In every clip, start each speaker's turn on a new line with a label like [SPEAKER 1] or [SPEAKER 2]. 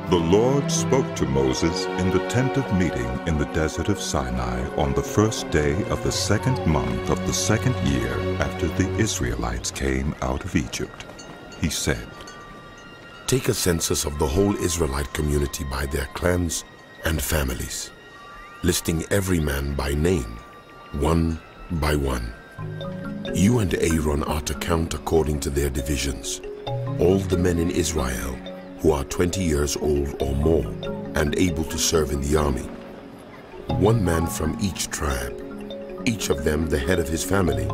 [SPEAKER 1] The Lord spoke to Moses in the tent of meeting in the desert of Sinai on the first day of the second month of the second year after the Israelites came out of Egypt. He said,
[SPEAKER 2] "Take a census of the whole Israelite community by their clans and families, listing every man by name, one by one. You and Aaron are to count according to their divisions, all the men in Israel who are 20 years old or more and able to serve in the army. One man from each tribe, each of them the head of his family,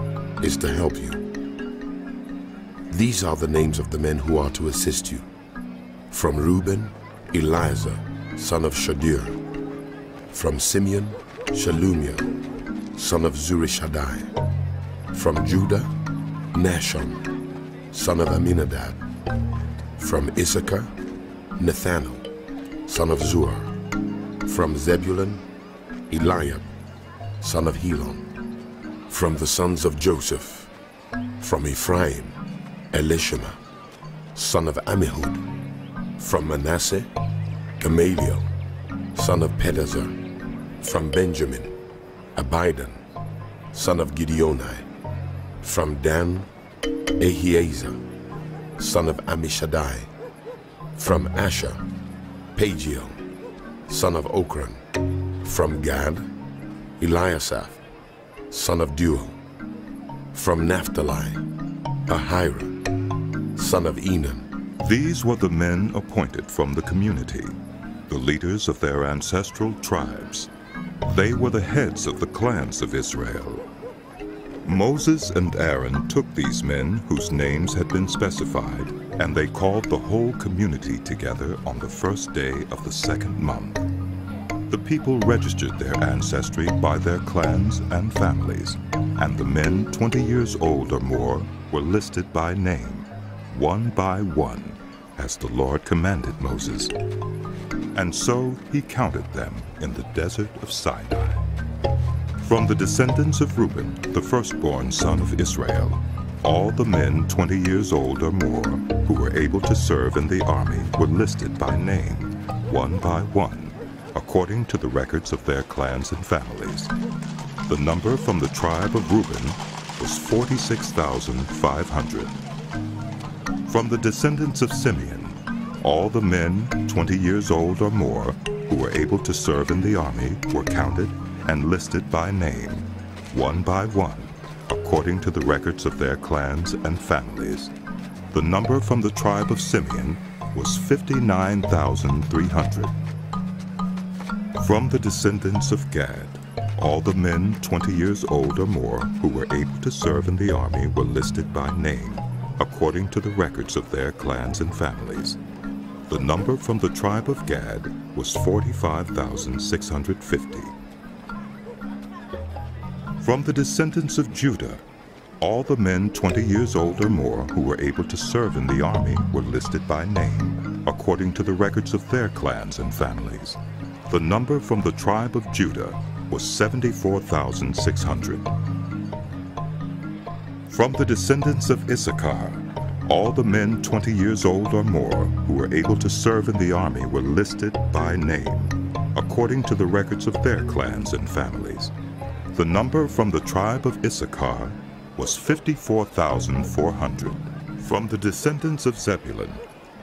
[SPEAKER 2] is to help you. These are the names of the men who are to assist you. From Reuben, Eliezer, son of Shadir. From Simeon, Shelumiel, son of Zurishaddai. From Judah, Nahshon, son of Amminadab. From Issachar, Nathanael, son of Zuar. From Zebulun, Eliab, son of Helon. From the sons of Joseph. From Ephraim, Elishama, son of Ammihud. From Manasseh, Gamaliel, son of Pedazur. From Benjamin, Abidan, son of Gideoni. From Dan, Ahiezer, son of Ammishaddai. From Asher, Pagiel, son of Okran. From Gad, Eliasaph, son of Deuel. From Naphtali, Ahira, son of Enan.
[SPEAKER 1] These were the men appointed from the community, the leaders of their ancestral tribes. They were the heads of the clans of Israel. Moses and Aaron took these men whose names had been specified, and they called the whole community together on the first day of the second month. The people registered their ancestry by their clans and families, and the men 20 years old or more were listed by name, one by one, as the Lord commanded Moses. And so he counted them in the desert of Sinai. From the descendants of Reuben, the firstborn son of Israel, all the men 20 years old or more who were able to serve in the army were listed by name, one by one, according to the records of their clans and families. The number from the tribe of Reuben was 46,500. From the descendants of Simeon, all the men 20 years old or more who were able to serve in the army were counted and listed by name, one by one, according to the records of their clans and families. The number from the tribe of Simeon was 59,300. From the descendants of Gad, all the men 20 years old or more who were able to serve in the army were listed by name, according to the records of their clans and families. The number from the tribe of Gad was 45,650. From the descendants of Judah, all the men 20 years old or more who were able to serve in the army were listed by name, according to the records of their clans and families. The number from the tribe of Judah was 74,600. From the descendants of Issachar, all the men 20 years old or more who were able to serve in the army were listed by name, according to the records of their clans and families. The number from the tribe of Issachar was 54,400. From the descendants of Zebulun,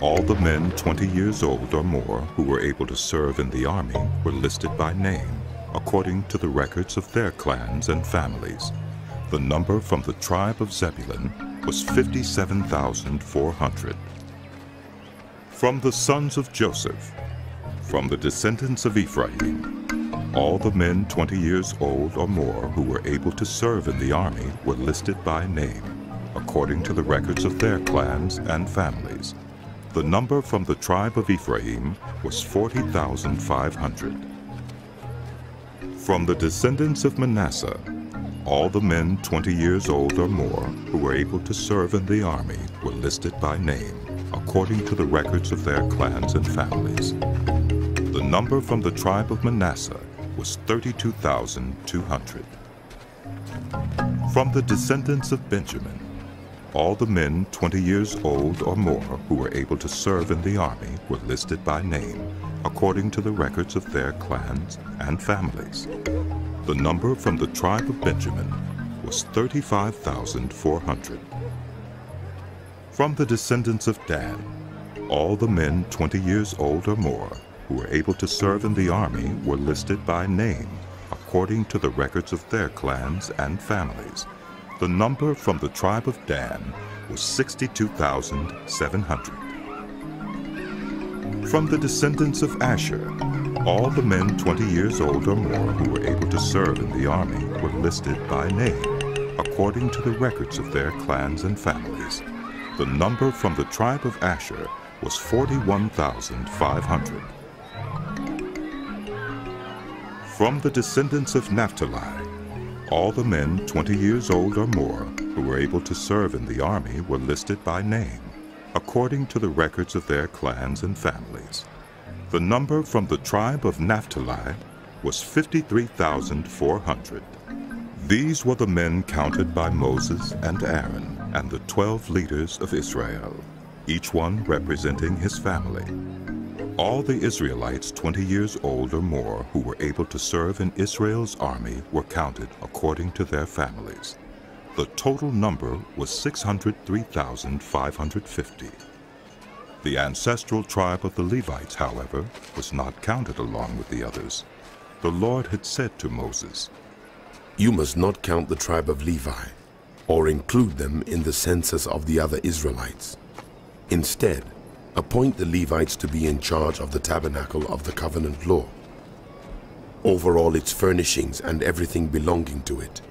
[SPEAKER 1] all the men 20 years old or more who were able to serve in the army were listed by name, according to the records of their clans and families. The number from the tribe of Zebulun was 57,400. From the sons of Joseph, from the descendants of Ephraim, all the men 20 years old or more who were able to serve in the army were listed by name, according to the records of their clans and families. The number from the tribe of Ephraim was 40,500. From the descendants of Manasseh, all the men 20 years old or more who were able to serve in the army were listed by name, according to the records of their clans and families. The number from the tribe of Manasseh was 32,200. From the descendants of Benjamin, all the men 20 years old or more who were able to serve in the army were listed by name, according to the records of their clans and families. The number from the tribe of Benjamin was 35,400. From the descendants of Dan, all the men 20 years old or more who were able to serve in the army were listed by name, according to the records of their clans and families. The number from the tribe of Dan was 62,700. From the descendants of Asher, all the men 20 years old or more who were able to serve in the army were listed by name, according to the records of their clans and families. The number from the tribe of Asher was 41,500. From the descendants of Naphtali, all the men 20 years old or more who were able to serve in the army were listed by name, according to the records of their clans and families. The number from the tribe of Naphtali was 53,400. These were the men counted by Moses and Aaron and the 12 leaders of Israel, each one representing his family. All the Israelites 20 years old or more who were able to serve in Israel's army were counted according to their families. The total number was 603,550. The ancestral tribe of the Levites, however, was not counted along with the others. The Lord had said to Moses,
[SPEAKER 2] "You must not count the tribe of Levi, or include them in the census of the other Israelites. Instead, appoint the Levites to be in charge of the tabernacle of the covenant law, over all its furnishings and everything belonging to it.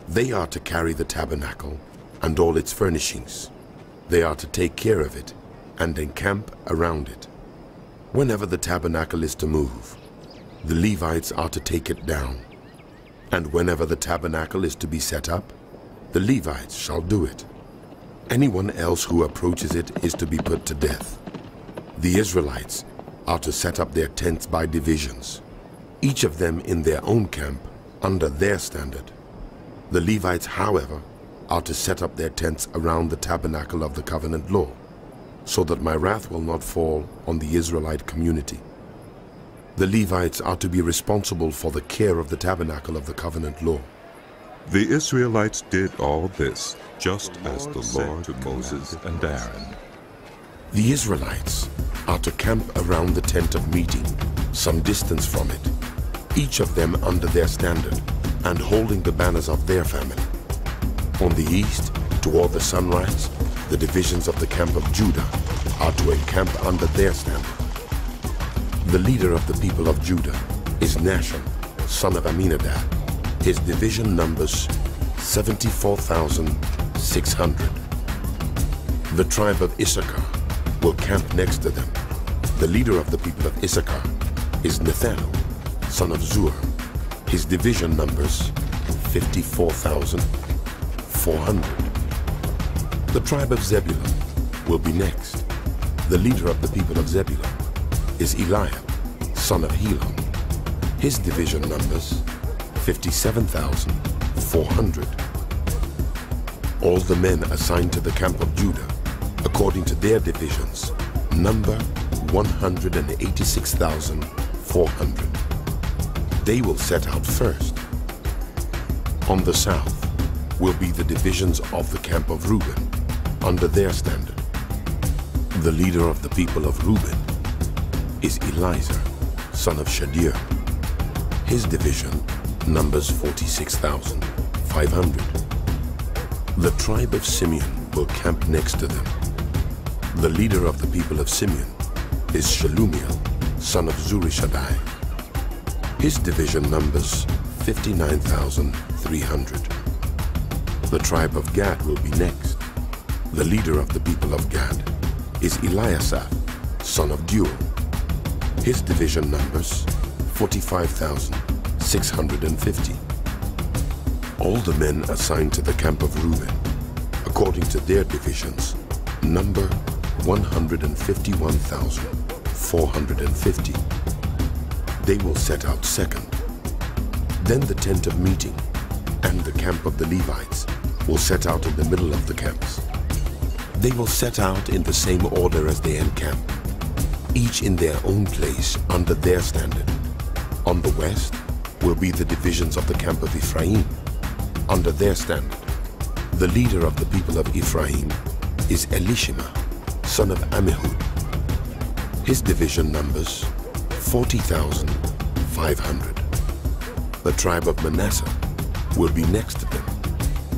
[SPEAKER 2] They are to carry the tabernacle and all its furnishings. They are to take care of it and encamp around it. Whenever the tabernacle is to move, the Levites are to take it down. And whenever the tabernacle is to be set up, the Levites shall do it. Anyone else who approaches it is to be put to death. The Israelites are to set up their tents by divisions, each of them in their own camp under their standard. The Levites, however, are to set up their tents around the tabernacle of the covenant law, so that my wrath will not fall on the Israelite community. The Levites are to be responsible for the care of the tabernacle of the covenant law."
[SPEAKER 1] The Israelites did all this, just as the Lord to Moses and Aaron.
[SPEAKER 2] The Israelites are to camp around the tent of meeting, some distance from it, each of them under their standard and holding the banners of their family. On the east, toward the sunrise, the divisions of the camp of Judah are to encamp under their standard. The leader of the people of Judah is Nahshon, son of Amminadab. His division numbers 74,600. The tribe of Issachar will camp next to them. The leader of the people of Issachar is Nathanael, son of Zuar. His division numbers 54,400. The tribe of Zebulun will be next. The leader of the people of Zebulun is Eliab, son of Helon. His division numbers 57,400. All the men assigned to the camp of Judah, according to their divisions, number 186,400. They will set out first. On the south will be the divisions of the camp of Reuben, under their standard. The leader of the people of Reuben is Elizur, son of Shadir. His division numbers 46,500. The tribe of Simeon will camp next to them. The leader of the people of Simeon is Shelumiel, son of Zurishaddai. His division numbers 59,300. The tribe of Gad will be next. The leader of the people of Gad is Eliasaph, son of Deuel. His division numbers 45,650. All the men assigned to the camp of Reuben, according to their divisions, number 151,450. They will set out second. Then the tent of meeting and the camp of the Levites will set out in the middle of the camps. They will set out in the same order as they encamp, each in their own place under their standard. On the west will be the divisions of the camp of Ephraim, under their standard. The leader of the people of Ephraim is Elishama, son of Ammihud. His division numbers 40,500. The tribe of Manasseh will be next to them.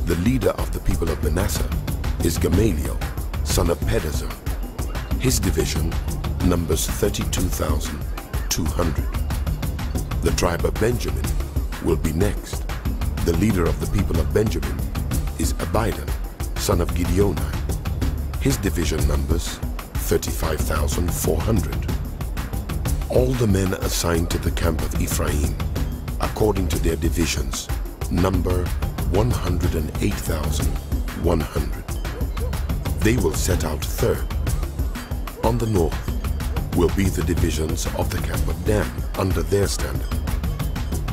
[SPEAKER 2] The leader of the people of Manasseh is Gamaliel, son of Pedazur. His division numbers 32,200. The tribe of Benjamin will be next. The leader of the people of Benjamin is Abidan, son of Gideoni. His division numbers 35,400. All the men assigned to the camp of Ephraim, according to their divisions, number 108,100. They will set out third. On the north will be the divisions of the camp of Dan under their standard.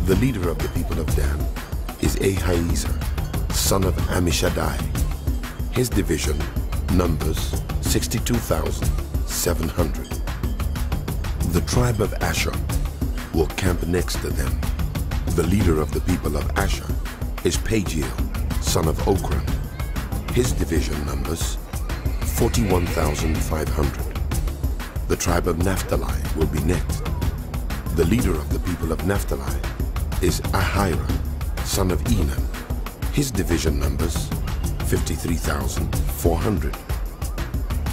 [SPEAKER 2] The leader of the people of Dan is Ahiezer, son of Ammishaddai. His division numbers 62,700. The tribe of Asher will camp next to them. The leader of the people of Asher is Pagiel, son of Okran. His division numbers 41,500. The tribe of Naphtali will be next. The leader of the people of Naphtali is Ahira, son of Enan. His division numbers 53,400.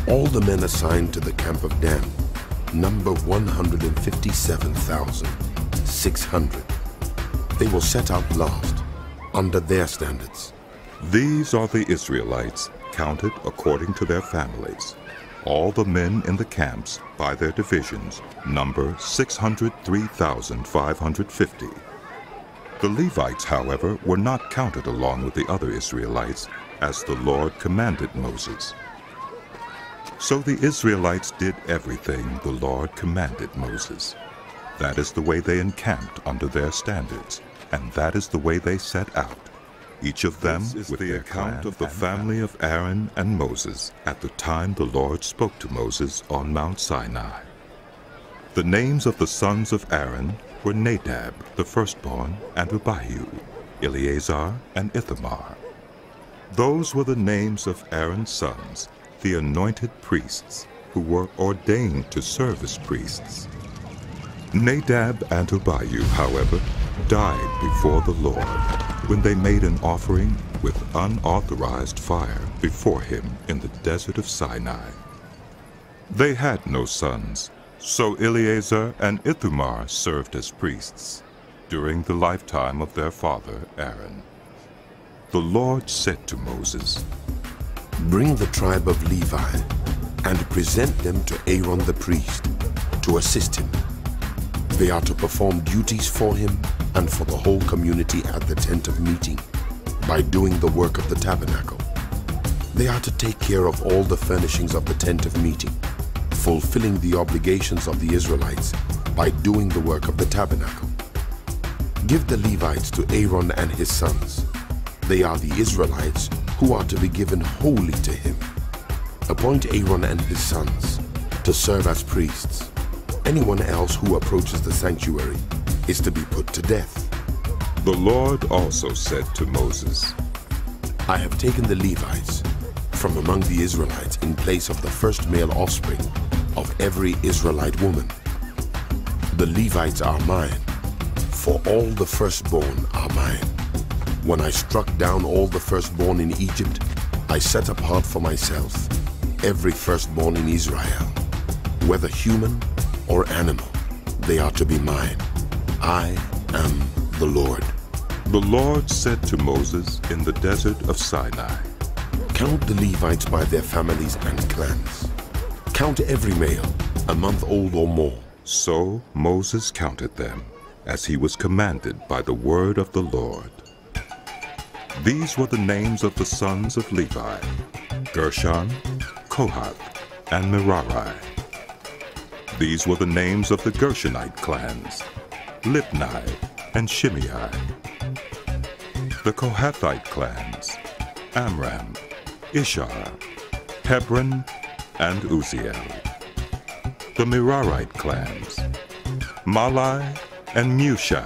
[SPEAKER 2] All the men assigned to the camp of Dan number 157,600. They will set out last under their standards.
[SPEAKER 1] These are the Israelites, counted according to their families. All the men in the camps, by their divisions, number 603,550. The Levites, however, were not counted along with the other Israelites, as the Lord commanded Moses. So the Israelites did everything the Lord commanded Moses. That is the way they encamped under their standards, and that is the way they set out, each of them with the account of the family of Aaron and Moses at the time the Lord spoke to Moses on Mount Sinai. The names of the sons of Aaron were Nadab, the firstborn, and Abihu, Eleazar, and Ithamar. Those were the names of Aaron's sons, the anointed priests, who were ordained to serve as priests. Nadab and Abihu, however, died before the Lord when they made an offering with unauthorized fire before him in the desert of Sinai. They had no sons, so Eleazar and Ithamar served as priests during the lifetime of their father Aaron. The Lord said to Moses,
[SPEAKER 2] "Bring the tribe of Levi and present them to Aaron the priest to assist him. They are to perform duties for him and for the whole community at the tent of meeting by doing the work of the tabernacle. They are to take care of all the furnishings of the tent of meeting, fulfilling the obligations of the Israelites by doing the work of the tabernacle. Give the Levites to Aaron and his sons. They are the Israelites who are to be given wholly to him. Appoint Aaron and his sons to serve as priests. Anyone else who approaches the sanctuary is to be put to death."
[SPEAKER 1] The Lord also said to Moses,
[SPEAKER 2] "I have taken the Levites from among the Israelites in place of the first male offspring of every Israelite woman. The Levites are mine, for all the firstborn are mine. When I struck down all the firstborn in Egypt, I set apart for myself every firstborn in Israel, whether human or animal. They are to be mine. I am the Lord."
[SPEAKER 1] The Lord said to Moses in the desert of Sinai,
[SPEAKER 2] "Count the Levites by their families and clans. Count every male, a month old or more."
[SPEAKER 1] So Moses counted them, as he was commanded by the word of the Lord. These were the names of the sons of Levi: Gershon, Kohath, and Merari. These were the names of the Gershonite clans: Libni and Shimei. The Kohathite clans: Amram, Ishar, Hebron, and Uzziel. The Merarite clans, Mahli and Mushi.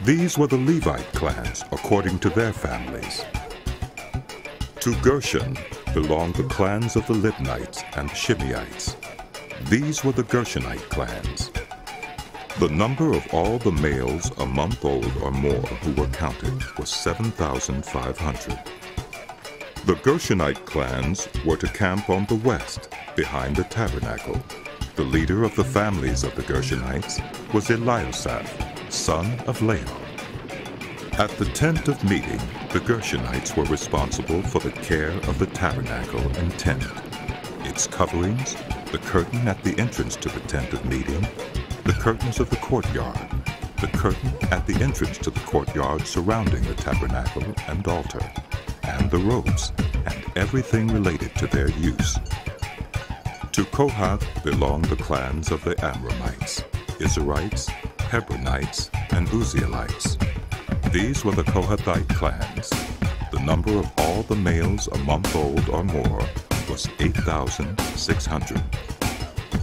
[SPEAKER 1] These were the Levite clans according to their families. To Gershon belonged the clans of the Libnites and Shimeites. These were the Gershonite clans. The number of all the males a month old or more who were counted was 7,500. The Gershonite clans were to camp on the west, behind the tabernacle. The leader of the families of the Gershonites was Eliasaph, son of Lael. At the tent of meeting, the Gershonites were responsible for the care of the tabernacle and tent, its coverings, the curtain at the entrance to the tent of meeting, the curtains of the courtyard, the curtain at the entrance to the courtyard surrounding the tabernacle and altar, and the ropes, and everything related to their use. To Kohath belonged the clans of the Amramites, Izharites, Hebronites, and Uzzielites. These were the Kohathite clans. The number of all the males a month old or more was 8,600.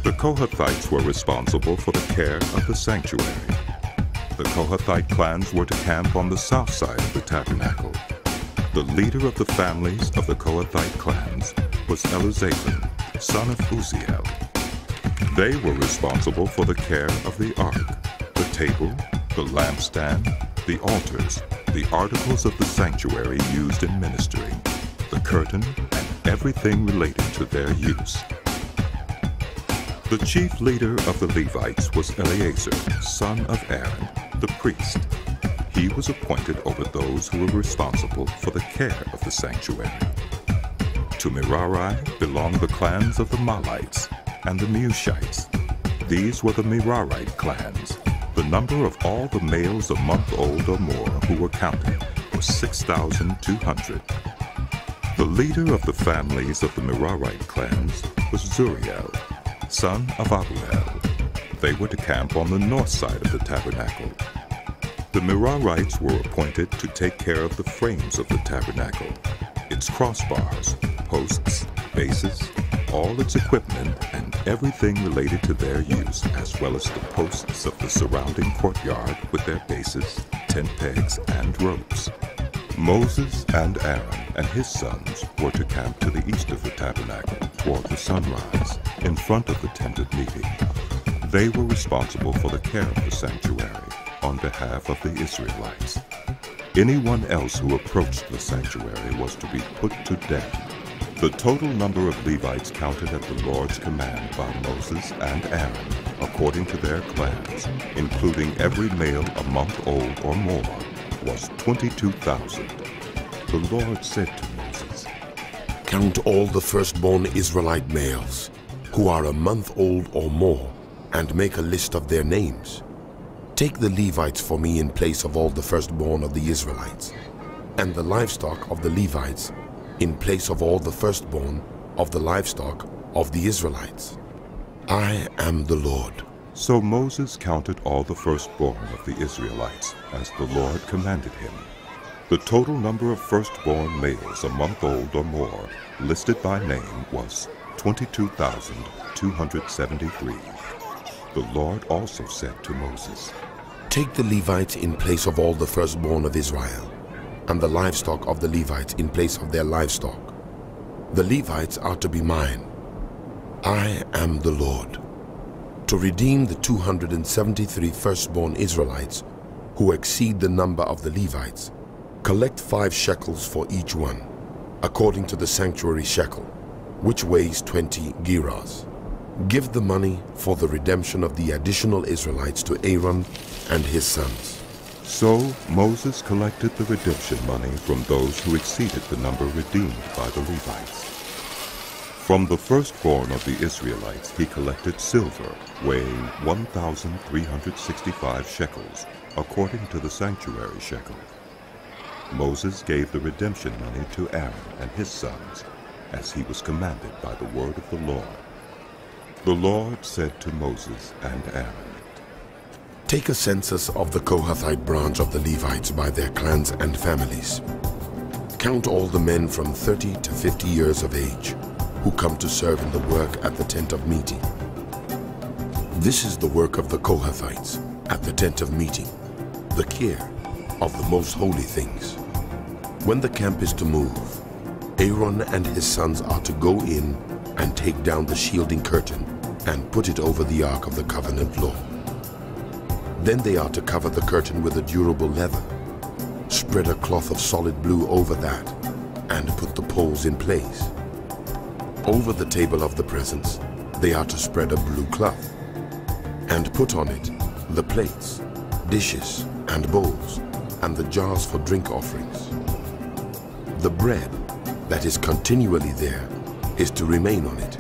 [SPEAKER 1] The Kohathites were responsible for the care of the sanctuary. The Kohathite clans were to camp on the south side of the tabernacle. The leader of the families of the Kohathite clans was Elizaphan, son of Uzziel. They were responsible for the care of the ark, the table, the lampstand, the altars, the articles of the sanctuary used in ministering, the curtain, and everything related to their use. The chief leader of the Levites was Eleazar, son of Aaron, the priest. He was appointed over those who were responsible for the care of the sanctuary. To Merari belonged the clans of the Mahlites and the Mushites. These were the Merarite clans. The number of all the males a month old or more who were counted was 6,200. The leader of the families of the Merarite clans was Zuriel, son of Abuel. They were to camp on the north side of the tabernacle. The Merarites were appointed to take care of the frames of the tabernacle, its crossbars, posts, bases, all its equipment, and everything related to their use, as well as the posts of the surrounding courtyard with their bases, tent pegs, and ropes. Moses and Aaron and his sons were to camp to the east of the tabernacle toward the sunrise, in front of the tent of meeting. They were responsible for the care of the sanctuary on behalf of the Israelites. Anyone else who approached the sanctuary was to be put to death. The total number of Levites counted at the Lord's command by Moses and Aaron, according to their clans, including every male a month old or more, was 22,000. The Lord said to Moses,
[SPEAKER 2] "Count all the firstborn Israelite males, who are a month old or more, and make a list of their names. Take the Levites for me in place of all the firstborn of the Israelites, and the livestock of the Levites in place of all the firstborn of the livestock of the Israelites. I am the Lord."
[SPEAKER 1] So Moses counted all the firstborn of the Israelites, as the Lord commanded him. The total number of firstborn males a month old or more, listed by name, was 22,273. The Lord also said to Moses,
[SPEAKER 2] "Take the Levites in place of all the firstborn of Israel, and the livestock of the Levites in place of their livestock. The Levites are to be mine. I am the Lord. To redeem the 273 firstborn Israelites who exceed the number of the Levites, collect 5 shekels for each one, according to the sanctuary shekel, which weighs 20 gerahs. Give the money for the redemption of the additional Israelites to Aaron and his sons."
[SPEAKER 1] So Moses collected the redemption money from those who exceeded the number redeemed by the Levites. From the firstborn of the Israelites he collected silver, weighing 1,365 shekels, according to the sanctuary shekel. Moses gave the redemption money to Aaron and his sons, as he was commanded by the word of the Lord. The Lord said to Moses and Aaron,
[SPEAKER 2] "Take a census of the Kohathite branch of the Levites by their clans and families. Count all the men from 30 to 50 years of age who come to serve in the work at the tent of meeting. This is the work of the Kohathites at the tent of meeting, the care of the most holy things. When the camp is to move, Aaron and his sons are to go in and take down the shielding curtain and put it over the Ark of the Covenant law. Then they are to cover the curtain with a durable leather, spread a cloth of solid blue over that, and put the poles in place. Over the table of the presence, they are to spread a blue cloth, and put on it the plates, dishes, and bowls, and the jars for drink offerings. The bread that is continually there is to remain on it.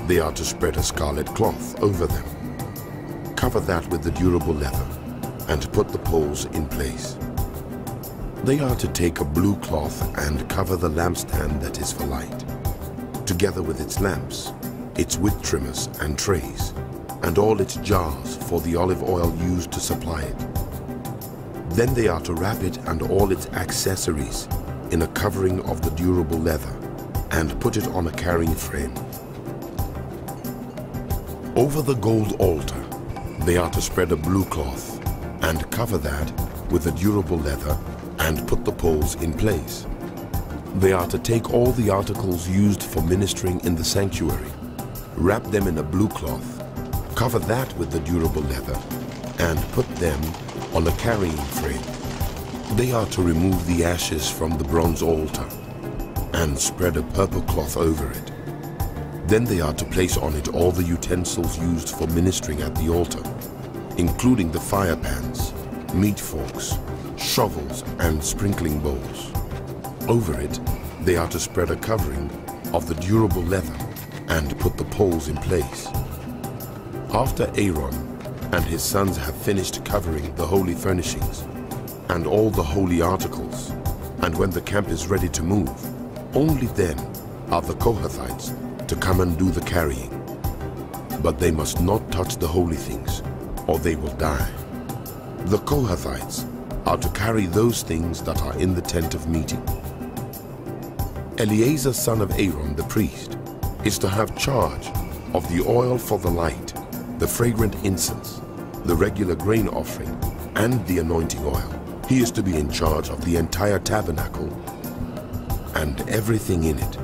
[SPEAKER 2] They are to spread a scarlet cloth over them. Cover that with the durable leather, and put the poles in place. They are to take a blue cloth and cover the lampstand that is for light, together with its lamps, its wick trimmers and trays, and all its jars for the olive oil used to supply it. Then they are to wrap it and all its accessories in a covering of the durable leather and put it on a carrying frame. Over the gold altar, they are to spread a blue cloth and cover that with the durable leather and put the poles in place. They are to take all the articles used for ministering in the sanctuary, wrap them in a blue cloth, cover that with the durable leather, and put them on a carrying frame. They are to remove the ashes from the bronze altar and spread a purple cloth over it. Then they are to place on it all the utensils used for ministering at the altar, including the fire pans, meat forks, shovels, and sprinkling bowls. Over it, they are to spread a covering of the durable leather and put the poles in place. After Aaron and his sons have finished covering the holy furnishings and all the holy articles, and when the camp is ready to move, only then are the Kohathites to come and do the carrying. But they must not touch the holy things, or they will die. The Kohathites are to carry those things that are in the tent of meeting. Eleazar, son of Aaron, the priest, is to have charge of the oil for the light, the fragrant incense, the regular grain offering, and the anointing oil. He is to be in charge of the entire tabernacle and everything in it,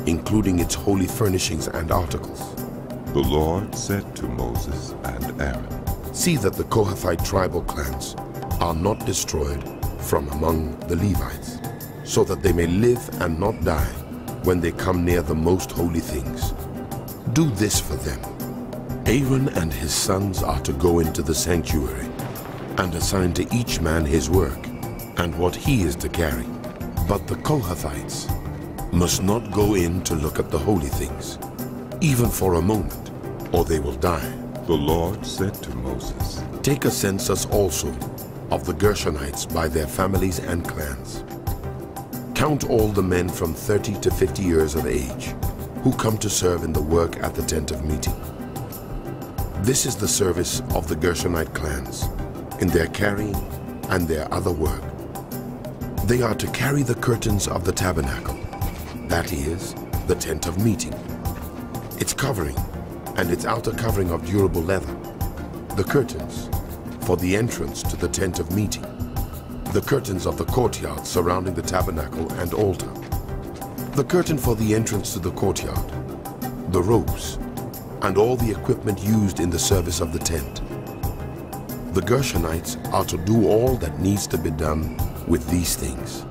[SPEAKER 2] including its holy furnishings and articles.
[SPEAKER 1] The Lord said to Moses and Aaron,
[SPEAKER 2] "See that the Kohathite tribal clans are not destroyed from among the Levites, so that they may live and not die when they come near the most holy things. Do this for them. Aaron and his sons are to go into the sanctuary and assign to each man his work and what he is to carry. But the Kohathites must not go in to look at the holy things, even for a moment, or they will die."
[SPEAKER 1] The Lord said to Moses,
[SPEAKER 2] "Take a census also of the Gershonites by their families and clans. Count all the men from 30 to 50 years of age who come to serve in the work at the tent of meeting. This is the service of the Gershonite clans in their carrying and their other work. They are to carry the curtains of the tabernacle, that is, the tent of meeting, its covering and its outer covering of durable leather, the curtains for the entrance to the tent of meeting, the curtains of the courtyard surrounding the tabernacle and altar, the curtain for the entrance to the courtyard, the ropes, and all the equipment used in the service of the tent. The Gershonites are to do all that needs to be done with these things.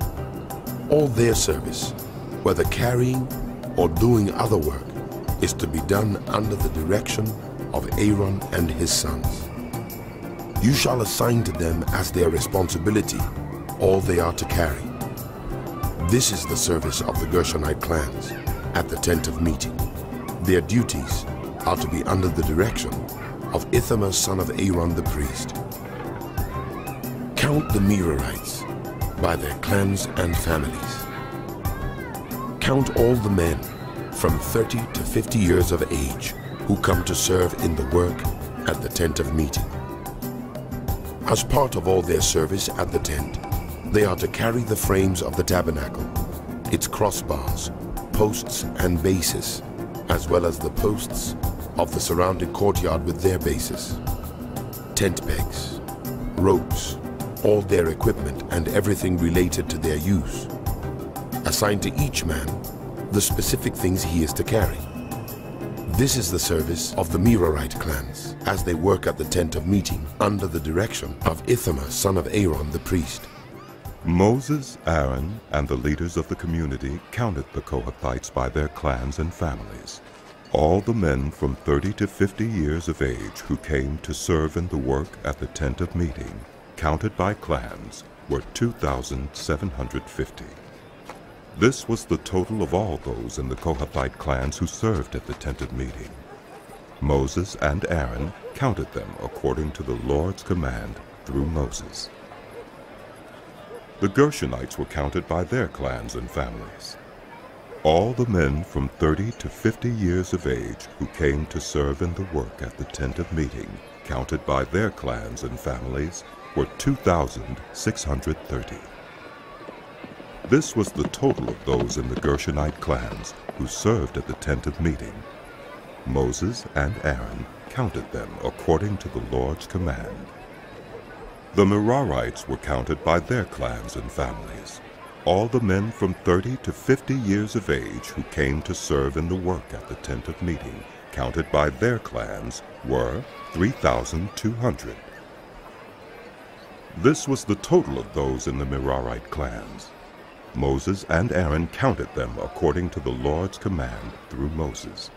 [SPEAKER 2] All their service, whether carrying or doing other work, is to be done under the direction of Aaron and his sons. You shall assign to them as their responsibility all they are to carry. This is the service of the Gershonite clans at the tent of meeting. Their duties are to be under the direction of Ithamar, son of Aaron the priest. Count the Merarites by their clans and families. Count all the men from 30 to 50 years of age who come to serve in the work at the tent of meeting. As part of all their service at the tent, They are to carry the frames of the tabernacle, its crossbars, posts and bases, as well as the posts of the surrounding courtyard with their bases, tent pegs, ropes, all their equipment and everything related to their use. Assign to each man the specific things he is to carry. This is the service of the Merarite clans as they work at the tent of meeting under the direction of Ithamar, son of Aaron the priest.
[SPEAKER 1] Moses, Aaron, and the leaders of the community counted the Kohathites by their clans and families. All the men from 30 to 50 years of age who came to serve in the work at the tent of meeting, counted by clans, were 2,750. This was the total of all those in the Kohathite clans who served at the tent of meeting. Moses and Aaron counted them according to the Lord's command through Moses. The Gershonites were counted by their clans and families. All the men from 30 to 50 years of age who came to serve in the work at the tent of meeting, counted by their clans and families, were 2,630. This was the total of those in the Gershonite clans who served at the tent of meeting. Moses and Aaron counted them according to the Lord's command. The Merarites were counted by their clans and families. All the men from 30 to 50 years of age who came to serve in the work at the tent of meeting, counted by their clans, were 3,200. This was the total of those in the Merarite clans. Moses and Aaron counted them according to the Lord's command through Moses.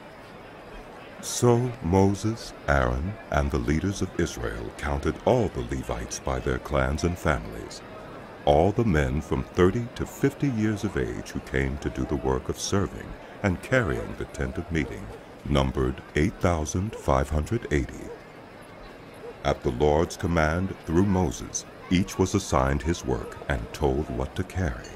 [SPEAKER 1] So Moses, Aaron, and the leaders of Israel counted all the Levites by their clans and families. All the men from 30 to 50 years of age who came to do the work of serving and carrying the tent of meeting numbered 8,580. At the Lord's command through Moses, each was assigned his work and told what to carry.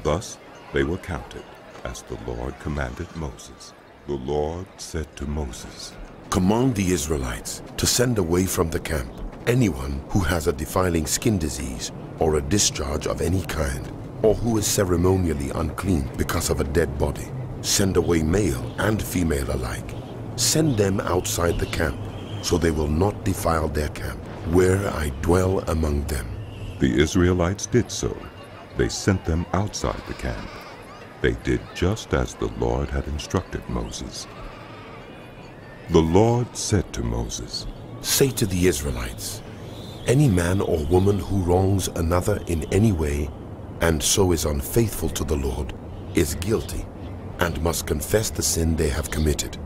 [SPEAKER 1] Thus they were counted, as the Lord commanded Moses. The Lord said to Moses,
[SPEAKER 2] "Command the Israelites to send away from the camp anyone who has a defiling skin disease or a discharge of any kind, or who is ceremonially unclean because of a dead body. Send away male and female alike. Send them outside the camp, so they will not defile their camp, where I dwell among them."
[SPEAKER 1] The Israelites did so. They sent them outside the camp. They did just as the Lord had instructed Moses. The Lord said to Moses,
[SPEAKER 2] "Say to the Israelites, any man or woman who wrongs another in any way, and so is unfaithful to the Lord, is guilty and must confess the sin they have committed.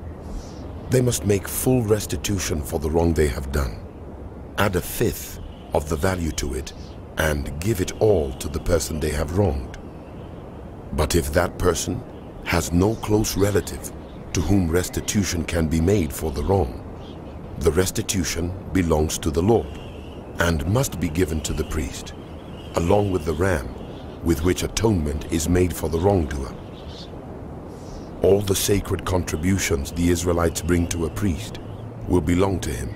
[SPEAKER 2] They must make full restitution for the wrong they have done. Add a fifth of the value to it, and give it all to the person they have wronged. But if that person has no close relative to whom restitution can be made for the wrong, the restitution belongs to the Lord and must be given to the priest, along with the ram with which atonement is made for the wrongdoer. All the sacred contributions the Israelites bring to a priest will belong to him.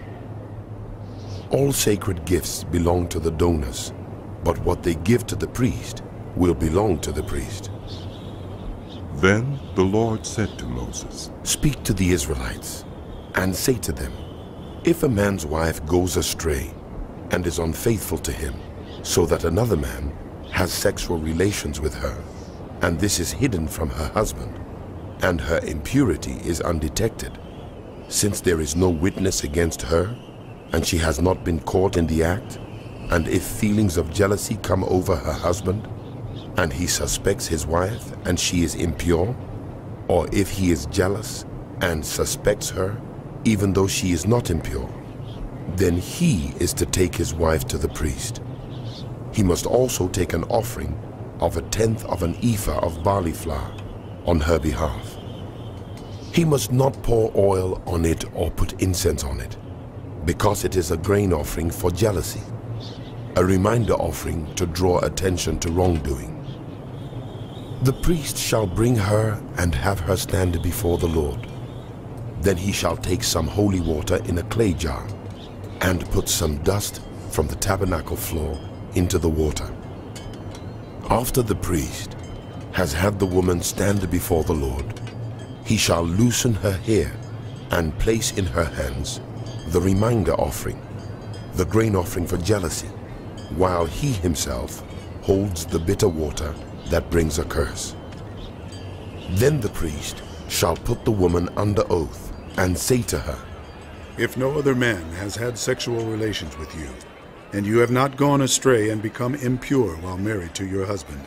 [SPEAKER 2] All sacred gifts belong to the donors, but what they give to the priest will belong to the priest."
[SPEAKER 1] Then the Lord said to Moses,
[SPEAKER 2] "Speak to the Israelites and say to them, if a man's wife goes astray and is unfaithful to him, so that another man has sexual relations with her, and this is hidden from her husband, and her impurity is undetected, since there is no witness against her, and she has not been caught in the act, and if feelings of jealousy come over her husband, and he suspects his wife and she is impure, or if he is jealous and suspects her even though she is not impure, then he is to take his wife to the priest. He must also take an offering of 1/10 of an ephah of barley flour on her behalf. He must not pour oil on it or put incense on it, because it is a grain offering for jealousy, a reminder offering to draw attention to wrongdoing. The priest shall bring her and have her stand before the Lord. Then he shall take some holy water in a clay jar and put some dust from the tabernacle floor into the water. After the priest has had the woman stand before the Lord, he shall loosen her hair and place in her hands the reminder offering, the grain offering for jealousy, while he himself holds the bitter water that brings a curse. Then the priest shall put the woman under oath and say to her,
[SPEAKER 3] "If no other man has had sexual relations with you, and you have not gone astray and become impure while married to your husband,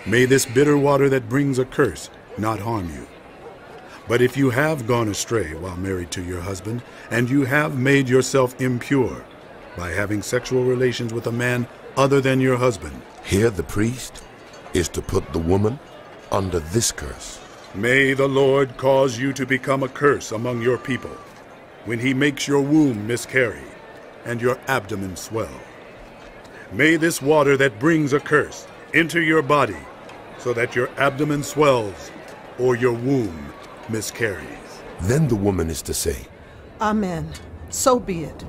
[SPEAKER 3] may this bitter water that brings a curse not harm you. But if you have gone astray while married to your husband, and you have made yourself impure by having sexual relations with a man other than your husband,"
[SPEAKER 2] here the priest is to put the woman under this curse.
[SPEAKER 3] "May the Lord cause you to become a curse among your people, when he makes your womb miscarry and your abdomen swell. May this water that brings a curse enter your body, so that your abdomen swells or your womb miscarries."
[SPEAKER 2] Then the woman is to say,
[SPEAKER 4] Amen. So be it.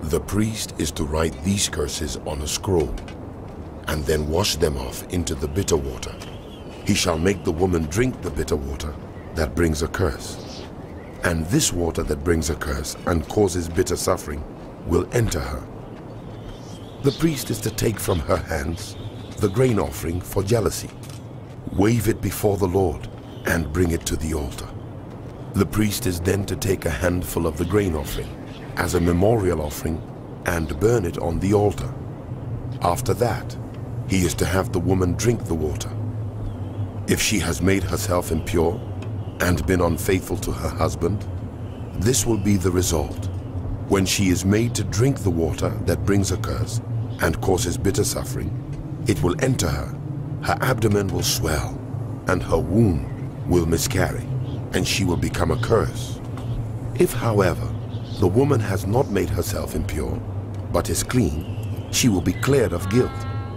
[SPEAKER 2] the priest is to write these curses on a scroll, and then wash them off into the bitter water. He shall make the woman drink the bitter water that brings a curse. And this water that brings a curse and causes bitter suffering will enter her. The priest is to take from her hands the grain offering for jealousy, wave it before the Lord, and bring it to the altar. The priest is then to take a handful of the grain offering as a memorial offering and burn it on the altar. After that, he is to have the woman drink the water. If she has made herself impure and been unfaithful to her husband, this will be the result. When she is made to drink the water that brings a curse and causes bitter suffering, it will enter her, her abdomen will swell, and her womb will miscarry, and she will become a curse. If, however, the woman has not made herself impure, but is clean, she will be cleared of guilt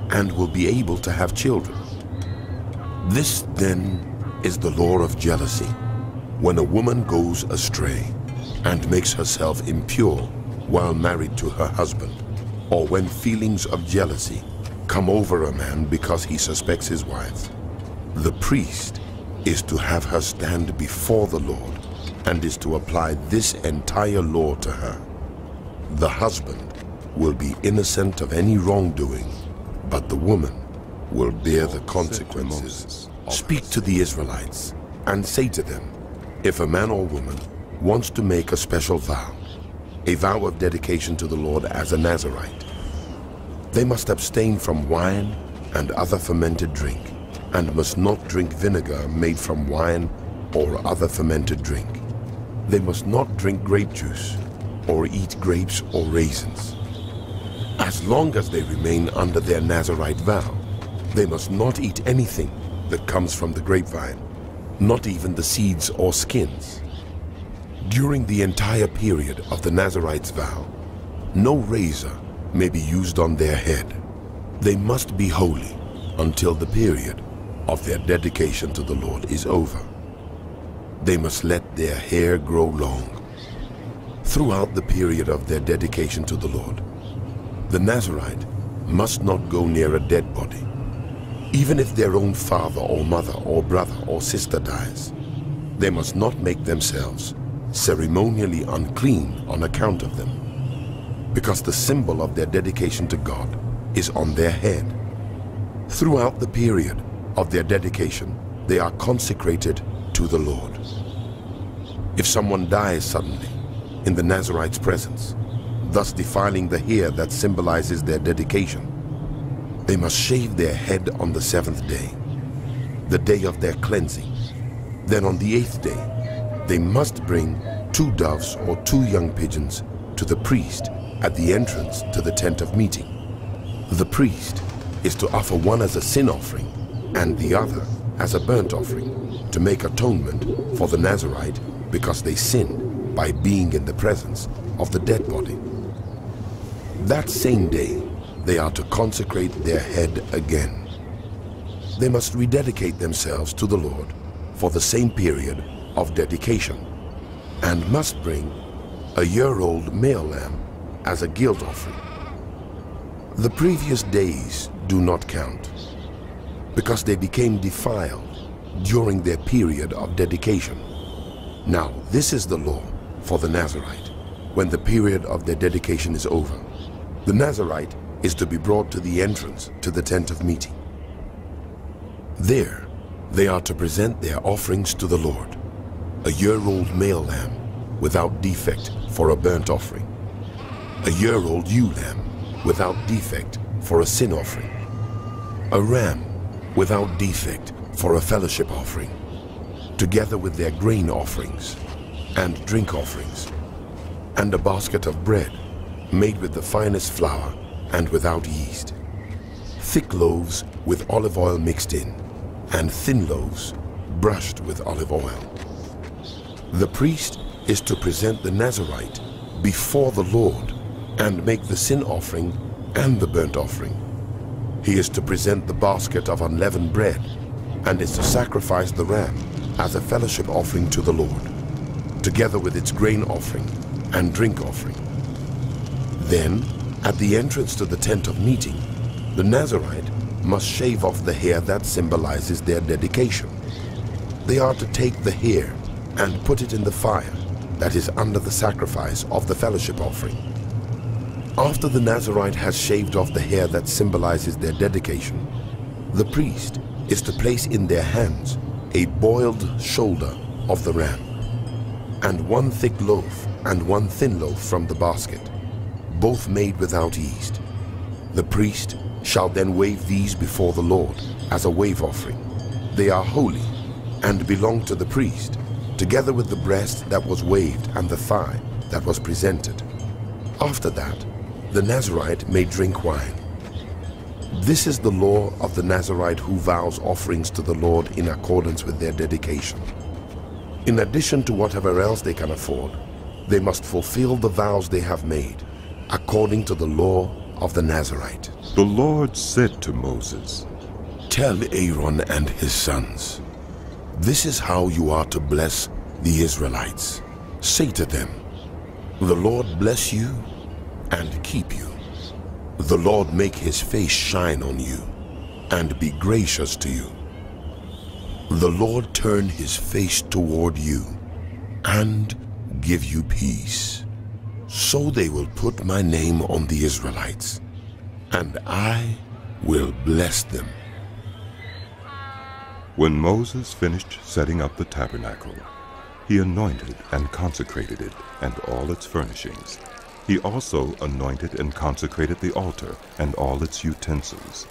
[SPEAKER 2] and will be able to have children. This, then, is the law of jealousy. When a woman goes astray and makes herself impure while married to her husband, or when feelings of jealousy come over a man because he suspects his wife, the priest is to have her stand before the Lord and is to apply this entire law to her. The husband will be innocent of any wrongdoing, but the woman will bear the consequences. Speak to the Israelites and say to them, if a man or woman wants to make a special vow, a vow of dedication to the Lord as a Nazirite, they must abstain from wine and other fermented drink, and must not drink vinegar made from wine or other fermented drink. They must not drink grape juice or eat grapes or raisins. As long as they remain under their Nazirite vow, they must not eat anything that comes from the grapevine, not even the seeds or skins. During the entire period of the Nazirite's vow, no razor may be used on their head. They must be holy until the period of their dedication to the Lord is over. They must let their hair grow long. Throughout the period of their dedication to the Lord, the Nazirite must not go near a dead body. Even if their own father or mother or brother or sister dies, they must not make themselves ceremonially unclean on account of them, because the symbol of their dedication to God is on their head. Throughout the period of their dedication, they are consecrated to the Lord. If someone dies suddenly in the Nazirite's presence, thus defiling the hair that symbolizes their dedication, they must shave their head on the 7th day, the day of their cleansing. Then on the 8th day, they must bring 2 doves or 2 young pigeons to the priest at the entrance to the tent of meeting. The priest is to offer one as a sin offering and the other as a burnt offering to make atonement for the Nazirite because they sinned by being in the presence of the dead body. That same day, they are to consecrate their head again. They must rededicate themselves to the Lord for the same period of dedication, and must bring a year-old male lamb as a guilt offering. The previous days do not count. because they became defiled during their period of dedication. Now, this is the law for the Nazirite when the period of their dedication is over. The Nazirite is to be brought to the entrance to the tent of meeting. There, they are to present their offerings to the Lord: a year-old male lamb without defect for a burnt offering, a year-old ewe lamb without defect for a sin offering, a ram without defect for a fellowship offering, together with their grain offerings and drink offerings, and a basket of bread made with the finest flour and without yeast, thick loaves with olive oil mixed in, and thin loaves brushed with olive oil. The priest is to present the Nazirite before the Lord and make the sin offering and the burnt offering. He is to present the basket of unleavened bread and is to sacrifice the ram as a fellowship offering to the Lord, together with its grain offering and drink offering. Then, at the entrance to the tent of meeting, the Nazirite must shave off the hair that symbolizes their dedication. They are to take the hair and put it in the fire that is under the sacrifice of the fellowship offering. After the Nazirite has shaved off the hair that symbolizes their dedication, the priest is to place in their hands a boiled shoulder of the ram, and one thick loaf and one thin loaf from the basket, both made without yeast. The priest shall then wave these before the Lord as a wave offering. They are holy and belong to the priest, together with the breast that was waved and the thigh that was presented. After that, the Nazirite may drink wine. This is the law of the Nazirite who vows offerings to the Lord in accordance with their dedication. In addition to whatever else they can afford, they must fulfill the vows they have made, according to the law of the Nazirite.
[SPEAKER 1] The Lord said to Moses,
[SPEAKER 2] "Tell Aaron and his sons, this is how you are to bless the Israelites. Say to them, the Lord bless you and keep you. The Lord make his face shine on you and be gracious to you. The Lord turn his face toward you and give you peace. So they will put my name on the Israelites, and I will bless them."
[SPEAKER 1] When Moses finished setting up the tabernacle, he anointed and consecrated it and all its furnishings. He also anointed and consecrated the altar and all its utensils.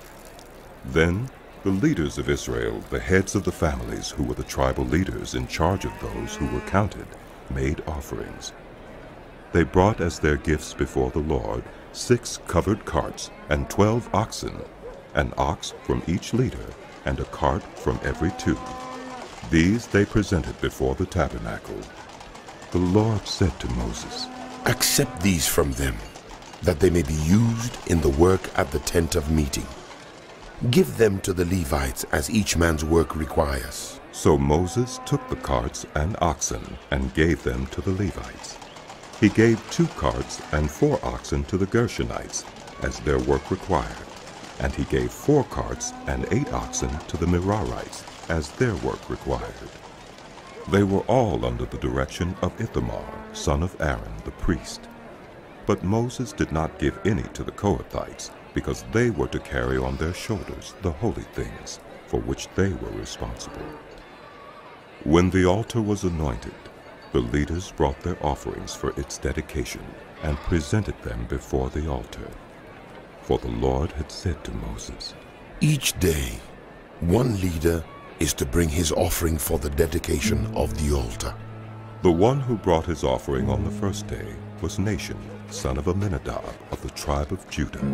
[SPEAKER 1] Then the leaders of Israel, the heads of the families who were the tribal leaders in charge of those who were counted, made offerings. They brought as their gifts before the Lord 6 covered carts and 12 oxen, an ox from each leader, and a cart from every 2. These they presented before the tabernacle. The Lord said to Moses,
[SPEAKER 2] "Accept these from them, that they may be used in the work at the tent of meeting. Give them to the Levites as each man's work requires."
[SPEAKER 1] So Moses took the carts and oxen and gave them to the Levites. He gave 2 carts and 4 oxen to the Gershonites as their work required, and he gave 4 carts and 8 oxen to the Merarites as their work required. They were all under the direction of Ithamar, son of Aaron the priest. But Moses did not give any to the Kohathites, because they were to carry on their shoulders the holy things, for which they were responsible. When the altar was anointed, the leaders brought their offerings for its dedication and presented them before the altar. For the Lord had said to Moses,
[SPEAKER 2] "Each day, one leader is to bring his offering for the dedication of the altar."
[SPEAKER 1] The one who brought his offering on the first day was Nahshon, son of Amminadab of the tribe of Judah.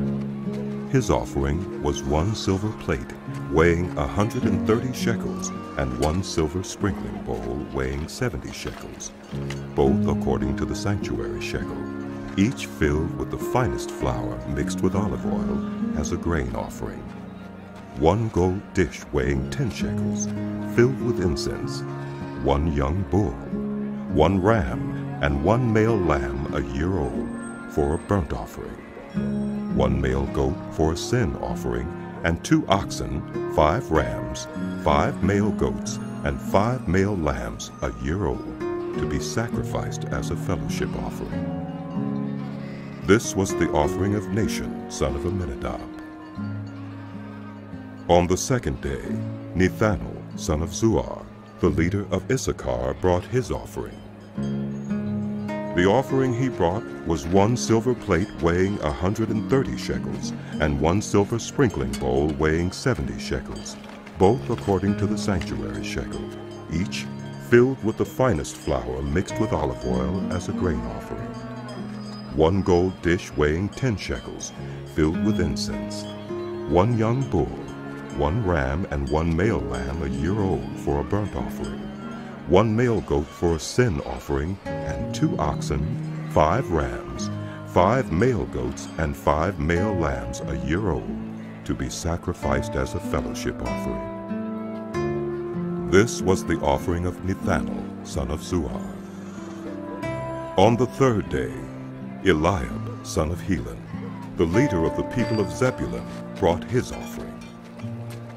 [SPEAKER 1] His offering was 1 silver plate weighing 130 shekels and 1 silver sprinkling bowl weighing 70 shekels, both according to the sanctuary shekel, each filled with the finest flour mixed with olive oil as a grain offering. 1 gold dish weighing 10 shekels, filled with incense, 1 young bull, 1 ram, and 1 male lamb a year old for a burnt offering, 1 male goat for a sin offering, and 2 oxen, 5 rams, 5 male goats, and 5 male lambs a year old, to be sacrificed as a fellowship offering. This was the offering of Nahshon, son of Amminadab. On the 2nd day, Nethanel, son of Zuar, the leader of Issachar, brought his offering. The offering he brought was 1 silver plate weighing 130 shekels, and 1 silver sprinkling bowl weighing 70 shekels, both according to the sanctuary shekel, each filled with the finest flour mixed with olive oil as a grain offering. 1 gold dish weighing 10 shekels, filled with incense. 1 young bull, 1 ram, and 1 male lamb a year old for a burnt offering. 1 male goat for a sin offering, and 2 oxen, 5 rams, 5 male goats, and 5 male lambs a year old, to be sacrificed as a fellowship offering. This was the offering of Nethanel, son of Zuar. On the 3rd day, Eliab, son of Helon, the leader of the people of Zebulun, brought his offering.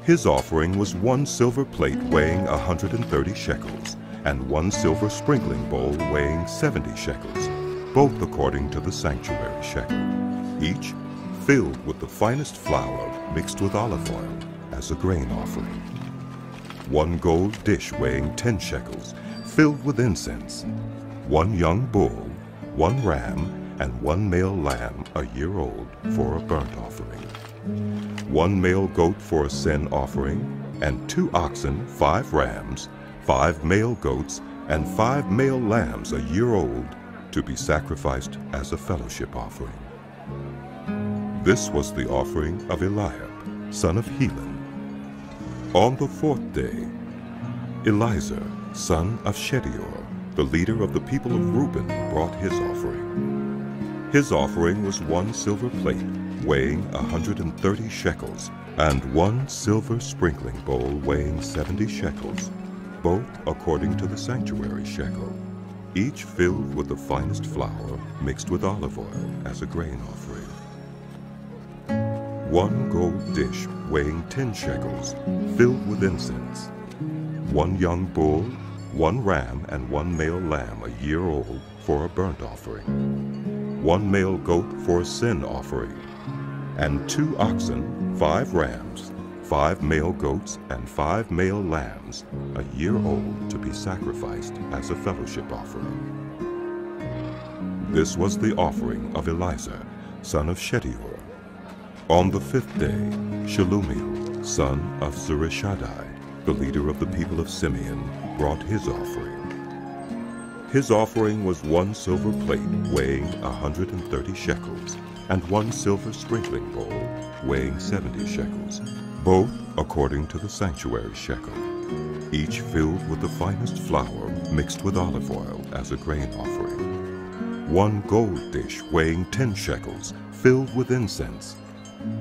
[SPEAKER 1] His offering was 1 silver plate weighing 130 shekels, and 1 silver sprinkling bowl weighing 70 shekels, both according to the sanctuary shekel, each filled with the finest flour mixed with olive oil as a grain offering. 1 gold dish weighing 10 shekels, filled with incense. 1 young bull, 1 ram, and 1 male lamb a year old for a burnt offering. 1 male goat for a sin offering, and 2 oxen, 5 rams, 5 male goats, and 5 male lambs a year old, to be sacrificed as a fellowship offering. This was the offering of Eliab, son of Helon. On the 4th day, Elizur, son of Shedeur, the leader of the people of Reuben, brought his offering. His offering was 1 silver plate weighing 130 shekels, and 1 silver sprinkling bowl weighing 70 shekels, both according to the sanctuary shekel, each filled with the finest flour mixed with olive oil as a grain offering. 1 gold dish weighing 10 shekels, filled with incense. 1 young bull, 1 ram, and 1 male lamb a year old for a burnt offering. 1 male goat for a sin offering, and 2 oxen, 5 rams, 5 male goats, and 5 male lambs a year old, to be sacrificed as a fellowship offering. This was the offering of Elizur, son of Shedeur. On the 5th day, Shelumiel, son of Zurishaddai, the leader of the people of Simeon, brought his offering. His offering was 1 silver plate weighing 130 shekels, and 1 silver sprinkling bowl weighing 70 shekels, both according to the sanctuary shekel, each filled with the finest flour mixed with olive oil as a grain offering. 1 gold dish weighing 10 shekels, filled with incense.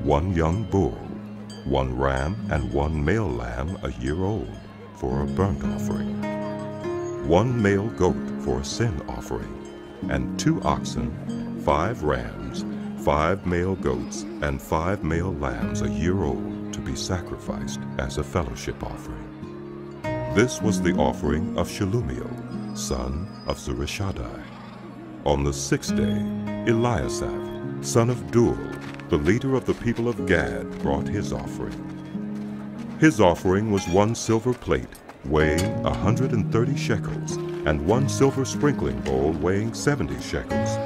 [SPEAKER 1] 1 young bull, 1 ram, and 1 male lamb a year old for a burnt offering. 1 male goat for a sin offering, and 2 oxen, 5 rams, 5 male goats, and 5 male lambs a year old, to be sacrificed as a fellowship offering. This was the offering of Shelumiel, son of Zurishaddai. On the 6th day, Eliasaph, son of Deuel, the leader of the people of Gad, brought his offering. His offering was 1 silver plate weighing 130 shekels, and 1 silver sprinkling bowl weighing 70 shekels,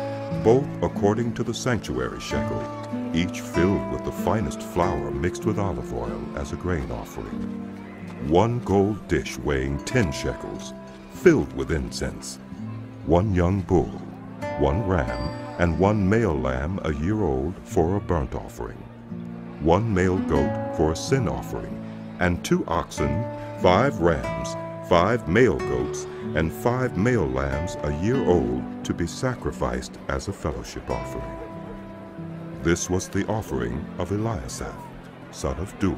[SPEAKER 1] both according to the sanctuary shekel, each filled with the finest flour mixed with olive oil as a grain offering. 1 gold dish weighing 10 shekels, filled with incense. 1 young bull, 1 ram, and 1 male lamb a year old for a burnt offering. 1 male goat for a sin offering, and 2 oxen, 5 rams, 5 male goats, and 5 male lambs a year old, to be sacrificed as a fellowship offering. This was the offering of Eliasaph, son of Deuel.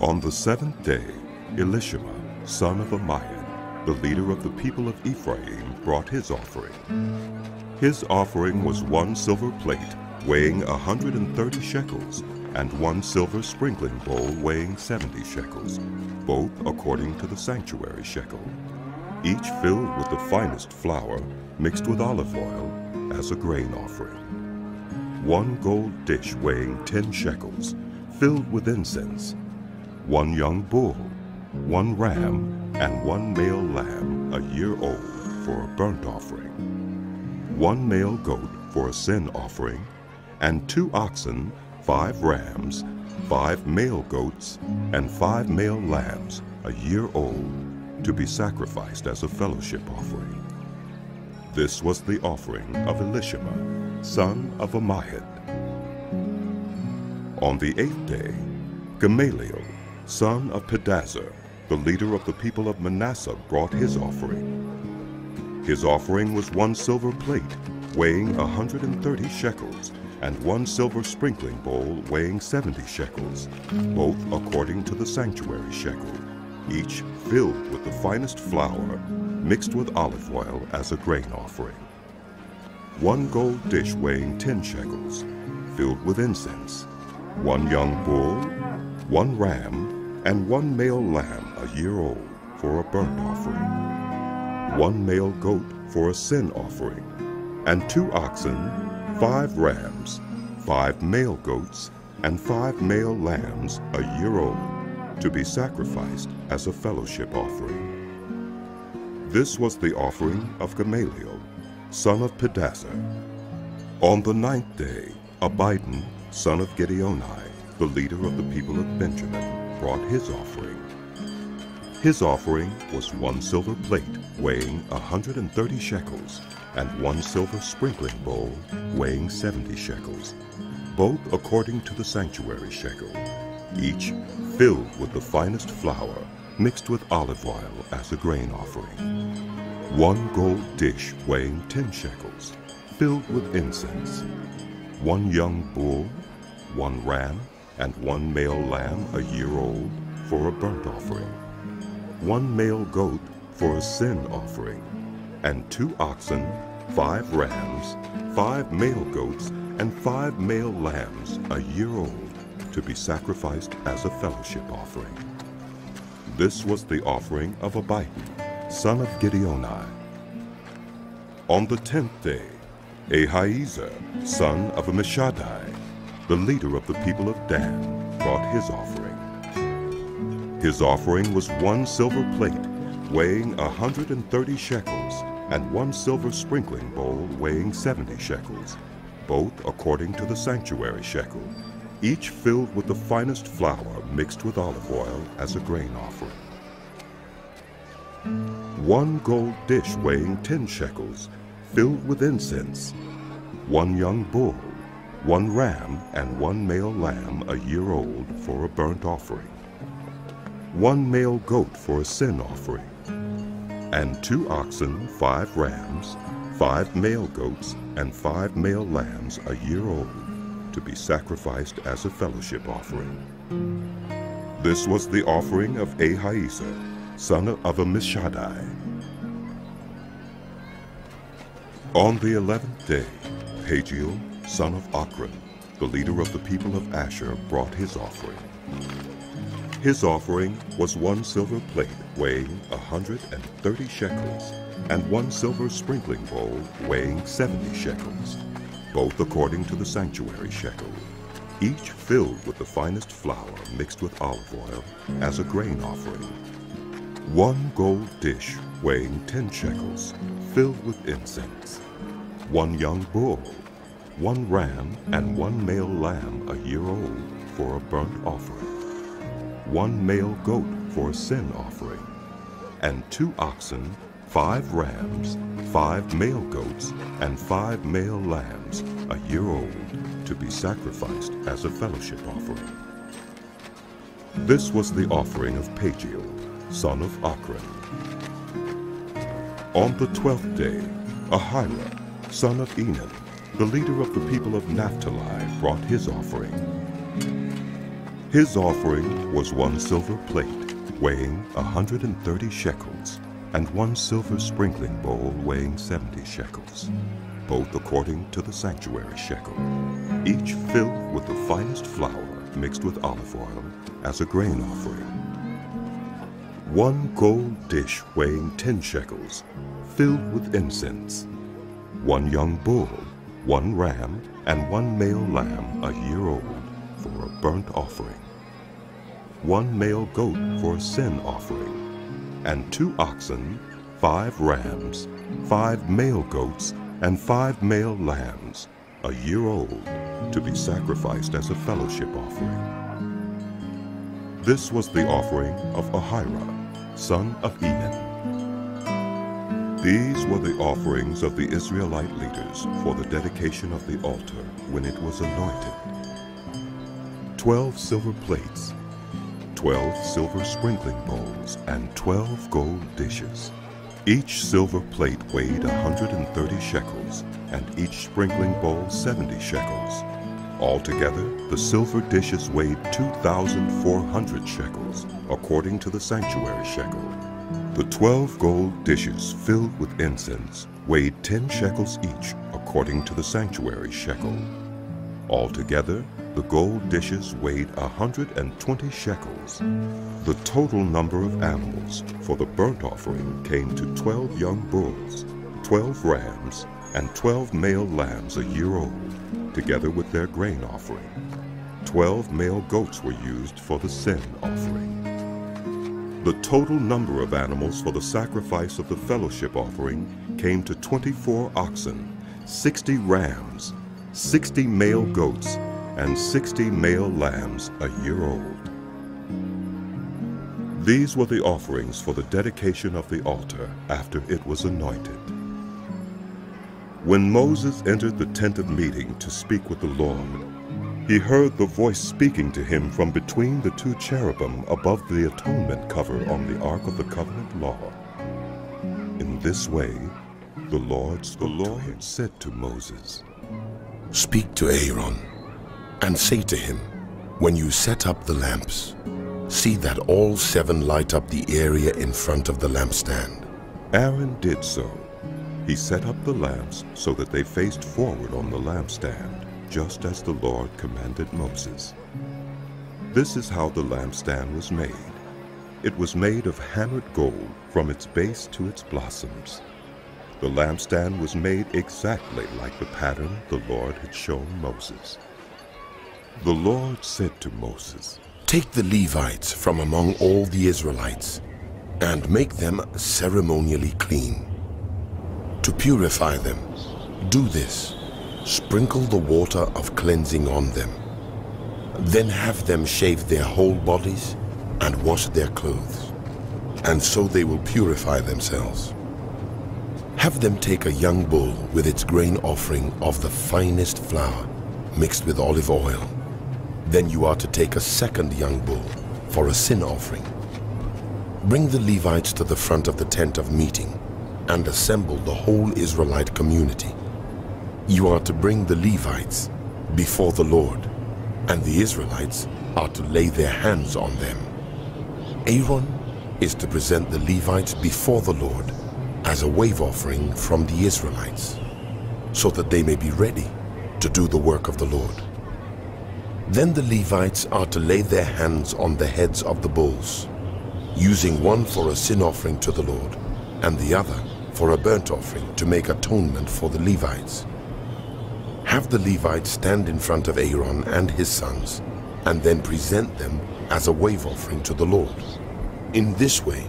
[SPEAKER 1] On the 7th day, Elishama, son of Ammihud, the leader of the people of Ephraim, brought his offering. His offering was 1 silver plate weighing 130 shekels, and 1 silver sprinkling bowl weighing 70 shekels, both according to the sanctuary shekel, each filled with the finest flour mixed with olive oil as a grain offering. 1 gold dish weighing 10 shekels, filled with incense, 1 young bull, 1 ram, and 1 male lamb a year old for a burnt offering, 1 male goat for a sin offering, and 2 oxen, 5 rams, 5 male goats, and 5 male lambs a year old to be sacrificed as a fellowship offering. This was the offering of Elishama, son of Ammihud. On the 8th day, Gamaliel, son of Pedazur, the leader of the people of Manasseh, brought his offering. His offering was 1 silver plate weighing 130 shekels, and 1 silver sprinkling bowl weighing 70 shekels, both according to the sanctuary shekel, each filled with the finest flour mixed with olive oil as a grain offering. 1 gold dish weighing 10 shekels, filled with incense, 1 young bull, 1 ram, and 1 male lamb a year old for a burnt offering, 1 male goat for a sin offering, and 2 oxen, 5 rams, 5 male goats, and 5 male lambs a year old to be sacrificed as a fellowship offering. This was the offering of Gamaliel, son of Pedazur. On the 9th day, Abidan, son of Gideoni, the leader of the people of Benjamin, brought his offering. His offering was 1 silver plate weighing 130 shekels, and 1 silver sprinkling bowl weighing 70 shekels, both according to the sanctuary shekel, each filled with the finest flour mixed with olive oil as a grain offering. 1 gold dish weighing 10 shekels, filled with incense, 1 young bull, 1 ram, and 1 male lamb a year old for a burnt offering, 1 male goat for a sin offering, and 2 oxen, 5 rams, 5 male goats, and 5 male lambs a year old to be sacrificed as a fellowship offering. This was the offering of Abidan, son of Gideoni. On the 10th day, Ahiezer, son of Ammishaddai, the leader of the people of Dan, brought his offering. His offering was 1 silver plate weighing 130 shekels, and 1 silver sprinkling bowl weighing 70 shekels, both according to the sanctuary shekel, each filled with the finest flour mixed with olive oil as a grain offering. 1 gold dish weighing 10 shekels, filled with incense, 1 young bull, 1 ram, and 1 male lamb a year old for a burnt offering, 1 male goat for a sin offering, and 2 oxen, 5 rams, 5 male goats, and 5 male lambs a year old to be sacrificed as a fellowship offering. This was the offering of Ahiezer, son of Ammishaddai. On the 11th day, Pagiel, son of Ochran, the leader of the people of Asher, brought his offering. His offering was 1 silver plate weighing 130 shekels, and 1 silver sprinkling bowl weighing 70 shekels, both according to the sanctuary shekel, each filled with the finest flour mixed with olive oil as a grain offering. 1 gold dish weighing 10 shekels, filled with incense, 1 young bull, 1 ram, and 1 male lamb a year old for a burnt offering, 1 male goat for a sin offering, and 2 oxen, 5 rams, 5 male goats, and 5 male lambs a year old to be sacrificed as a fellowship offering. This was the offering of Pagiel, son of Ochran. On the 12th day, Ahira, son of Enan, the leader of the people of Naphtali, brought his offering. His offering was 1 silver plate weighing 130 shekels, and 1 silver sprinkling bowl weighing 70 shekels, both according to the sanctuary shekel, each filled with the finest flour mixed with olive oil as a grain offering. 1 gold dish weighing 10 shekels, filled with incense. 1 young bull, 1 ram, and 1 male lamb a year old for a burnt offering. 1 male goat for a sin offering, and 2 oxen, 5 rams, 5 male goats, and 5 male lambs a year old to be sacrificed as a fellowship offering. This was the offering of Ahira, son of Enan. These were the offerings of the Israelite leaders for the dedication of the altar when it was anointed. 12 silver plates, 12 silver sprinkling bowls, and 12 gold dishes. Each silver plate weighed 130 shekels, and each sprinkling bowl 70 shekels. Altogether, the silver dishes weighed 2,400 shekels, according to the sanctuary shekel. The 12 gold dishes filled with incense weighed 10 shekels each, according to the sanctuary shekel. Altogether, the gold dishes weighed 120 shekels. The total number of animals for the burnt offering came to 12 young bulls, 12 rams, and 12 male lambs a year old, together with their grain offering. 12 male goats were used for the sin offering. The total number of animals for the sacrifice of the fellowship offering came to 24 oxen, 60 rams, 60 male goats, and 60 male lambs a year old. These were the offerings for the dedication of the altar after it was anointed. When Moses entered the tent of meeting to speak with the Lord, he heard the voice speaking to him from between the 2 cherubim above the atonement cover on the Ark of the Covenant law. In this way, the Lord said to Moses,
[SPEAKER 2] "Speak to Aaron, and say to him, when you set up the lamps, see that all 7 light up the area in front of the lampstand."
[SPEAKER 1] Aaron did so. He set up the lamps so that they faced forward on the lampstand, just as the Lord commanded Moses. This is how the lampstand was made. It was made of hammered gold from its base to its blossoms. The lampstand was made exactly like the pattern the Lord had shown Moses. The Lord said to Moses,
[SPEAKER 2] "Take the Levites from among all the Israelites and make them ceremonially clean. To purify them, do this: sprinkle the water of cleansing on them. Then have them shave their whole bodies and wash their clothes, and so they will purify themselves. Have them take a young bull with its grain offering of the finest flour mixed with olive oil. Then you are to take a second young bull for a sin offering. Bring the Levites to the front of the tent of meeting and assemble the whole Israelite community. You are to bring the Levites before the Lord, and the Israelites are to lay their hands on them. Aaron is to present the Levites before the Lord as a wave offering from the Israelites, so that they may be ready to do the work of the Lord. Then the Levites are to lay their hands on the heads of the bulls, using one for a sin offering to the Lord, and the other for a burnt offering to make atonement for the Levites. Have the Levites stand in front of Aaron and his sons, and then present them as a wave offering to the Lord. In this way,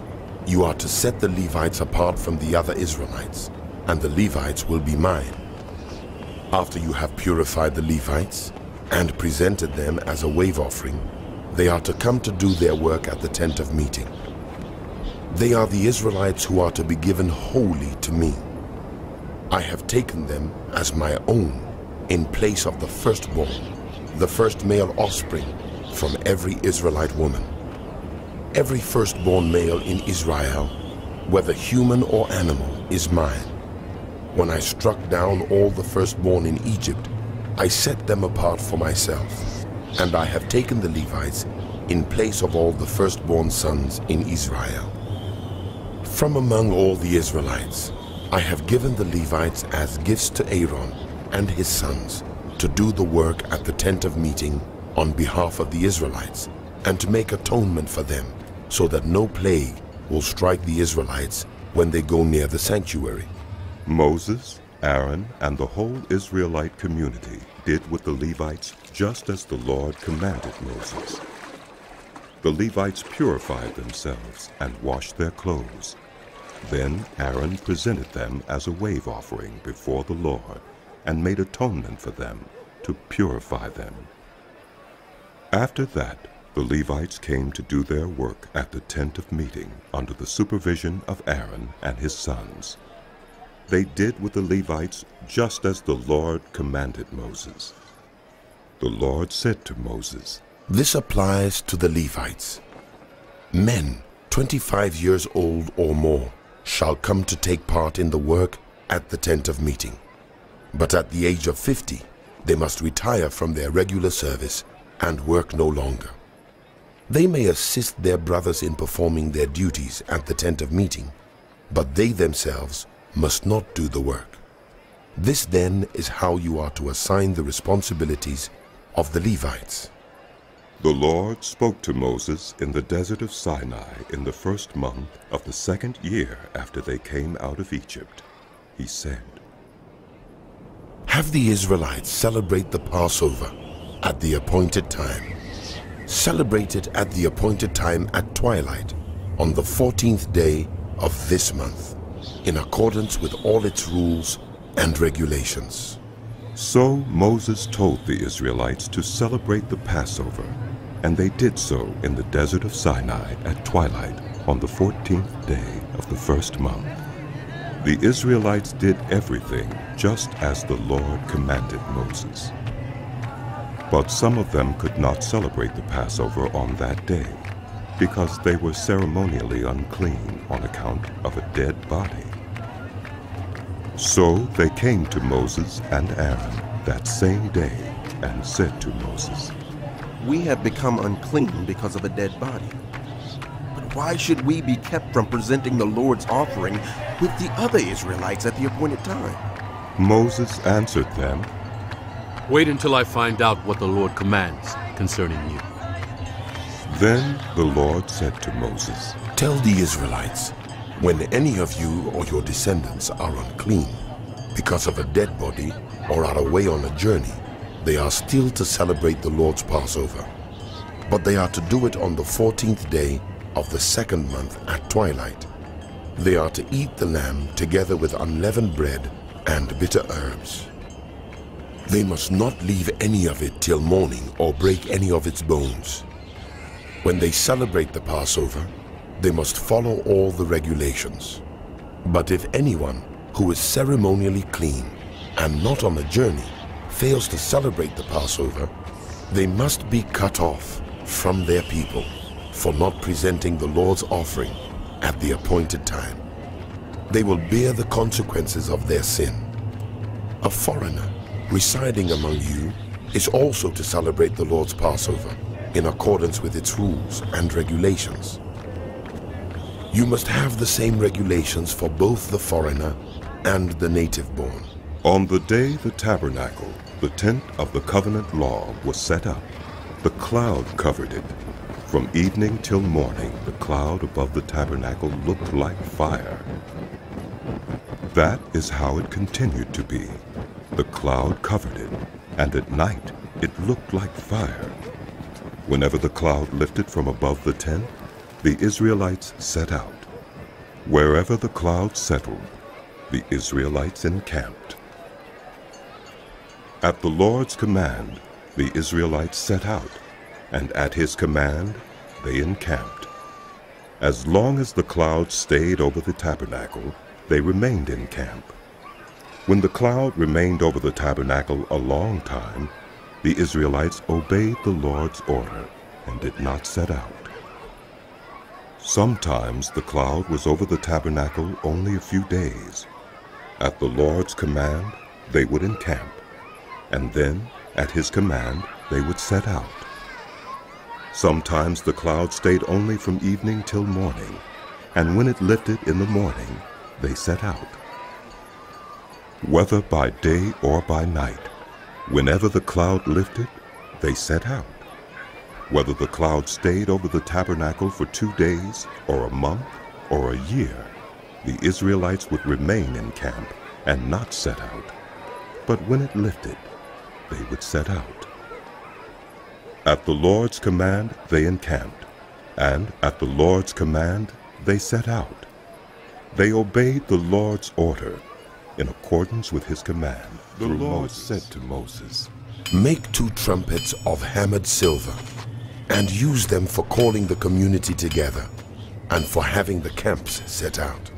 [SPEAKER 2] you are to set the Levites apart from the other Israelites, and the Levites will be mine. After you have purified the Levites and presented them as a wave offering, they are to come to do their work at the tent of meeting. They are the Israelites who are to be given wholly to me. I have taken them as my own in place of the firstborn, the first male offspring from every Israelite woman. Every firstborn male in Israel, whether human or animal, is mine. When I struck down all the firstborn in Egypt, I set them apart for myself, and I have taken the Levites in place of all the firstborn sons in Israel. From among all the Israelites, I have given the Levites as gifts to Aaron and his sons to do the work at the tent of meeting on behalf of the Israelites and to make atonement for them, so that no plague will strike the Israelites when they go near the sanctuary.
[SPEAKER 1] Moses, Aaron, and the whole Israelite community did with the Levites just as the Lord commanded Moses. The Levites purified themselves and washed their clothes. Then Aaron presented them as a wave offering before the Lord and made atonement for them to purify them. After that, the Levites came to do their work at the tent of meeting under the supervision of Aaron and his sons. They did with the Levites just as the Lord commanded Moses. The Lord said to Moses,
[SPEAKER 2] "This applies to the Levites. Men 25 years old or more shall come to take part in the work at the tent of meeting. But at the age of 50, they must retire from their regular service and work no longer. They may assist their brothers in performing their duties at the tent of meeting, but they themselves must not do the work. This then is how you are to assign the responsibilities of the Levites."
[SPEAKER 1] The Lord spoke to Moses in the desert of Sinai in the first month of the second year after they came out of Egypt. He said,
[SPEAKER 2] "Have the Israelites celebrate the Passover at the appointed time. Celebrate it at the appointed time at twilight on the 14th day of this month, in accordance with all its rules and regulations."
[SPEAKER 1] So Moses told the Israelites to celebrate the Passover, and they did so in the desert of Sinai at twilight on the 14th day of the first month. The Israelites did everything just as the Lord commanded Moses. But some of them could not celebrate the Passover on that day, because they were ceremonially unclean on account of a dead body. So they came to Moses and Aaron that same day and said to Moses,
[SPEAKER 5] "We have become unclean because of a dead body. But why should we be kept from presenting the Lord's offering with the other Israelites at the appointed time?"
[SPEAKER 1] Moses answered them,
[SPEAKER 6] "Wait until I find out what the Lord commands concerning you."
[SPEAKER 1] Then the Lord said to Moses,
[SPEAKER 2] "Tell the Israelites, when any of you or your descendants are unclean because of a dead body or are away on a journey, they are still to celebrate the Lord's Passover. But they are to do it on the 14th day of the second month at twilight. They are to eat the lamb together with unleavened bread and bitter herbs. They must not leave any of it till morning or break any of its bones. When they celebrate the Passover, they must follow all the regulations. But if anyone who is ceremonially clean and not on a journey fails to celebrate the Passover, they must be cut off from their people for not presenting the Lord's offering at the appointed time. They will bear the consequences of their sin. A foreigner residing among you is also to celebrate the Lord's Passover in accordance with its rules and regulations. You must have the same regulations for both the foreigner and the native-born."
[SPEAKER 1] On the day the tabernacle, the tent of the covenant law, was set up, the cloud covered it. From evening till morning, the cloud above the tabernacle looked like fire. That is how it continued to be. The cloud covered it, and at night it looked like fire. Whenever the cloud lifted from above the tent, the Israelites set out. Wherever the cloud settled, the Israelites encamped. At the Lord's command, the Israelites set out, and at his command, they encamped. As long as the cloud stayed over the tabernacle, they remained in camp. When the cloud remained over the tabernacle a long time, the Israelites obeyed the Lord's order and did not set out. Sometimes the cloud was over the tabernacle only a few days. At the Lord's command, they would encamp, and then, at his command, they would set out. Sometimes the cloud stayed only from evening till morning, and when it lifted in the morning, they set out. Whether by day or by night, whenever the cloud lifted, they set out. Whether the cloud stayed over the tabernacle for 2 days, or a month, or a year, the Israelites would remain in camp and not set out. But when it lifted, they would set out. At the Lord's command they encamped, and at the Lord's command they set out. They obeyed the Lord's order in accordance with his command. The Lord said to Moses,
[SPEAKER 2] "Make 2 trumpets of hammered silver, and use them for calling the community together, and for having the camps set out.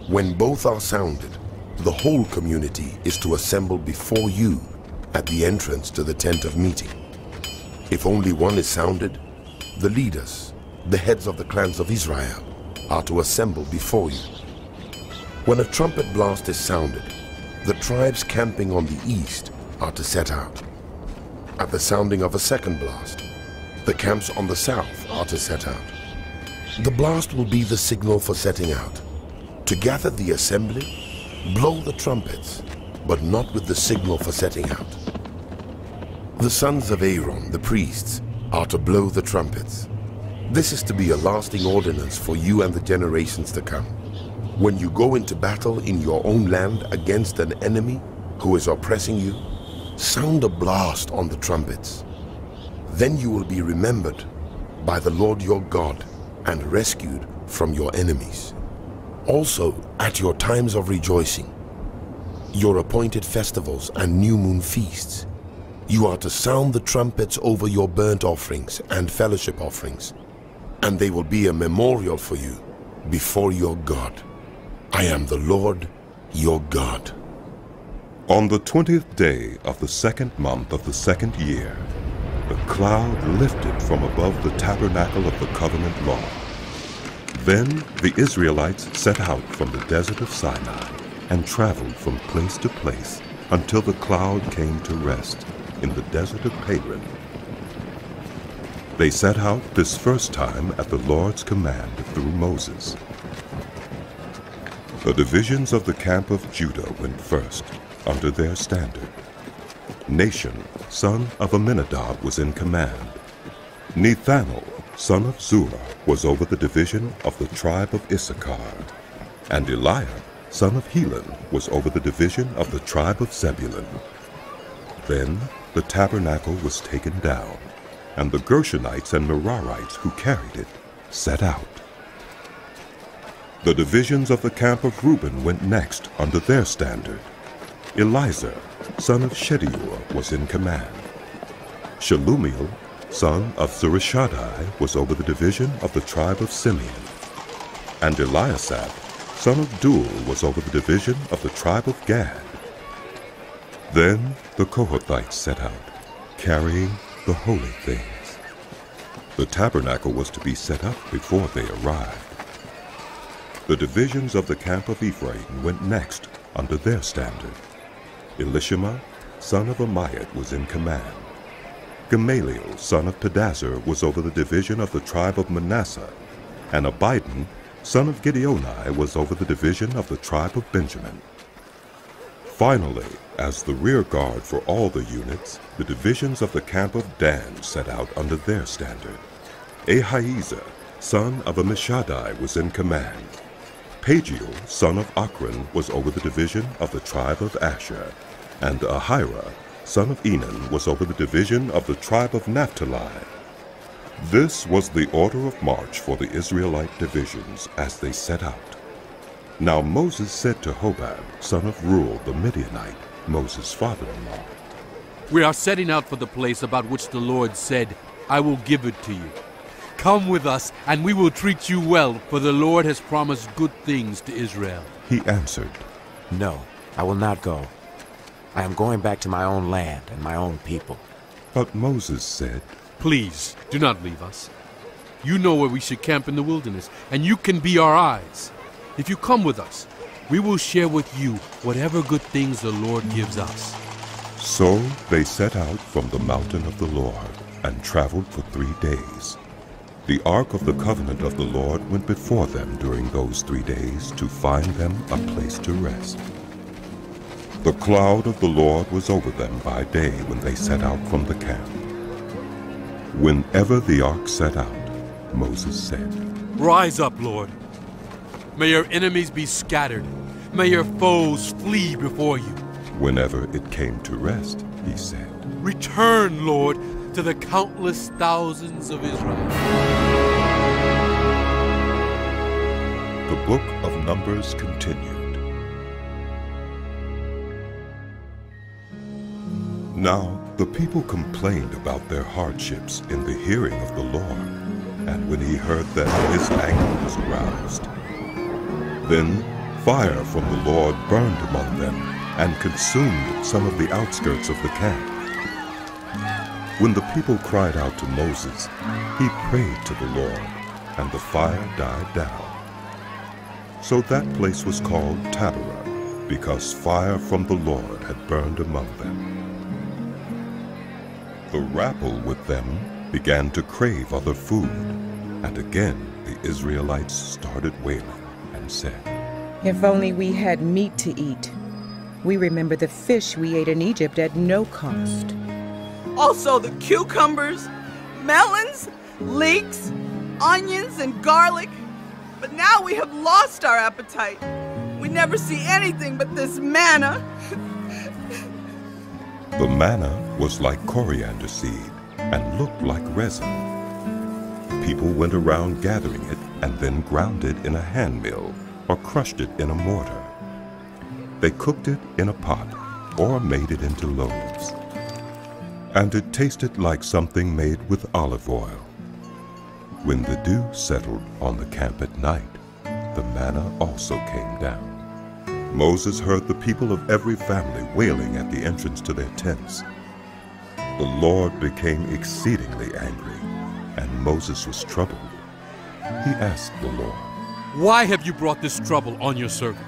[SPEAKER 2] When both are sounded, the whole community is to assemble before you at the entrance to the tent of meeting. If only one is sounded, the leaders, the heads of the clans of Israel, are to assemble before you. When a trumpet blast is sounded, the tribes camping on the east are to set out. At the sounding of a second blast, the camps on the south are to set out. The blast will be the signal for setting out. To gather the assembly, blow the trumpets, but not with the signal for setting out. The sons of Aaron, the priests, are to blow the trumpets. This is to be a lasting ordinance for you and the generations to come. When you go into battle in your own land against an enemy who is oppressing you, sound a blast on the trumpets. Then you will be remembered by the Lord your God and rescued from your enemies. Also, at your times of rejoicing, your appointed festivals and new moon feasts, you are to sound the trumpets over your burnt offerings and fellowship offerings, and they will be a memorial for you before your God. I am the Lord your God."
[SPEAKER 1] On the 20th day of the 2nd month of the 2nd year, the cloud lifted from above the tabernacle of the covenant law. Then the Israelites set out from the desert of Sinai and traveled from place to place until the cloud came to rest in the desert of Paran. They set out this first time at the Lord's command through Moses. The divisions of the camp of Judah went first, under their standard. Nahshon, son of Amminadab, was in command. Nethanel, son of Zurah, was over the division of the tribe of Issachar. And Eliah, son of Helon, was over the division of the tribe of Zebulun. Then the tabernacle was taken down, and the Gershonites and Merarites who carried it set out. The divisions of the camp of Reuben went next under their standard. Elizur, son of Shedeur, was in command. Shelumiel, son of Zurishaddai, was over the division of the tribe of Simeon. And Eliasaph, son of Deuel, was over the division of the tribe of Gad. Then the Kohathites set out, carrying the holy things. The tabernacle was to be set up before they arrived. The divisions of the camp of Ephraim went next under their standard. Elishama, son of Ammiad, was in command. Gamaliel, son of Pedazur, was over the division of the tribe of Manasseh, and Abidan, son of Gideoni, was over the division of the tribe of Benjamin. Finally, as the rear guard for all the units, the divisions of the camp of Dan set out under their standard. Ahiezer, son of Ammishaddai, was in command. Pagiel, son of Ochran, was over the division of the tribe of Asher, and Ahira, son of Enan, was over the division of the tribe of Naphtali. This was the order of march for the Israelite divisions as they set out. Now Moses said to Hobab, son of Reuel the Midianite, Moses' father-in-law,
[SPEAKER 6] "We are setting out for the place about which the Lord said, 'I will give it to you.' Come with us, and we will treat you well, for the Lord has promised good things to Israel."
[SPEAKER 1] He answered,
[SPEAKER 7] "No, I will not go. I am going back to my own land and my own people."
[SPEAKER 1] But Moses said,
[SPEAKER 6] "Please, do not leave us. You know where we should camp in the wilderness, and you can be our eyes. If you come with us, we will share with you whatever good things the Lord gives us."
[SPEAKER 1] So they set out from the mountain of the Lord and traveled for 3 days. The ark of the covenant of the Lord went before them during those 3 days to find them a place to rest. The cloud of the Lord was over them by day when they set out from the camp. Whenever the ark set out, Moses said,
[SPEAKER 6] Rise up, Lord. May your enemies be scattered. May your foes flee before you.
[SPEAKER 1] Whenever it came to rest, he said,
[SPEAKER 6] Return, Lord, to the countless thousands of Israel.
[SPEAKER 1] The book of Numbers continued. Now the people complained about their hardships in the hearing of the Lord, and when he heard them, his anger was aroused. Then fire from the Lord burned among them and consumed some of the outskirts of the camp. When the people cried out to Moses, he prayed to the Lord, and the fire died down. So that place was called Taberah, because fire from the Lord had burned among them. The rabble with them began to crave other food, and again the Israelites started wailing and said,
[SPEAKER 8] If only we had meat to eat. We remember the fish we ate in Egypt at no cost.
[SPEAKER 4] Also the cucumbers, melons, leeks, onions, and garlic. But now we have lost our appetite. We never see anything but this manna.
[SPEAKER 1] The manna was like coriander seed and looked like resin. People went around gathering it and then ground it in a hand mill or crushed it in a mortar. They cooked it in a pot or made it into loaves. And it tasted like something made with olive oil. When the dew settled on the camp at night, the manna also came down. Moses heard the people of every family wailing at the entrance to their tents. The Lord became exceedingly angry, and Moses was troubled. He asked the Lord,
[SPEAKER 6] Why have you brought this trouble on your servant?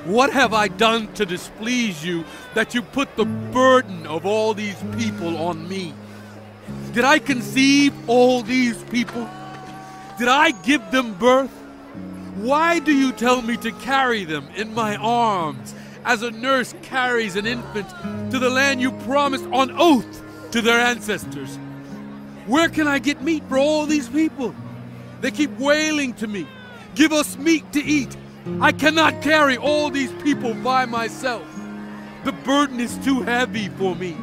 [SPEAKER 6] What have I done to displease you that you put the burden of all these people on me? Did I conceive all these people? Did I give them birth? Why do you tell me to carry them in my arms as a nurse carries an infant to the land you promised on oath to their ancestors? Where can I get meat for all these people? They keep wailing to me, Give us meat to eat. I cannot carry all these people by myself. The burden is too heavy for me.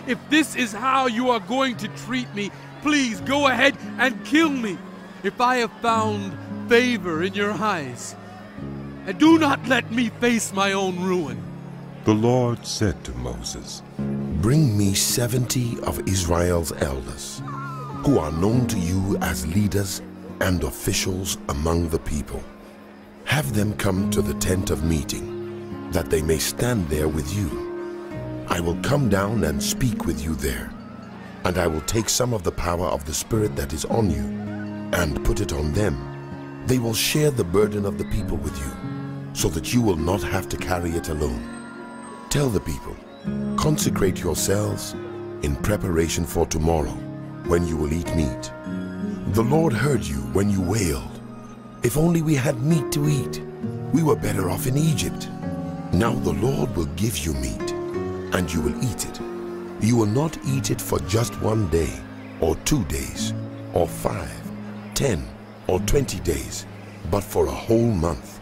[SPEAKER 6] If this is how you are going to treat me, please go ahead and kill me if I have found favor in your eyes. And do not let me face my own ruin.
[SPEAKER 1] The Lord said to Moses,
[SPEAKER 2] Bring me 70 of Israel's elders, who are known to you as leaders and officials among the people. Have them come to the tent of meeting, that they may stand there with you. I will come down and speak with you there, and I will take some of the power of the Spirit that is on you, and put it on them. They will share the burden of the people with you, so that you will not have to carry it alone. Tell the people, consecrate yourselves in preparation for tomorrow, when you will eat meat. The Lord heard you when you wailed, If only we had meat to eat. We were better off in Egypt. Now the Lord will give you meat, and you will eat it. You will not eat it for just 1 day, or 2 days, or 5, 10, or 20 days, but for a whole month,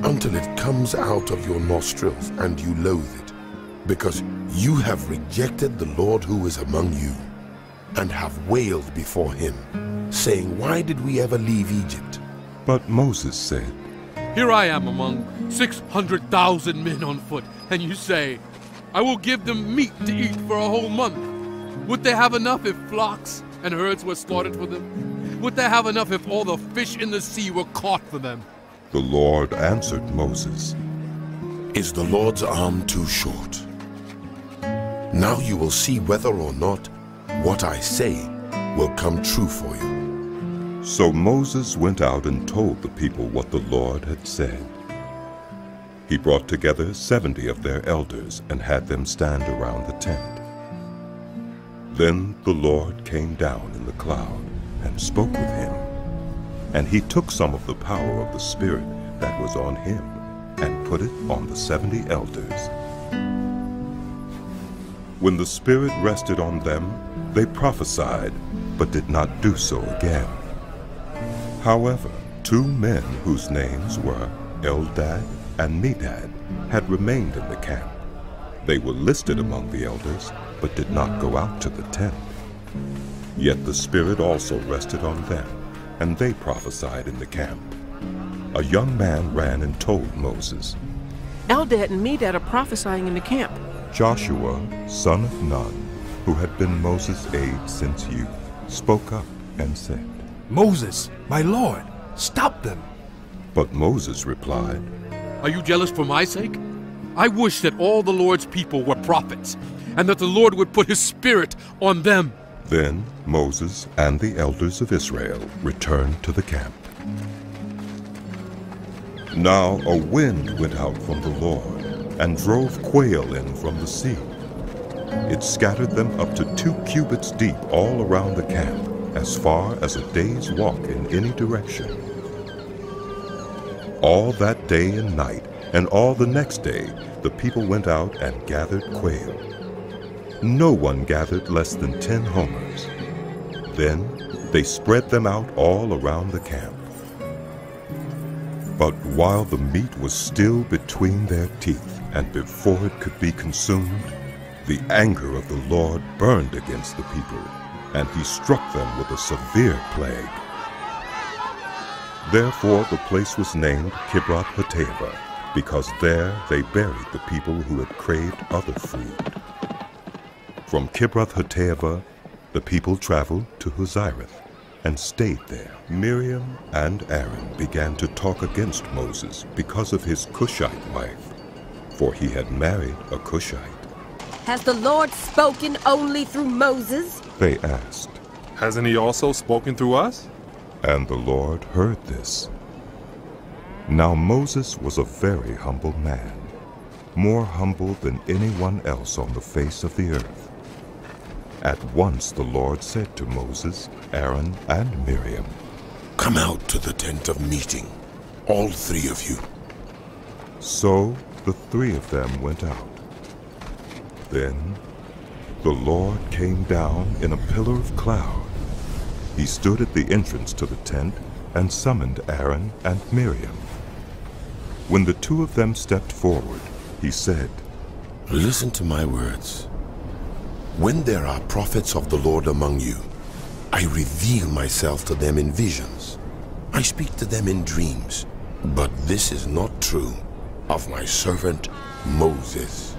[SPEAKER 2] until it comes out of your nostrils and you loathe it, because you have rejected the Lord who is among you, and have wailed before him, saying, Why did we ever leave Egypt?
[SPEAKER 1] But Moses said,
[SPEAKER 6] Here I am among 600,000 men on foot, and you say, I will give them meat to eat for a whole month. Would they have enough if flocks and herds were slaughtered for them? Would they have enough if all the fish in the sea were caught for them?
[SPEAKER 1] The Lord answered Moses,
[SPEAKER 2] Is the Lord's arm too short? Now you will see whether or not what I say will come true for you.
[SPEAKER 1] So Moses went out and told the people what the Lord had said. He brought together 70 of their elders and had them stand around the tent. Then the Lord came down in the cloud and spoke with him. And he took some of the power of the Spirit that was on him and put it on the 70 elders. When the Spirit rested on them, they prophesied, but did not do so again. However, 2 men whose names were Eldad and Medad had remained in the camp. They were listed among the elders, but did not go out to the tent. Yet the Spirit also rested on them, and they prophesied in the camp. A young man ran and told Moses.
[SPEAKER 9] Eldad and Medad are prophesying in the camp.
[SPEAKER 1] Joshua, son of Nun, who had been Moses' aide since youth, spoke up and said,
[SPEAKER 10] Moses, my lord, stop them.
[SPEAKER 1] But Moses replied,
[SPEAKER 6] Are you jealous for my sake? I wish that all the Lord's people were prophets, and that the Lord would put his Spirit on them.
[SPEAKER 1] Then Moses and the elders of Israel returned to the camp. Now a wind went out from the Lord and drove quail in from the sea. It scattered them up to 2 cubits deep all around the camp, as far as a day's walk in any direction. All that day and night, and all the next day, the people went out and gathered quail. No one gathered less than 10 homers. Then they spread them out all around the camp. But while the meat was still between their teeth, and before it could be consumed, the anger of the Lord burned against the people, and he struck them with a severe plague. Therefore the place was named Kibroth Hattaavah, because there they buried the people who had craved other food. From Kibroth Hattaavah, the people traveled to Huzireth and stayed there. Miriam and Aaron began to talk against Moses because of his Cushite wife, for he had married a Cushite.
[SPEAKER 11] Has the Lord spoken only through Moses?
[SPEAKER 1] They asked.
[SPEAKER 10] Hasn't he also spoken through us?
[SPEAKER 1] And the Lord heard this. Now Moses was a very humble man, more humble than anyone else on the face of the earth. At once the Lord said to Moses, Aaron, and Miriam,
[SPEAKER 2] Come out to the tent of meeting, all 3 of you.
[SPEAKER 1] So the 3 of them went out. Then the Lord came down in a pillar of cloud. He stood at the entrance to the tent and summoned Aaron and Miriam. When the 2 of them stepped forward, he said,
[SPEAKER 2] Listen to my words. When there are prophets of the Lord among you, I reveal myself to them in visions. I speak to them in dreams. But this is not true of my servant Moses.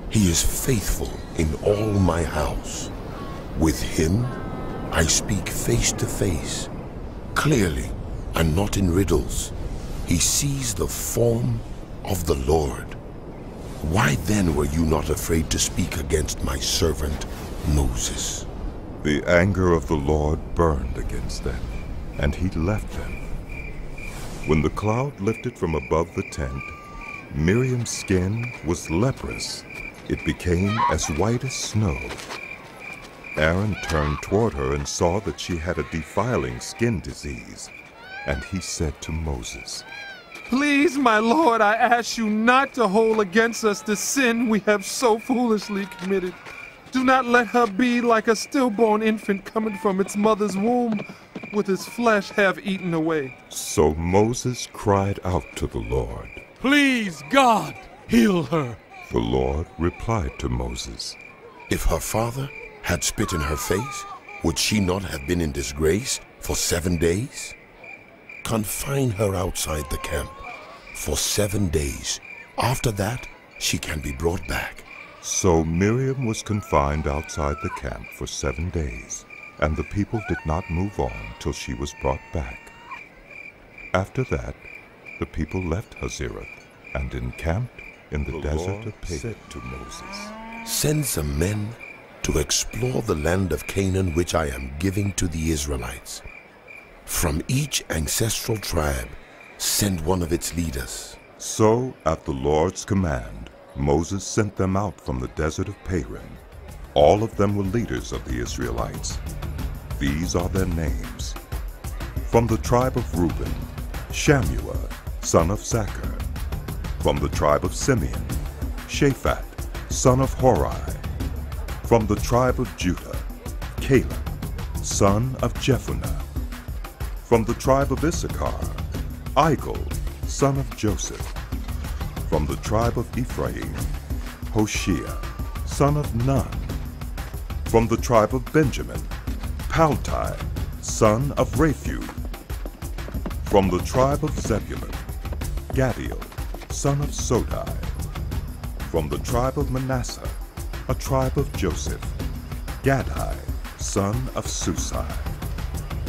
[SPEAKER 2] He is faithful in all my house. With him, I speak face to face, clearly and not in riddles. He sees the form of the Lord. Why then were you not afraid to speak against my servant Moses?
[SPEAKER 1] The anger of the Lord burned against them, and he left them. When the cloud lifted from above the tent, Miriam's skin was leprous. It became as white as snow. Aaron turned toward her and saw that she had a defiling skin disease, and he said to Moses,
[SPEAKER 10] Please, my lord, I ask you not to hold against us the sin we have so foolishly committed. Do not let her be like a stillborn infant coming from its mother's womb, with its flesh half eaten away.
[SPEAKER 1] So Moses cried out to the Lord.
[SPEAKER 6] Please, God, heal her.
[SPEAKER 1] The Lord replied to Moses,
[SPEAKER 2] If her father had spit in her face, would she not have been in disgrace for 7 days? Confine her outside the camp for 7 days. After that, she can be brought back.
[SPEAKER 1] So Miriam was confined outside the camp for 7 days, and the people did not move on till she was brought back. After that, the people left Hazireth and encamped in the desert of Paran. Said to Moses,
[SPEAKER 2] Send some men to explore the land of Canaan which I am giving to the Israelites. From each ancestral tribe, send one of its leaders.
[SPEAKER 1] So, at the Lord's command, Moses sent them out from the desert of Paran. All of them were leaders of the Israelites. These are their names. From the tribe of Reuben, Shammua, son of Zaccur. From the tribe of Simeon, Shaphat, son of Hori. From the tribe of Judah, Caleb, son of Jephunneh. From the tribe of Issachar, Igal, son of Joseph. From the tribe of Ephraim, Hoshea, son of Nun. From the tribe of Benjamin, Paltai, son of Raphu. From the tribe of Zebulun, Gadiel, son of Sodai. From the tribe of Manasseh, a tribe of Joseph, Gadai, son of Susai.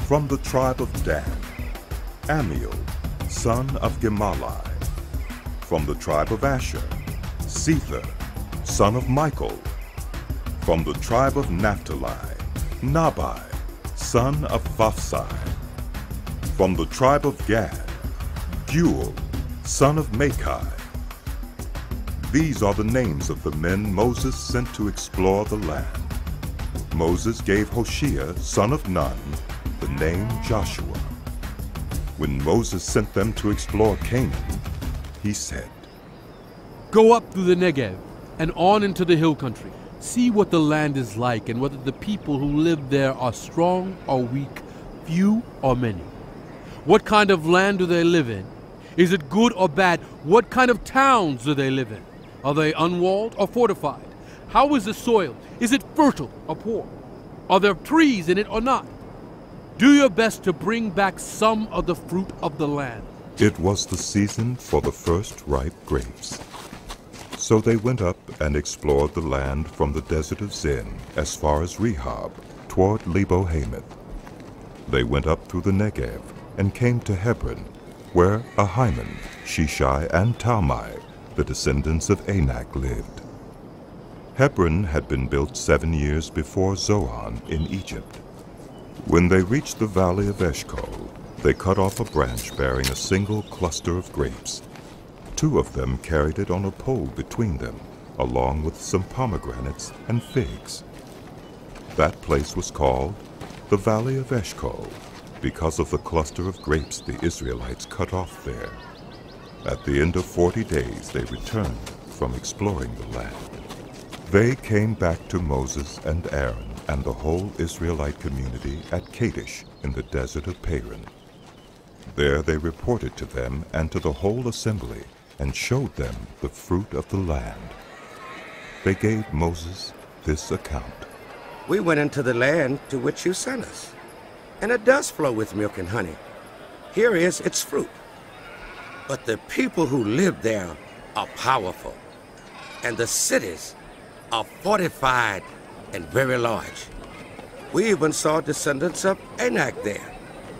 [SPEAKER 1] From the tribe of Dan, Amiel, son of Gemalli. From the tribe of Asher, Sether, son of Michael. From the tribe of Naphtali, Nabai, son of Vaphsi. From the tribe of Gad, Guel, son of Machi. These are the names of the men Moses sent to explore the land. Moses gave Hoshea, son of Nun, the name Joshua. When Moses sent them to explore Canaan, he said,
[SPEAKER 6] "Go up through the Negev and on into the hill country. See what the land is like and whether the people who live there are strong or weak, few or many. What kind of land do they live in? Is it good or bad? What kind of towns do they live in? Are they unwalled or fortified? How is the soil? Is it fertile or poor? Are there trees in it or not? Do your best to bring back some of the fruit of the land."
[SPEAKER 1] It was the season for the first ripe grapes. So they went up and explored the land from the desert of Zin as far as Rehob, toward Lebo-Hamath. They went up through the Negev and came to Hebron, where Ahiman, Shishai, and Talmai, the descendants of Anak, lived. Hebron had been built 7 years before Zoan in Egypt. When they reached the valley of Eshcol, they cut off a branch bearing a single cluster of grapes. 2 of them carried it on a pole between them, along with some pomegranates and figs. That place was called the Valley of Eshcol, because of the cluster of grapes the Israelites cut off there. At the end of 40 days they returned from exploring the land. They came back to Moses and Aaron and the whole Israelite community at Kadesh in the desert of Paran. There they reported to them and to the whole assembly and showed them the fruit of the land. They gave Moses this account.
[SPEAKER 12] "We went into the land to which you sent us, and it does flow with milk and honey. Here is its fruit. But the people who live there are powerful, and the cities are fortified and very large. We even saw descendants of Anak there.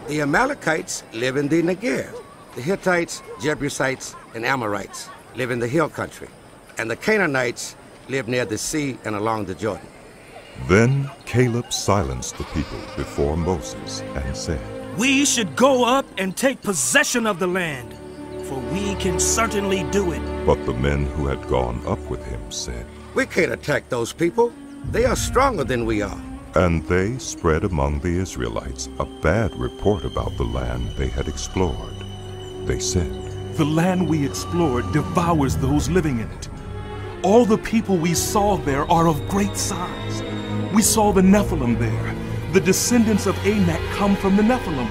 [SPEAKER 12] The Amalekites live in the Negev. The Hittites, Jebusites, and Amorites live in the hill country, and the Canaanites live near the sea and along the Jordan."
[SPEAKER 1] Then Caleb silenced the people before Moses and said,
[SPEAKER 13] "We should go up and take possession of the land, for we can certainly do it."
[SPEAKER 1] But the men who had gone up with him said,
[SPEAKER 12] "We can't attack those people. They are stronger than we are."
[SPEAKER 1] And they spread among the Israelites a bad report about the land they had explored. They said,
[SPEAKER 14] "The land we explored devours those living in it. All the people we saw there are of great size. We saw the Nephilim there. The descendants of Anak come from the Nephilim.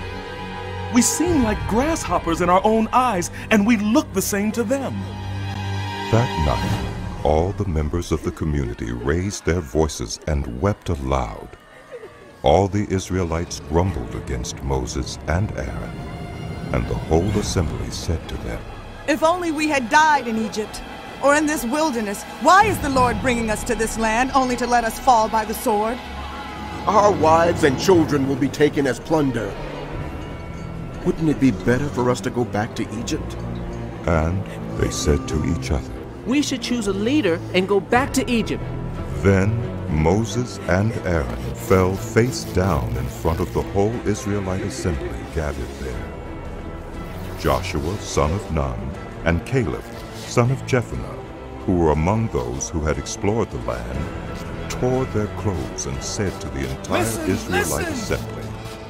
[SPEAKER 14] We seem like grasshoppers in our own eyes, and we look the same to them."
[SPEAKER 1] That night, all the members of the community raised their voices and wept aloud. All the Israelites grumbled against Moses and Aaron, and the whole assembly said to them,
[SPEAKER 4] "If only we had died in Egypt, or in this wilderness. Why is the Lord bringing us to this land only to let us fall by the sword?
[SPEAKER 5] Our wives and children will be taken as plunder. Wouldn't it be better for us to go back to Egypt?"
[SPEAKER 1] And they said to each other,
[SPEAKER 9] "We should choose a leader and go back to Egypt."
[SPEAKER 1] Then Moses and Aaron fell face down in front of the whole Israelite assembly gathered there. Joshua, son of Nun, and Caleb, son of Jephunneh, who were among those who had explored the land, tore their clothes and said to the entire Israelite assembly,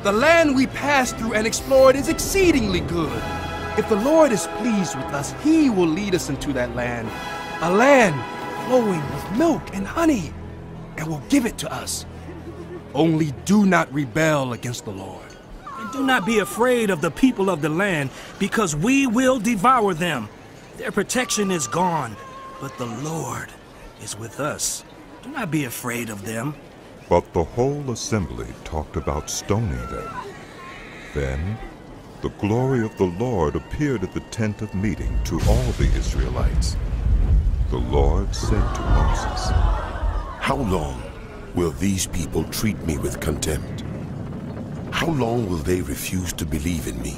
[SPEAKER 15] "The land we passed through and explored is exceedingly good. If the Lord is pleased with us, He will lead us into that land, a land flowing with milk and honey. and will give it to us. Only do not rebel against the Lord.
[SPEAKER 13] And do not be afraid of the people of the land, because we will devour them. Their protection is gone, but the Lord is with us. Do not be afraid of them.
[SPEAKER 1] But the whole assembly talked about stoning them. Then the glory of the Lord appeared at the tent of meeting to all the Israelites. The Lord said to Moses,
[SPEAKER 2] "How long will these people treat me with contempt? How long will they refuse to believe in me,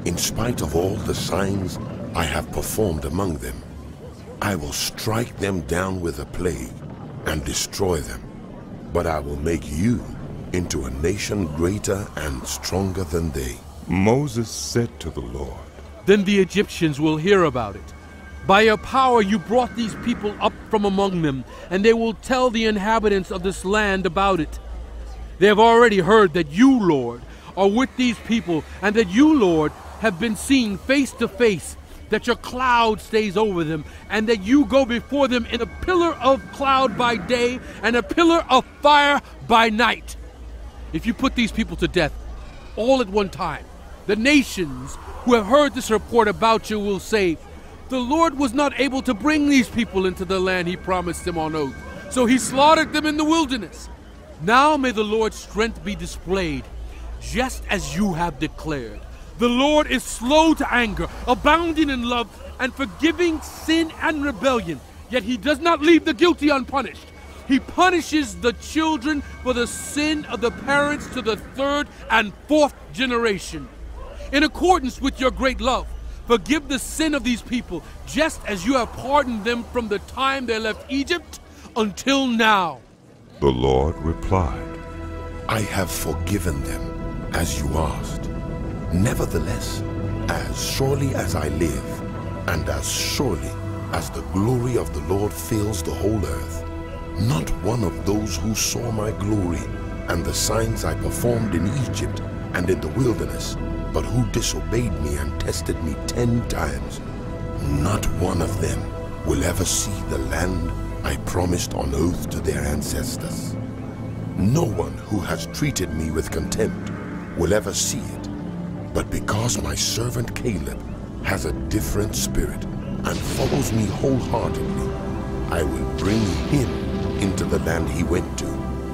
[SPEAKER 2] in spite of all the signs I have performed among them? I will strike them down with a plague and destroy them, but I will make you into a nation greater and stronger than they."
[SPEAKER 1] Moses said to the Lord,
[SPEAKER 6] "Then the Egyptians will hear about it. By your power you brought these people up from among them, and they will tell the inhabitants of this land about it. They have already heard that you, Lord, are with these people, and that you, Lord, have been seen face to face, that your cloud stays over them, and that you go before them in a pillar of cloud by day and a pillar of fire by night. If you put these people to death all at one time, the nations who have heard this report about you will say, 'The Lord was not able to bring these people into the land he promised them on oath, so he slaughtered them in the wilderness.' Now may the Lord's strength be displayed, just as you have declared. The Lord is slow to anger, abounding in love, and forgiving sin and rebellion, yet he does not leave the guilty unpunished. He punishes the children for the sin of the parents to the third and fourth generation. In accordance with your great love, forgive the sin of these people, just as you have pardoned them from the time they left Egypt until now."
[SPEAKER 1] The Lord replied,
[SPEAKER 2] "I have forgiven them, as you asked. Nevertheless, as surely as I live, and as surely as the glory of the Lord fills the whole earth, not one of those who saw my glory and the signs I performed in Egypt and in the wilderness, but who disobeyed me and tested me 10 times, not one of them will ever see the land I promised on oath to their ancestors. No one who has treated me with contempt will ever see it, but because my servant Caleb has a different spirit and follows me wholeheartedly, I will bring him into the land he went to,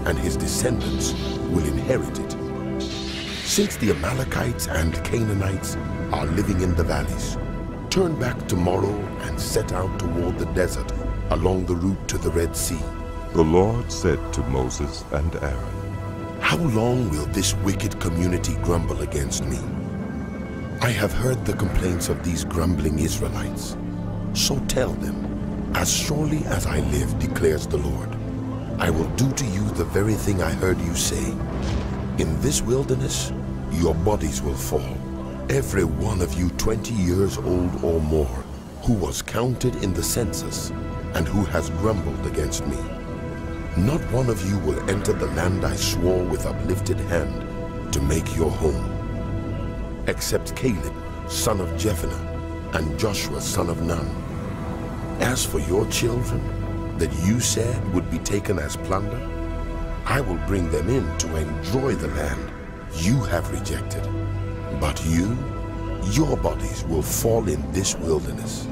[SPEAKER 2] and his descendants will inherit it. Since the Amalekites and Canaanites are living in the valleys, turn back tomorrow and set out toward the desert along the route to the Red Sea."
[SPEAKER 1] The Lord said to Moses and Aaron,
[SPEAKER 2] "How long will this wicked community grumble against me? I have heard the complaints of these grumbling Israelites. So tell them, as surely as I live, declares the Lord, I will do to you the very thing I heard you say. In this wilderness, your bodies will fall, every one of you 20 years old or more, who was counted in the census, and who has grumbled against me. Not one of you will enter the land I swore with uplifted hand to make your home, except Caleb, son of Jephunneh, and Joshua, son of Nun. As for your children, that you said would be taken as plunder, I will bring them in to enjoy the land you have rejected. But you, your bodies will fall in this wilderness.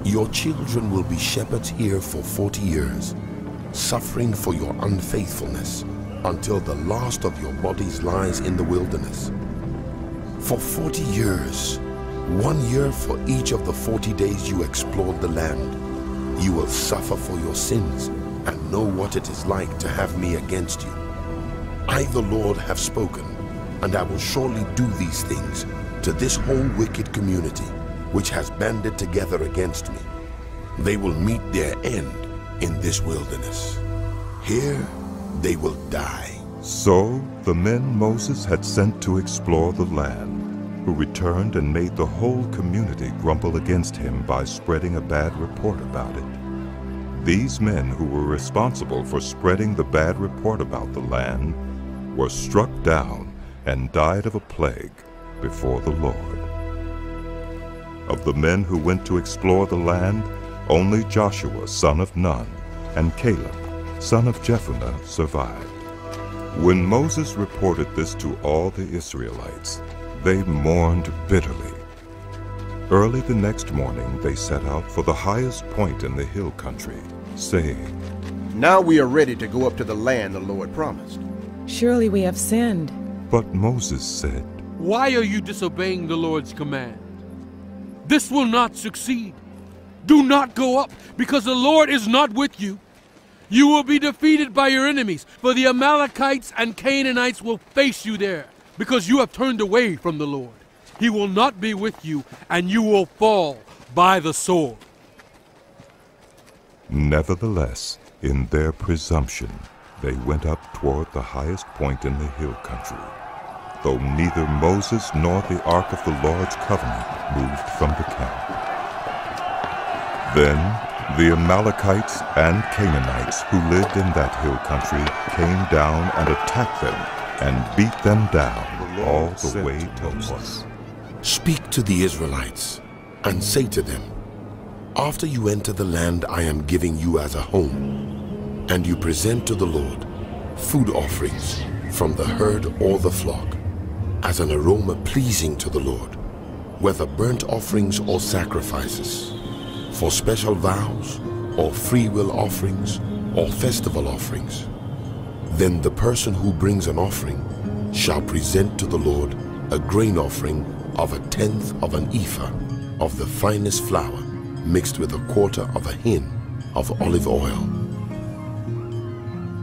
[SPEAKER 2] Your children will be shepherds here for 40 years, suffering for your unfaithfulness, until the last of your bodies lies in the wilderness. For 40 years, 1 year for each of the 40 days you explored the land, you will suffer for your sins and know what it is like to have me against you. I, the Lord, have spoken, and I will surely do these things to this whole wicked community, which has banded together against me. They will meet their end in this wilderness. Here they will die."
[SPEAKER 1] So the men Moses had sent to explore the land, who returned and made the whole community grumble against him by spreading a bad report about it. These men who were responsible for spreading the bad report about the land were struck down and died of a plague before the Lord. Of the men who went to explore the land, only Joshua, son of Nun, and Caleb, son of Jephunneh, survived. When Moses reported this to all the Israelites, they mourned bitterly. Early the next morning they set out for the highest point in the hill country, saying,
[SPEAKER 5] "Now we are ready to go up to the land the Lord promised."
[SPEAKER 8] Surely we have sinned.
[SPEAKER 1] But Moses said,
[SPEAKER 6] "Why are you disobeying the Lord's command? This will not succeed. Do not go up, because the Lord is not with you. You will be defeated by your enemies, for the Amalekites and Canaanites will face you there, because you have turned away from the Lord. He will not be with you, and you will fall by the sword."
[SPEAKER 1] Nevertheless, in their presumption, they went up toward the highest point in the hill country, though neither Moses nor the ark of the Lord's covenant moved from the camp. Then the Amalekites and Canaanites who lived in that hill country came down and attacked them and beat them down all the way to Moses.
[SPEAKER 2] "Speak to the Israelites and say to them, after you enter the land I am giving you as a home, and you present to the Lord food offerings from the herd or the flock, as an aroma pleasing to the Lord, whether burnt offerings or sacrifices, for special vows or free will offerings or festival offerings, then the person who brings an offering shall present to the Lord a grain offering of 1/10 of an ephah of the finest flour mixed with 1/4 of a hin of olive oil.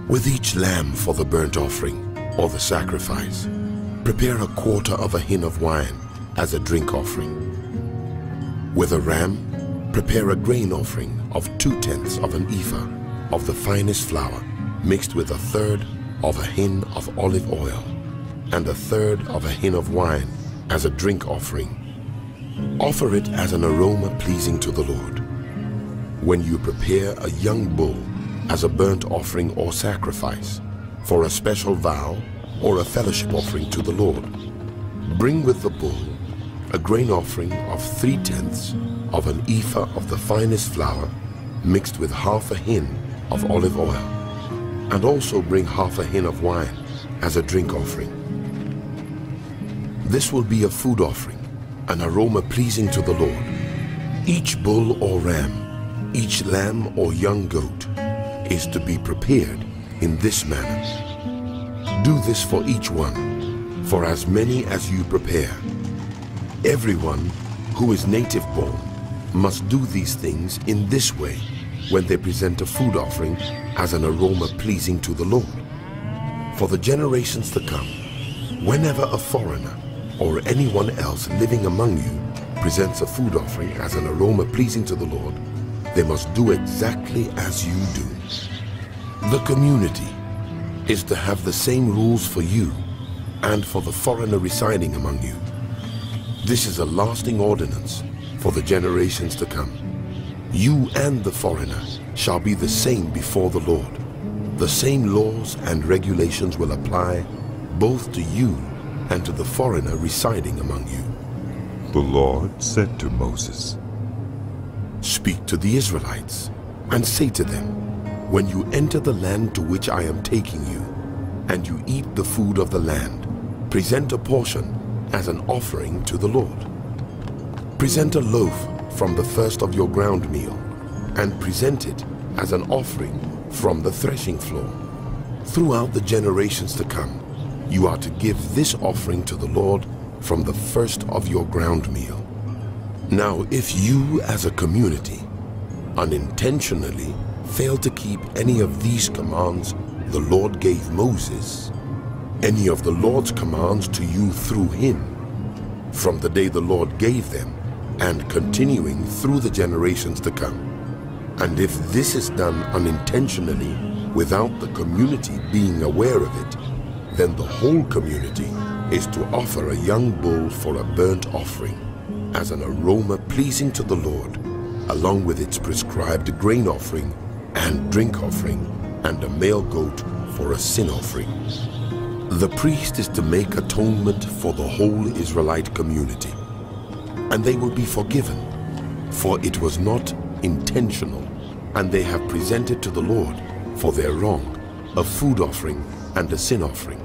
[SPEAKER 2] With each lamb for the burnt offering or the sacrifice, prepare 1/4 of a hin of wine as a drink offering. With a ram, prepare a grain offering of 2/10 of an ephah of the finest flour mixed with 1/3 of a hin of olive oil and 1/3 of a hin of wine as a drink offering. Offer it as an aroma pleasing to the Lord. When you prepare a young bull as a burnt offering or sacrifice, for a special vow or a fellowship offering to the Lord, bring with the bull a grain offering of 3/10 of an ephah of the finest flour mixed with 1/2 a hin of olive oil, and also bring 1/2 a hin of wine as a drink offering. This will be a food offering, an aroma pleasing to the Lord. Each bull or ram, each lamb or young goat is to be prepared in this manner. Do this for each one, for as many as you prepare. Everyone who is native born must do these things in this way when they present a food offering as an aroma pleasing to the Lord. For the generations to come, whenever a foreigner or anyone else living among you presents a food offering as an aroma pleasing to the Lord, they must do exactly as you do. The community is to have the same rules for you and for the foreigner residing among you. This is a lasting ordinance for the generations to come. You and the foreigner shall be the same before the Lord. The same laws and regulations will apply both to you and to the foreigner residing among you.
[SPEAKER 1] The Lord said to Moses,
[SPEAKER 2] "Speak to the Israelites and say to them, when you enter the land to which I am taking you, and you eat the food of the land, present a portion as an offering to the Lord. Present a loaf from the first of your ground meal, and present it as an offering from the threshing floor. Throughout the generations to come, you are to give this offering to the Lord from the first of your ground meal. Now, if you as a community unintentionally fail to keep any of these commands the Lord gave Moses, any of the Lord's commands to you through him, from the day the Lord gave them and continuing through the generations to come, and if this is done unintentionally without the community being aware of it, then the whole community is to offer a young bull for a burnt offering as an aroma pleasing to the Lord, along with its prescribed grain offering and drink offering, and a male goat for a sin offering. The priest is to make atonement for the whole Israelite community, and they will be forgiven, for it was not intentional, and they have presented to the Lord for their wrong, a food offering and a sin offering.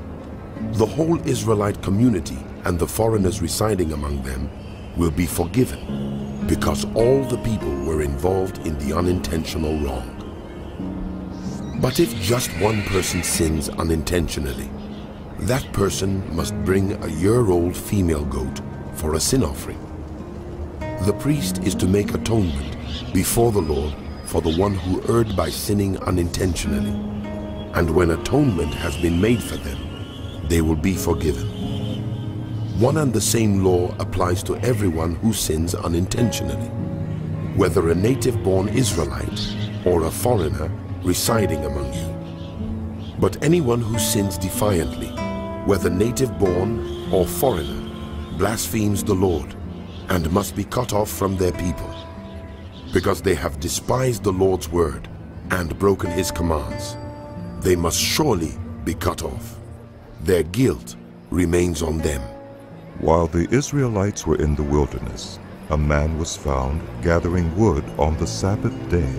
[SPEAKER 2] The whole Israelite community and the foreigners residing among them will be forgiven, because all the people were involved in the unintentional wrong. But if just one person sins unintentionally, that person must bring a year-old female goat for a sin offering. The priest is to make atonement before the Lord for the one who erred by sinning unintentionally. And when atonement has been made for them, they will be forgiven. One and the same law applies to everyone who sins unintentionally, whether a native-born Israelite or a foreigner residing among you. But anyone who sins defiantly, whether native-born or foreigner, blasphemes the Lord and must be cut off from their people, because they have despised the Lord's word and broken his commands. They must surely be cut off. Their guilt remains on them.
[SPEAKER 1] While the Israelites were in the wilderness, a man was found gathering wood on the Sabbath day.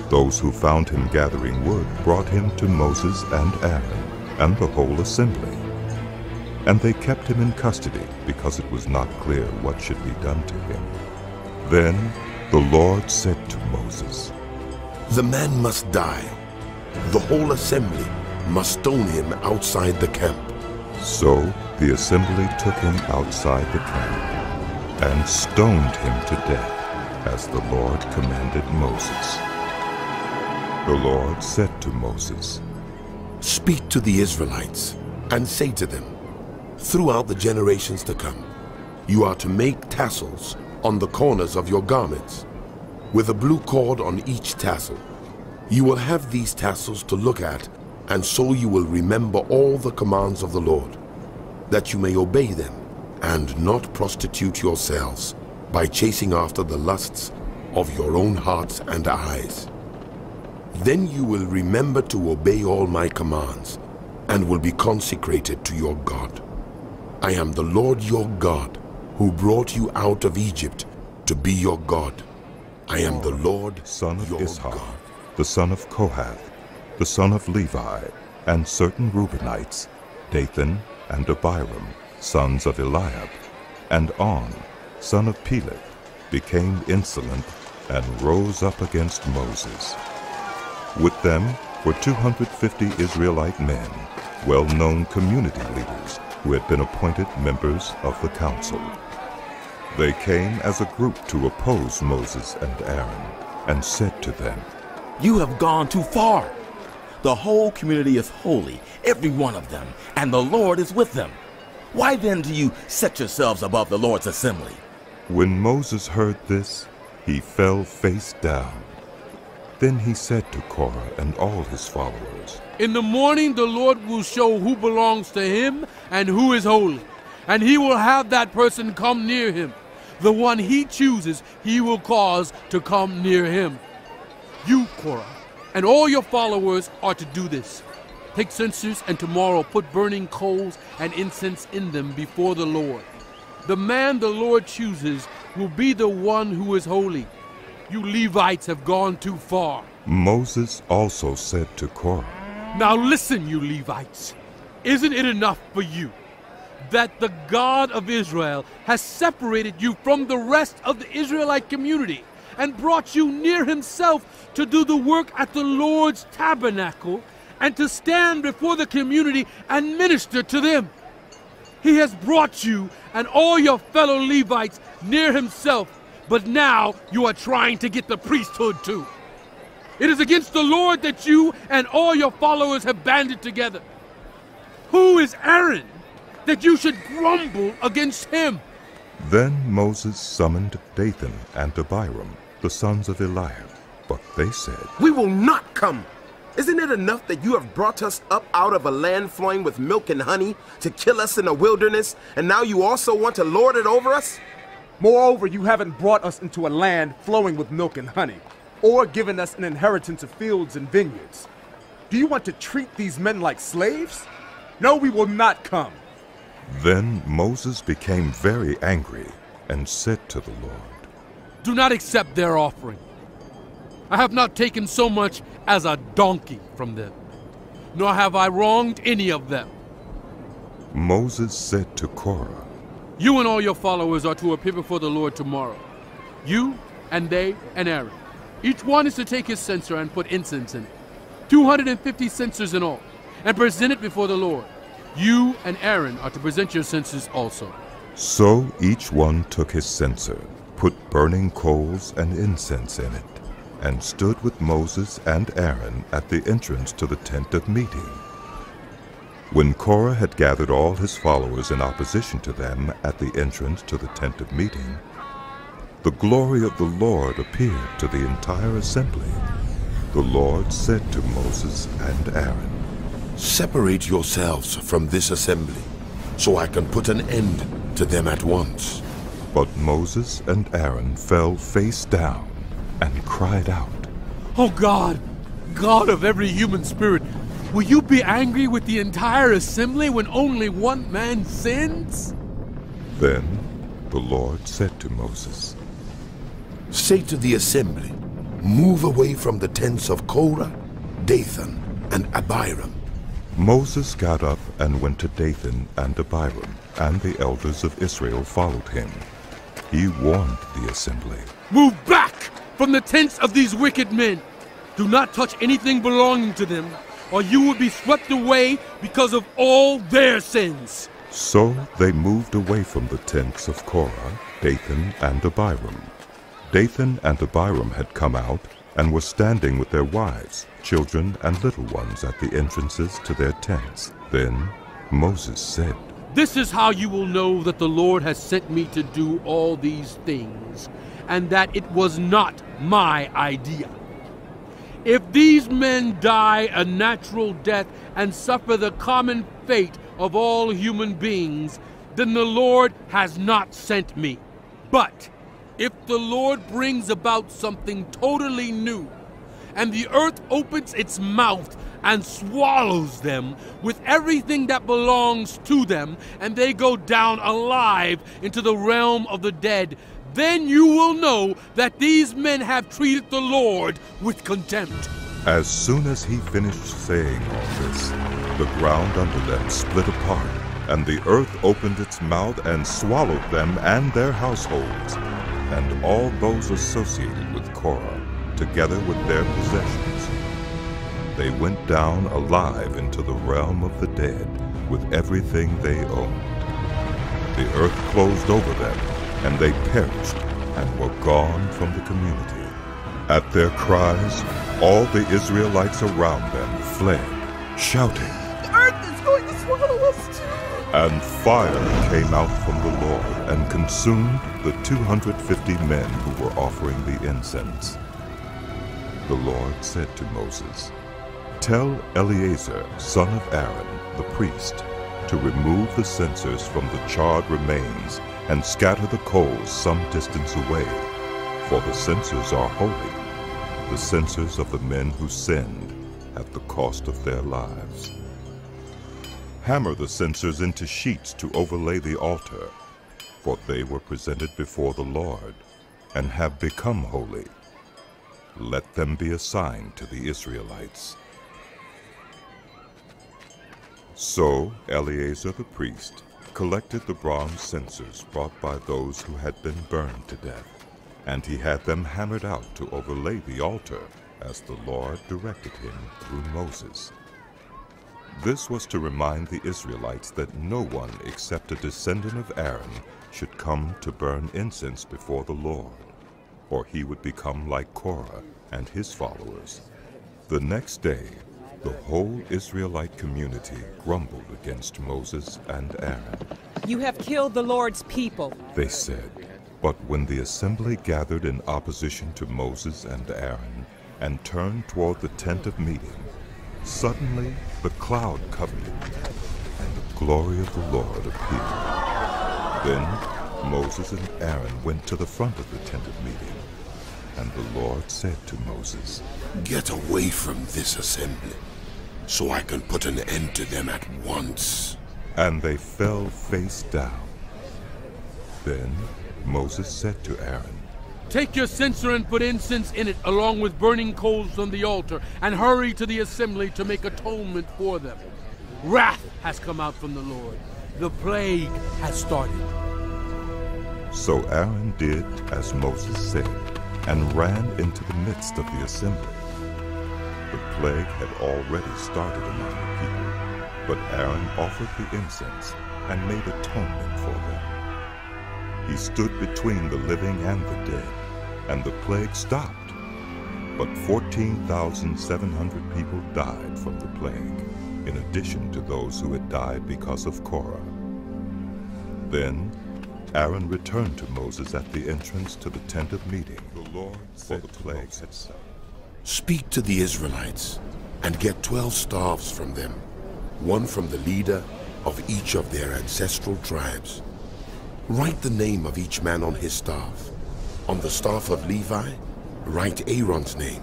[SPEAKER 1] Those who found him gathering wood brought him to Moses and Aaron and the whole assembly. And they kept him in custody because it was not clear what should be done to him. Then the Lord said to Moses,
[SPEAKER 2] "The man must die. The whole assembly must stone him outside the camp."
[SPEAKER 1] So the assembly took him outside the camp and stoned him to death, as the Lord commanded Moses. The Lord said to Moses,
[SPEAKER 2] "Speak to the Israelites and say to them, throughout the generations to come, you are to make tassels on the corners of your garments, with a blue cord on each tassel. You will have these tassels to look at, and so you will remember all the commands of the Lord, that you may obey them, and not prostitute yourselves by chasing after the lusts of your own hearts and eyes. Then you will remember to obey all my commands, and will be consecrated to your God. I am the Lord your God, who brought you out of Egypt to be your God. I am the Lord,
[SPEAKER 1] son of
[SPEAKER 2] your
[SPEAKER 1] Ishar,
[SPEAKER 2] God."
[SPEAKER 1] the son of Kohath, the son of Levi, and certain Reubenites, Dathan and Abiram, sons of Eliab, and On, son of Peleth, became insolent and rose up against Moses. With them were 250 Israelite men, well-known community leaders who had been appointed members of the council. They came as a group to oppose Moses and Aaron, and said to them,
[SPEAKER 16] "You have gone too far. The whole community is holy, every one of them, and the Lord is with them. Why then do you set yourselves above the Lord's assembly?"
[SPEAKER 1] When Moses heard this, he fell face down. Then he said to Korah and all his followers,
[SPEAKER 6] "In the morning the Lord will show who belongs to him and who is holy, and he will have that person come near him. The one he chooses, he will cause to come near him. You, Korah, and all your followers are to do this. Take censers and tomorrow put burning coals and incense in them before the Lord. The man the Lord chooses will be the one who is holy. You Levites have gone too far."
[SPEAKER 1] Moses also said to Korah,
[SPEAKER 6] "Now listen, you Levites. Isn't it enough for you that the God of Israel has separated you from the rest of the Israelite community and brought you near himself to do the work at the Lord's tabernacle and to stand before the community and minister to them? He has brought you and all your fellow Levites near himself, but now you are trying to get the priesthood too. It is against the Lord that you and all your followers have banded together. Who is Aaron that you should grumble against him?"
[SPEAKER 1] Then Moses summoned Dathan and Abiram, the sons of Eliab, but they said,
[SPEAKER 5] "We will not come. Isn't it enough that you have brought us up out of a land flowing with milk and honey to kill us in the wilderness, and now you also want to lord it over us?"
[SPEAKER 15] Moreover, you haven't brought us into a land flowing with milk and honey, or given us an inheritance of fields and vineyards. Do you want to treat these men like slaves? No, we will not come.
[SPEAKER 1] Then Moses became very angry and said to the Lord,
[SPEAKER 6] "Do not accept their offering. I have not taken so much as a donkey from them, nor have I wronged any of them.
[SPEAKER 1] Moses said to Korah,
[SPEAKER 6] You and all your followers are to appear before the Lord tomorrow. You and they and Aaron. Each one is to take his censer and put incense in it. 250 censers in all, and present it before the Lord. You and Aaron are to present your censers also.
[SPEAKER 1] So each one took his censer, put burning coals and incense in it, and stood with Moses and Aaron at the entrance to the tent of meeting. When Korah had gathered all his followers in opposition to them at the entrance to the tent of meeting, the glory of the Lord appeared to the entire assembly. The Lord said to Moses and Aaron,
[SPEAKER 2] Separate yourselves from this assembly, so I can put an end to them at once.
[SPEAKER 1] But Moses and Aaron fell face down and cried out,
[SPEAKER 6] Oh God, God of every human spirit, will you be angry with the entire assembly when only one man sins?
[SPEAKER 1] Then the Lord said to Moses,
[SPEAKER 2] Say to the assembly, move away from the tents of Korah, Dathan, and Abiram.
[SPEAKER 1] Moses got up and went to Dathan and Abiram, and the elders of Israel followed him. He warned the assembly,
[SPEAKER 6] Move back from the tents of these wicked men. Do not touch anything belonging to them, or you will be swept away because of all their sins.
[SPEAKER 1] So they moved away from the tents of Korah, Dathan, and Abiram. Dathan and Abiram had come out and were standing with their wives, children, and little ones at the entrances to their tents. Then Moses said,
[SPEAKER 6] This is how you will know that the Lord has sent me to do all these things, and that it was not my idea. If these men die a natural death and suffer the common fate of all human beings, then the Lord has not sent me. But if the Lord brings about something totally new, and the earth opens its mouth and swallows them with everything that belongs to them, and they go down alive into the realm of the dead, then you will know that these men have treated the Lord with contempt.
[SPEAKER 1] As soon as he finished saying all this, the ground under them split apart, and the earth opened its mouth and swallowed them and their households, and all those associated with Korah, together with their possessions. They went down alive into the realm of the dead with everything they owned. The earth closed over them, and they perished and were gone from the community. At their cries, all the Israelites around them fled, shouting,
[SPEAKER 4] The earth is going to swallow us too!
[SPEAKER 1] And fire came out from the Lord and consumed the 250 men who were offering the incense. The Lord said to Moses, Tell Eleazar, son of Aaron, the priest, to remove the censers from the charred remains and scatter the coals some distance away, for the censers are holy, the censers of the men who sinned at the cost of their lives. Hammer the censers into sheets to overlay the altar, for they were presented before the Lord, and have become holy. Let them be a sign to the Israelites. So Eleazar the priest collected the bronze censers brought by those who had been burned to death, and he had them hammered out to overlay the altar, as the Lord directed him through Moses. This was to remind the Israelites that no one except a descendant of Aaron should come to burn incense before the Lord, or he would become like Korah and his followers. The next day, the whole Israelite community grumbled against Moses and Aaron.
[SPEAKER 8] You have killed the Lord's people,
[SPEAKER 1] They said. But when the assembly gathered in opposition to Moses and Aaron and turned toward the tent of meeting, suddenly the cloud covered it, and the glory of the Lord appeared. Then Moses and Aaron went to the front of the tent of meeting, and the Lord said to Moses,
[SPEAKER 2] Get away from this assembly, so I can put an end to them at once.
[SPEAKER 1] And they fell face down. Then Moses said to Aaron,
[SPEAKER 6] Take your censer and put incense in it, along with burning coals on the altar, and hurry to the assembly to make atonement for them. Wrath has come out from the Lord. The plague has started.
[SPEAKER 1] So Aaron did as Moses said, and ran into the midst of the assembly. The plague had already started among the people, but Aaron offered the incense and made atonement for them. He stood between the living and the dead, and the plague stopped. But 14,700 people died from the plague, in addition to those who had died because of Korah. Then Aaron returned to Moses at the entrance to the tent of meeting. The Lord said the plague had stopped.
[SPEAKER 2] Speak to the Israelites and get 12 staffs from them, one from the leader of each of their ancestral tribes. Write the name of each man on his staff. On the staff of Levi, write Aaron's name,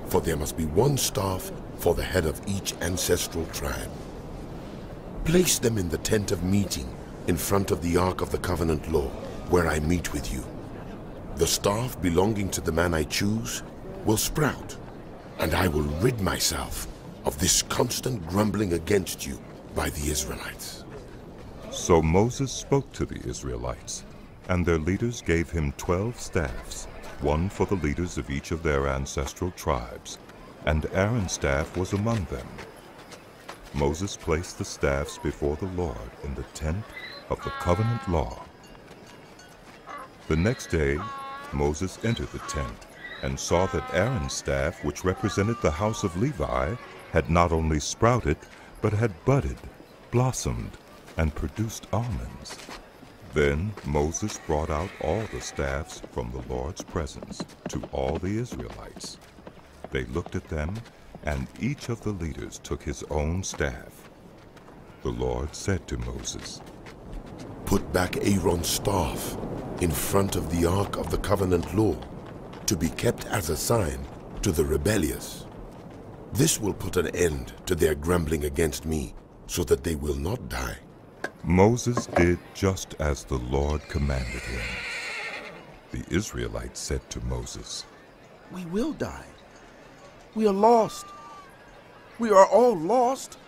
[SPEAKER 2] for there must be one staff for the head of each ancestral tribe. Place them in the tent of meeting in front of the Ark of the Covenant law, where I meet with you. The staff belonging to the man I choose will sprout, and I will rid myself of this constant grumbling against you by the Israelites.
[SPEAKER 1] So Moses spoke to the Israelites, and their leaders gave him 12 staffs, one for the leaders of each of their ancestral tribes, and Aaron's staff was among them. Moses placed the staffs before the Lord in the tent of the covenant law. The next day, Moses entered the tent and saw that Aaron's staff, which represented the house of Levi, had not only sprouted, but had budded, blossomed, and produced almonds. Then Moses brought out all the staffs from the Lord's presence to all the Israelites. They looked at them, and each of the leaders took his own staff. The Lord said to Moses,
[SPEAKER 2] Put back Aaron's staff in front of the Ark of the Covenant law, to be kept as a sign to the rebellious. This will put an end to their grumbling against me, so that they will not die.
[SPEAKER 1] Moses did just as the Lord commanded him. The Israelites said to Moses,
[SPEAKER 5] We will die. We are lost. We are all lost.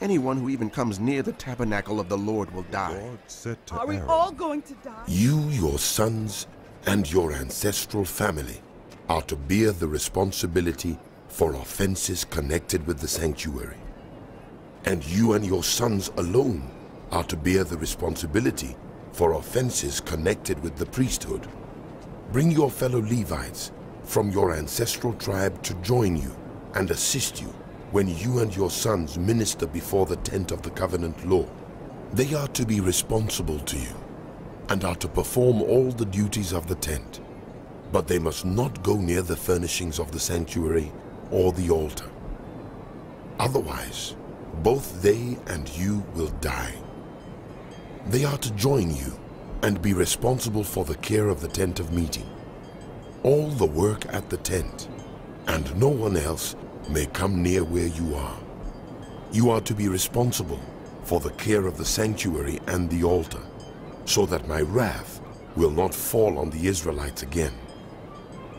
[SPEAKER 5] Anyone who even comes near the tabernacle of the Lord will die.
[SPEAKER 1] The Lord said to
[SPEAKER 4] Are we
[SPEAKER 1] Aaron,
[SPEAKER 4] all going to die?
[SPEAKER 2] You, your sons, and your ancestral family are to bear the responsibility for offenses connected with the sanctuary. And you and your sons alone are to bear the responsibility for offenses connected with the priesthood. Bring your fellow Levites from your ancestral tribe to join you and assist you when you and your sons minister before the tent of the covenant law. They are to be responsible to you and are to perform all the duties of the tent, but they must not go near the furnishings of the sanctuary or the altar. Otherwise, both they and you will die. They are to join you and be responsible for the care of the tent of meeting, all the work at the tent, and no one else may come near where you are. You are to be responsible for the care of the sanctuary and the altar, so that my wrath will not fall on the Israelites again.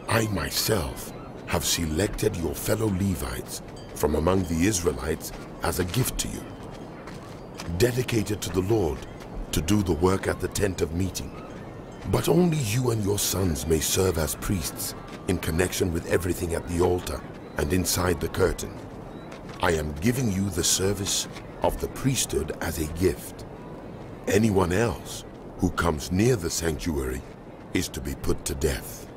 [SPEAKER 2] I myself have selected your fellow Levites from among the Israelites as a gift to you, dedicated to the Lord to do the work at the tent of meeting. But only you and your sons may serve as priests in connection with everything at the altar and inside the curtain. I am giving you the service of the priesthood as a gift. Anyone else who comes near the sanctuary is to be put to death.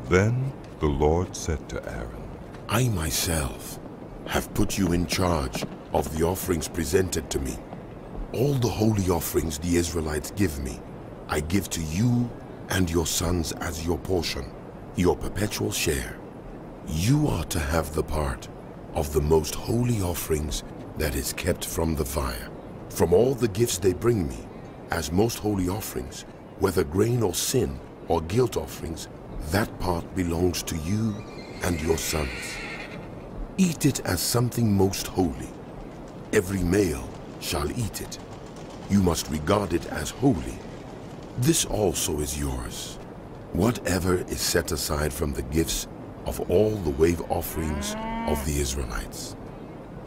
[SPEAKER 1] Then the Lord said to Aaron,
[SPEAKER 2] I myself have put you in charge of the offerings presented to me. All the holy offerings the Israelites give me, I give to you and your sons as your portion, your perpetual share. You are to have the part of the most holy offerings that is kept from the fire. From all the gifts they bring me, as most holy offerings, whether grain or sin or guilt offerings, that part belongs to you and your sons. Eat it as something most holy. Every male shall eat it. You must regard it as holy. This also is yours. whatever is set aside from the gifts of all the wave offerings of the Israelites.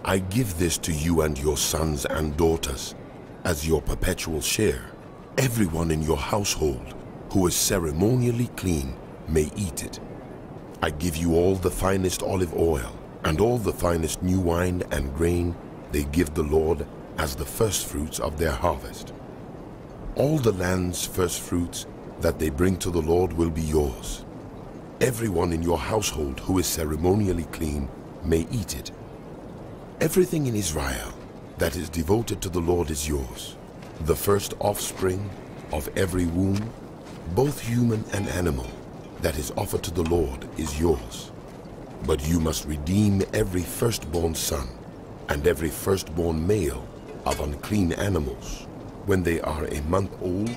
[SPEAKER 2] I give this to you and your sons and daughters as your perpetual share. Everyone in your household who is ceremonially clean may eat it. I give you all the finest olive oil and all the finest new wine and grain they give the Lord as the firstfruits of their harvest. All the land's firstfruits that they bring to the Lord will be yours. Everyone in your household who is ceremonially clean may eat it. Everything in Israel that is devoted to the Lord is yours. The first offspring of every womb, both human and animal, that is offered to the Lord is yours. But you must redeem every firstborn son and every firstborn male of unclean animals. When they are a month old,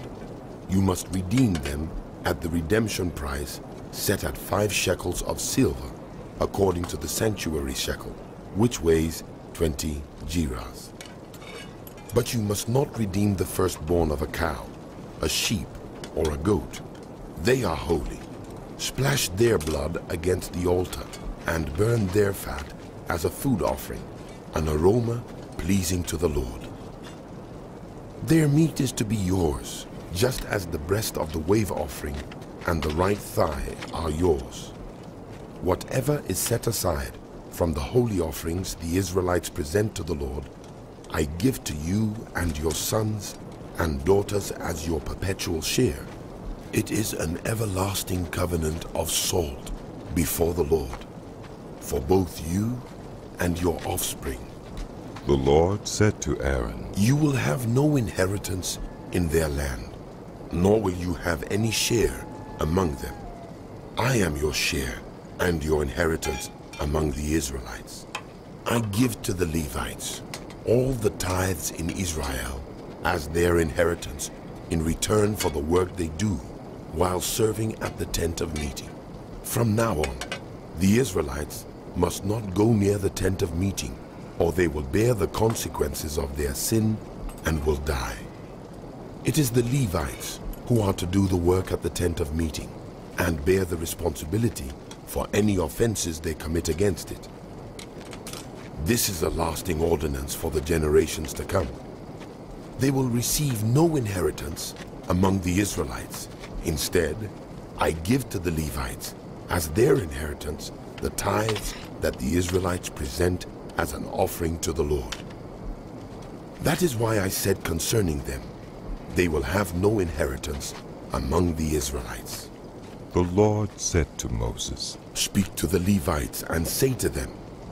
[SPEAKER 2] you must redeem them at the redemption price set at 5 shekels of silver, according to the sanctuary shekel, which weighs 20 gerahs. But you must not redeem the firstborn of a cow, a sheep, or a goat. They are holy. Splash their blood against the altar and burn their fat as a food offering, an aroma pleasing to the Lord. Their meat is to be yours, just as the breast of the wave offering and the right thigh are yours. Whatever is set aside from the holy offerings the Israelites present to the Lord, I give to you and your sons and daughters as your perpetual share. It is an everlasting covenant of salt before the Lord, for both you and your offspring.
[SPEAKER 1] The Lord said to Aaron,
[SPEAKER 2] You will have no inheritance in their land, nor will you have any share among them. I am your share and your inheritance among the Israelites. I give to the Levites all the tithes in Israel as their inheritance in return for the work they do while serving at the tent of meeting. From now on, the Israelites must not go near the tent of meeting, or they will bear the consequences of their sin and will die. It is the Levites who are to do the work at the tent of meeting and bear the responsibility for any offenses they commit against it. This is a lasting ordinance for the generations to come. They will receive no inheritance among the Israelites. Instead, I give to the Levites as their inheritance the tithes that the Israelites present as an offering to the Lord. That is why I said concerning them, they will have no inheritance among the Israelites.
[SPEAKER 1] The Lord said to Moses,
[SPEAKER 2] Speak to the Levites and say to them,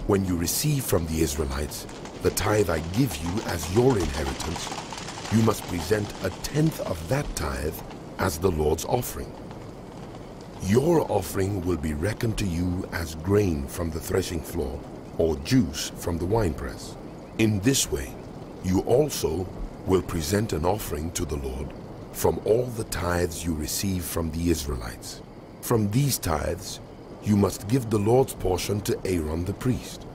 [SPEAKER 2] when you receive from the Israelites the tithe I give you as your inheritance, you must present 1/10 of that tithe as the Lord's offering. Your offering will be reckoned to you as grain from the threshing floor or juice from the winepress. In this way, you also will present an offering to the Lord from all the tithes you receive from the Israelites. From these tithes, you must give the Lord's portion to Aaron the priest.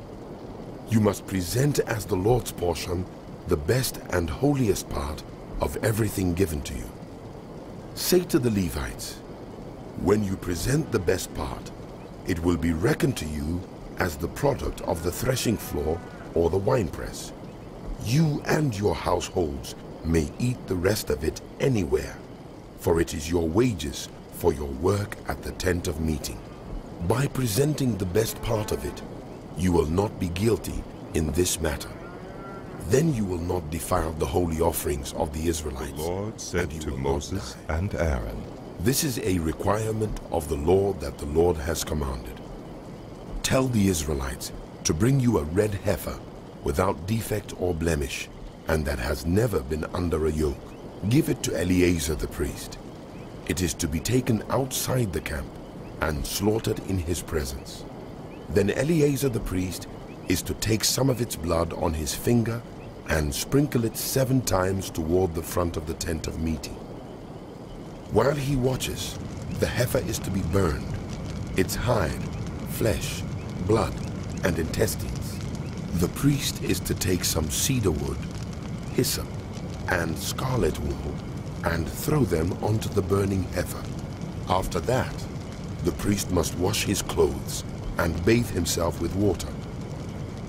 [SPEAKER 2] You must present as the Lord's portion the best and holiest part of everything given to you. Say to the Levites, when you present the best part, it will be reckoned to you as the product of the threshing floor or the winepress. You and your households may eat the rest of it anywhere, for it is your wages for your work at the tent of meeting. By presenting the best part of it, you will not be guilty in this matter. Then you will not defile the holy offerings of the Israelites.
[SPEAKER 1] The Lord said to Moses and Aaron,
[SPEAKER 2] This is a requirement of the law that the Lord has commanded. Tell the Israelites to bring you a red heifer without defect or blemish, and that has never been under a yoke. Give it to Eleazar the priest. It is to be taken outside the camp and slaughtered in his presence. Then Eleazar the priest is to take some of its blood on his finger and sprinkle it 7 times toward the front of the tent of meeting. While he watches, the heifer is to be burned, its hide, flesh, blood, and intestines. The priest is to take some cedar wood, hyssop, and scarlet wool, and throw them onto the burning heifer. After that, the priest must wash his clothes and bathe himself with water.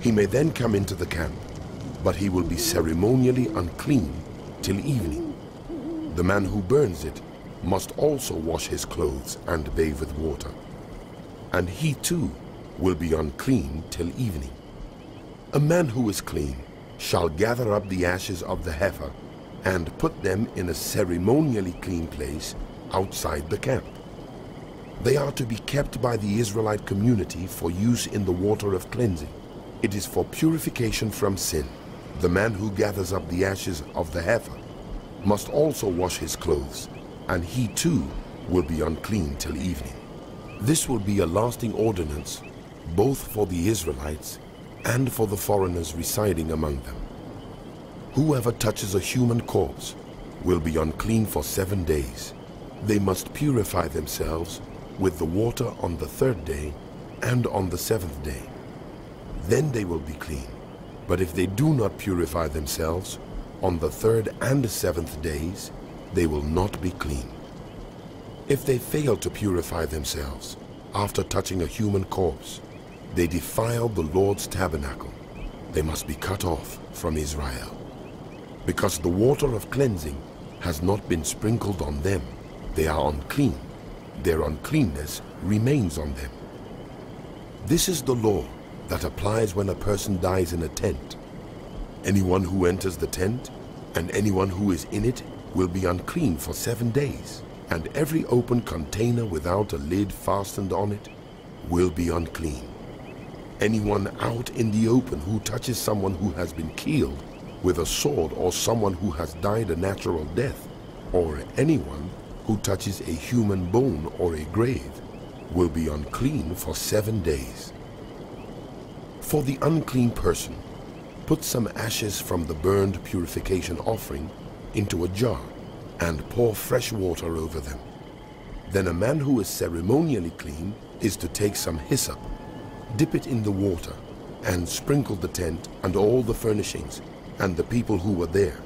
[SPEAKER 2] He may then come into the camp, but he will be ceremonially unclean till evening. The man who burns it must also wash his clothes and bathe with water, and he too will be unclean till evening. A man who is clean shall gather up the ashes of the heifer and put them in a ceremonially clean place outside the camp. They are to be kept by the Israelite community for use in the water of cleansing. It is for purification from sin. The man who gathers up the ashes of the heifer must also wash his clothes, and he too will be unclean till evening. This will be a lasting ordinance both for the Israelites and for the foreigners residing among them. Whoever touches a human corpse will be unclean for 7 days. They must purify themselves with the water on the 3rd day and on the 7th day. Then they will be clean. But if they do not purify themselves on the 3rd and 7th days, they will not be clean. If they fail to purify themselves after touching a human corpse, they defile the Lord's tabernacle. They must be cut off from Israel. Because the water of cleansing has not been sprinkled on them, they are unclean. Their uncleanness remains on them. This is the law that applies when a person dies in a tent. Anyone who enters the tent and anyone who is in it will be unclean for 7 days, and every open container without a lid fastened on it will be unclean. Anyone out in the open who touches someone who has been killed with a sword, or someone who has died a natural death, or anyone who touches a human bone or a grave will be unclean for 7 days. For the unclean person, put some ashes from the burned purification offering into a jar and pour fresh water over them. Then a man who is ceremonially clean is to take some hyssop, dip it in the water, and sprinkle the tent and all the furnishings and the people who were there.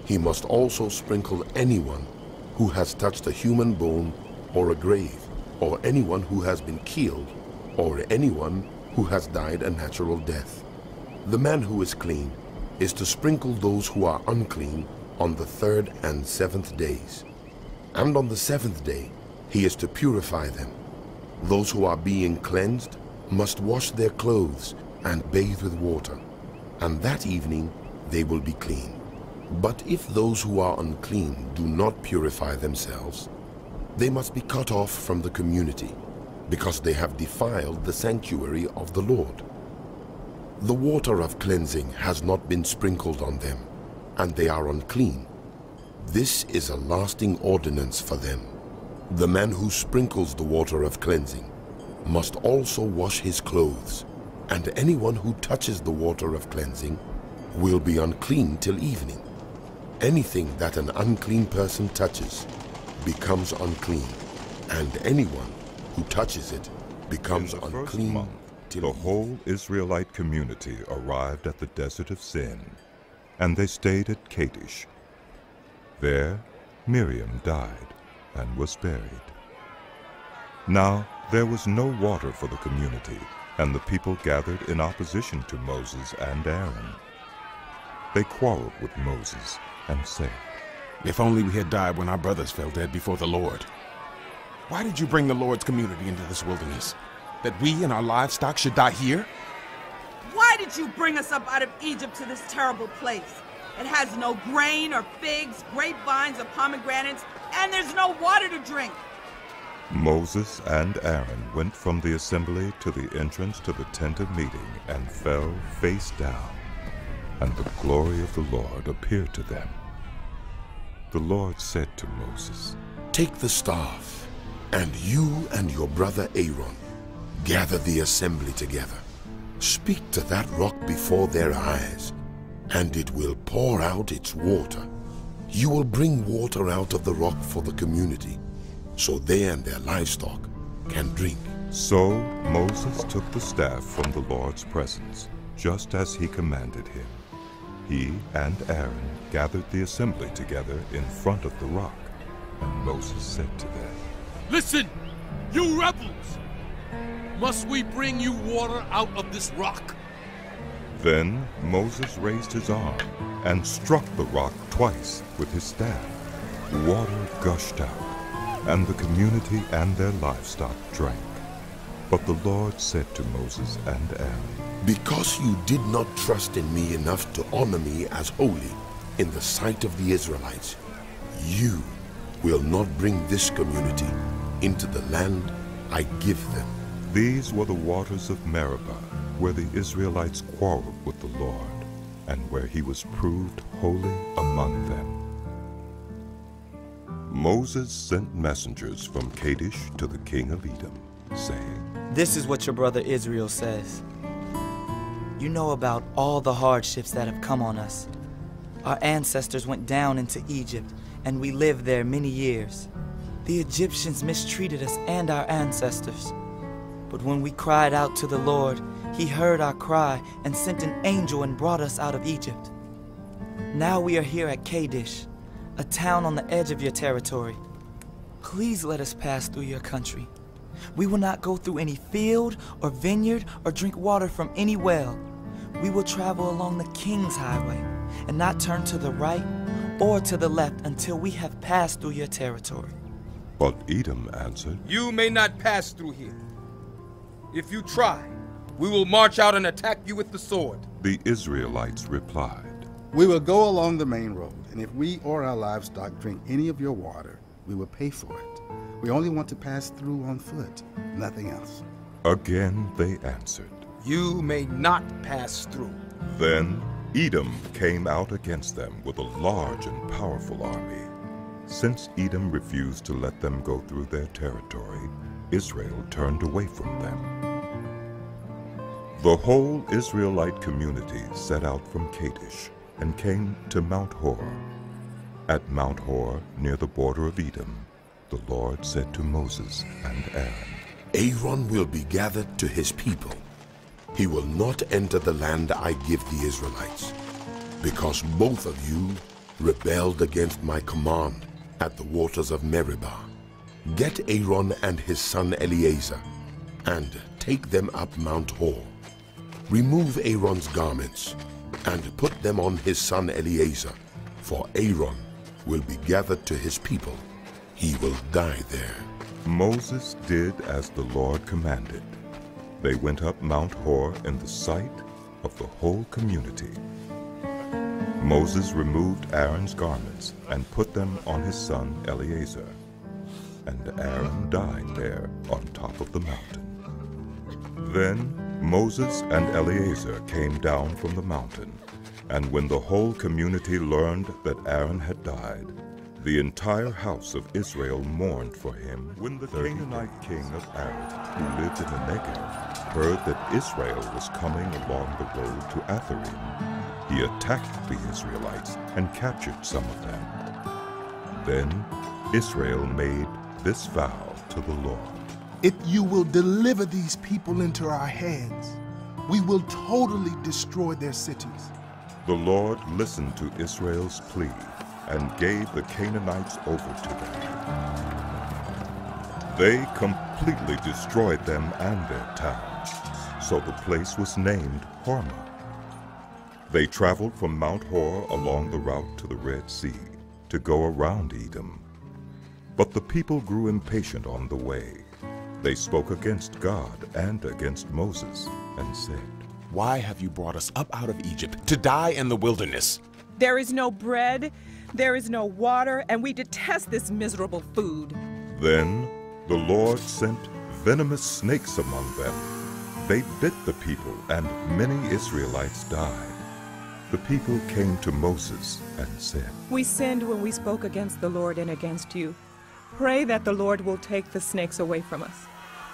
[SPEAKER 2] He must also sprinkle anyone who has touched a human bone or a grave, or anyone who has been killed, or anyone who has died a natural death. The man who is clean is to sprinkle those who are unclean on the 3rd and 7th days. And on the 7th day, he is to purify them. Those who are being cleansed must wash their clothes and bathe with water, and that evening they will be clean. But if those who are unclean do not purify themselves, they must be cut off from the community, because they have defiled the sanctuary of the Lord. The water of cleansing has not been sprinkled on them, and they are unclean. This is a lasting ordinance for them. The man who sprinkles the water of cleansing must also wash his clothes, and anyone who touches the water of cleansing will be unclean till evening. Anything that an unclean person touches becomes unclean, and anyone who touches it becomes unclean till
[SPEAKER 1] the whole Israelite community arrived at the desert of Sin, and they stayed at Kadesh. There Miriam died and was buried. Now there was no water for the community, and the people gathered in opposition to Moses and Aaron. They quarreled with Moses and said,
[SPEAKER 17] "If only we had died when our brothers fell dead before the Lord. Why did you bring the Lord's community into this wilderness? That we and our livestock should die here?
[SPEAKER 4] Why did you bring us up out of Egypt to this terrible place? It has no grain or figs, grapevines or pomegranates, and there's no water to drink."
[SPEAKER 1] Moses and Aaron went from the assembly to the entrance to the tent of meeting and fell face down, and the glory of the Lord appeared to them. The Lord said to Moses,
[SPEAKER 2] "Take the staff, and you and your brother Aaron gather the assembly together. Speak to that rock before their eyes, and it will pour out its water. You will bring water out of the rock for the community, so they and their livestock can drink."
[SPEAKER 1] So Moses took the staff from the Lord's presence, just as he commanded him. He and Aaron gathered the assembly together in front of the rock, and Moses said to them,
[SPEAKER 6] Listen, you rebels! Must we bring you water out of this rock?
[SPEAKER 1] Then Moses raised his arm and struck the rock twice with his staff. Water gushed out, and the community and their livestock drank. But the Lord said to Moses and Aaron,
[SPEAKER 2] "Because you did not trust in me enough to honor me as holy in the sight of the Israelites, you will not bring this community into the land I give them."
[SPEAKER 1] These were the waters of Meribah, where the Israelites quarreled with the Lord, and where he was proved holy among them. Moses sent messengers from Kadesh to the king of Edom, saying,
[SPEAKER 18] "This is what your brother Israel says. You know about all the hardships that have come on us. Our ancestors went down into Egypt, and we lived there many years. The Egyptians mistreated us and our ancestors. But when we cried out to the Lord, he heard our cry and sent an angel and brought us out of Egypt. Now we are here at Kadesh, a town on the edge of your territory. Please let us pass through your country. We will not go through any field or vineyard or drink water from any well. We will travel along the King's Highway and not turn to the right or to the left until we have passed through your territory."
[SPEAKER 1] But Edom answered,
[SPEAKER 19] "You may not pass through here. If you try, we will march out and attack you with the sword."
[SPEAKER 1] The Israelites replied,
[SPEAKER 20] "We will go along the main road, and if we or our livestock drink any of your water, we will pay for it. We only want to pass through on foot, nothing else."
[SPEAKER 1] Again they answered,
[SPEAKER 19] "You may not pass through."
[SPEAKER 1] Then Edom came out against them with a large and powerful army. Since Edom refused to let them go through their territory, Israel turned away from them. The whole Israelite community set out from Kadesh and came to Mount Hor. At Mount Hor, near the border of Edom, the Lord said to Moses and Aaron,
[SPEAKER 2] "Aaron will be gathered to his people. He will not enter the land I give the Israelites, because both of you rebelled against my command at the waters of Meribah. Get Aaron and his son Eleazar, and take them up Mount Hor. Remove Aaron's garments, and put them on his son Eleazar, for Aaron will be gathered to his people. He will die there."
[SPEAKER 1] Moses did as the Lord commanded. They went up Mount Hor in the sight of the whole community. Moses removed Aaron's garments and put them on his son Eleazar, and Aaron died there on top of the mountain. Then Moses and Eleazar came down from the mountain, and when the whole community learned that Aaron had died, the entire house of Israel mourned for him. When the Canaanite king of Arad, who lived in the Negev, heard that Israel was coming along the road to Atharim, he attacked the Israelites and captured some of them. Then Israel made this vow to the Lord:
[SPEAKER 21] "If you will deliver these people into our hands, we will totally destroy their cities."
[SPEAKER 1] The Lord listened to Israel's plea and gave the Canaanites over to them. They completely destroyed them and their towns, so the place was named Hormah. They traveled from Mount Hor along the route to the Red Sea to go around Edom. But the people grew impatient on the way. They spoke against God and against Moses and said,
[SPEAKER 17] "Why have you brought us up out of Egypt to die in the wilderness?
[SPEAKER 8] There is no bread, there is no water, and we detest this miserable food."
[SPEAKER 1] Then the Lord sent venomous snakes among them. They bit the people, and many Israelites died. The people came to Moses and said,
[SPEAKER 8] "We sinned when we spoke against the Lord and against you. Pray that the Lord will take the snakes away from us."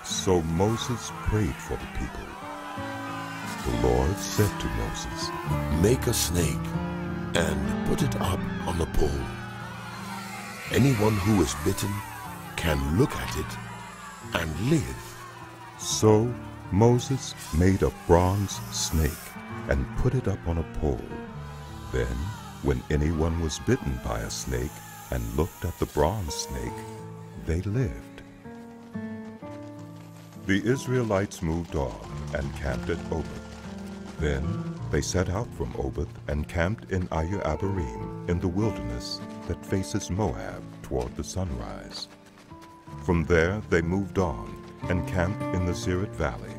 [SPEAKER 1] So Moses prayed for the people. The Lord said to Moses,
[SPEAKER 2] "Make a snake and put it up on a pole. Anyone who is bitten can look at it and live."
[SPEAKER 1] So Moses made a bronze snake and put it up on a pole. Then, when anyone was bitten by a snake and looked at the bronze snake, they lived. The Israelites moved on and camped at Oboth. Then they set out from Oboth and camped in Abarim in the wilderness that faces Moab toward the sunrise. From there they moved on and camped in the Zered Valley.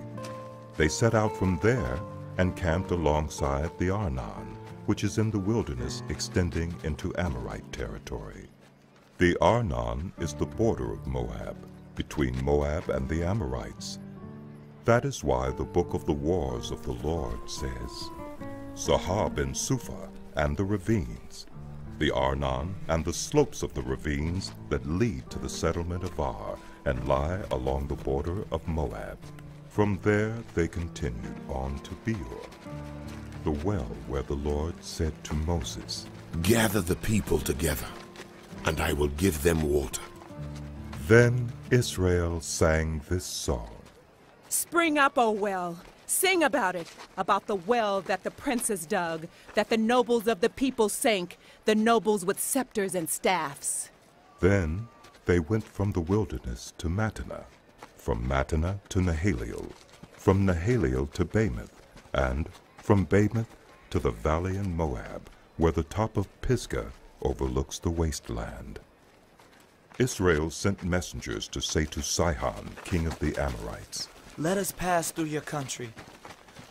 [SPEAKER 1] They set out from there and camped alongside the Arnon, which is in the wilderness extending into Amorite territory. The Arnon is the border of Moab, between Moab and the Amorites. That is why the book of the wars of the Lord says, Zahab and Suphah and the ravines, the Arnon and the slopes of the ravines that lead to the settlement of Ar and lie along the border of Moab. From there they continued on to Beor, the well where the Lord said to Moses,
[SPEAKER 2] Gather the people together, and I will give them water.
[SPEAKER 1] Then Israel sang this song.
[SPEAKER 11] Spring up, O well. Sing about it, about the well that the princes dug, that the nobles of the people sank, the nobles with scepters and staffs.
[SPEAKER 1] Then they went from the wilderness to Mattanah, from Mattanah to Nahaliel, from Nahaliel to Bamoth, and from Bamoth to the valley in Moab, where the top of Pisgah overlooks the wasteland. Israel sent messengers to say to Sihon, king of the Amorites,
[SPEAKER 18] Let us pass through your country.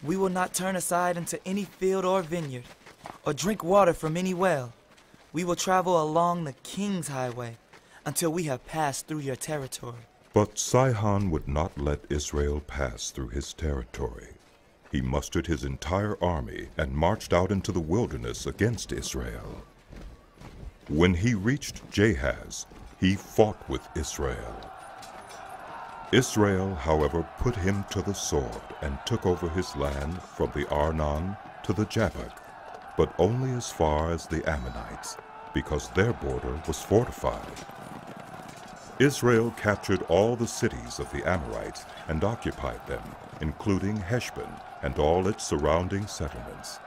[SPEAKER 18] We will not turn aside into any field or vineyard, or drink water from any well. We will travel along the king's highway until we have passed through your territory.
[SPEAKER 1] But Sihon would not let Israel pass through his territory. He mustered his entire army and marched out into the wilderness against Israel. When he reached Jahaz, he fought with Israel. Israel, however, put him to the sword and took over his land from the Arnon to the Jabbok, but only as far as the Ammonites, because their border was fortified. Israel captured all the cities of the Amorites and occupied them, including Heshbon and all its surrounding settlements.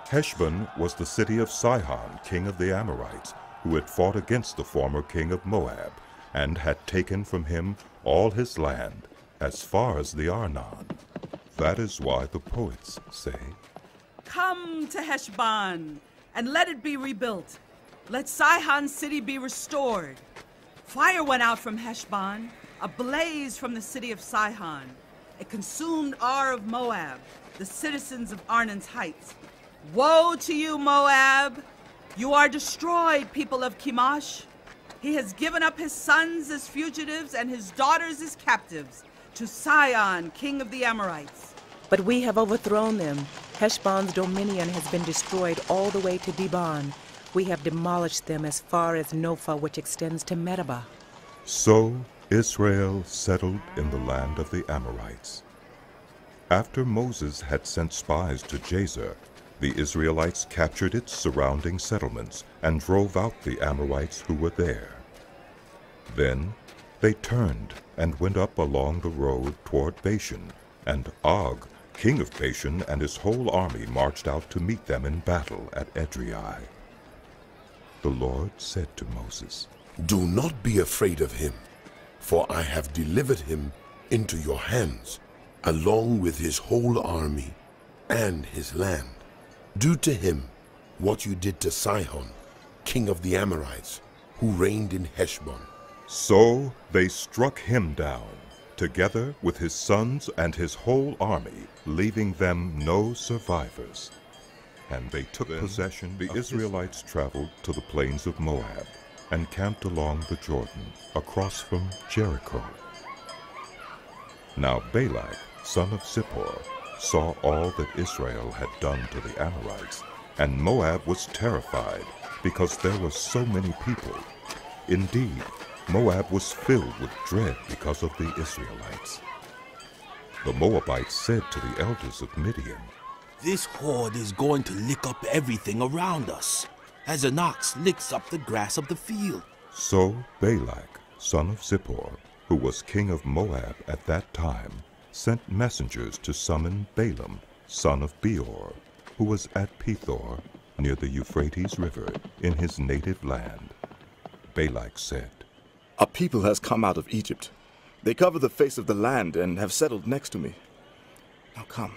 [SPEAKER 1] Heshbon was the city of Sihon, king of the Amorites, who had fought against the former king of Moab, and had taken from him all his land, as far as the Arnon. That is why the poets say,
[SPEAKER 4] Come to Heshbon, and let it be rebuilt. Let Sihon's city be restored. Fire went out from Heshbon, a blaze from the city of Sihon. It consumed Ar of Moab, the citizens of Arnon's heights. Woe to you, Moab! You are destroyed, people of Chemosh. He has given up his sons as fugitives and his daughters as captives to Sihon, king of the Amorites.
[SPEAKER 8] But we have overthrown them. Heshbon's dominion has been destroyed all the way to Dibon. We have demolished them as far as Nophah, which extends to Medeba.
[SPEAKER 1] So Israel settled in the land of the Amorites. After Moses had sent spies to Jazer, the Israelites captured its surrounding settlements and drove out the Amorites who were there. Then they turned and went up along the road toward Bashan, and Og, king of Bashan, and his whole army marched out to meet them in battle at Edrei. The Lord said to Moses,
[SPEAKER 2] Do not be afraid of him, for I have delivered him into your hands, along with his whole army and his land. Do to him what you did to Sihon, king of the Amorites, who reigned in Heshbon.
[SPEAKER 1] So they struck him down, together with his sons and his whole army, leaving them no survivors. And they took possession. The Israelites traveled to the plains of Moab and camped along the Jordan, across from Jericho. Now Balak, son of Zippor, saw all that Israel had done to the Amorites, and Moab was terrified, because there were so many people. Indeed, Moab was filled with dread because of the Israelites. The Moabites said to the elders of Midian,
[SPEAKER 16] This horde is going to lick up everything around us, as an ox licks up the grass of the field.
[SPEAKER 1] So Balak, son of Zippor, who was king of Moab at that time, sent messengers to summon Balaam, son of Beor, who was at Pethor, near the Euphrates River, in his native land. Balak said,
[SPEAKER 3] A people has come out of Egypt. They cover the face of the land and have settled next to me. Now come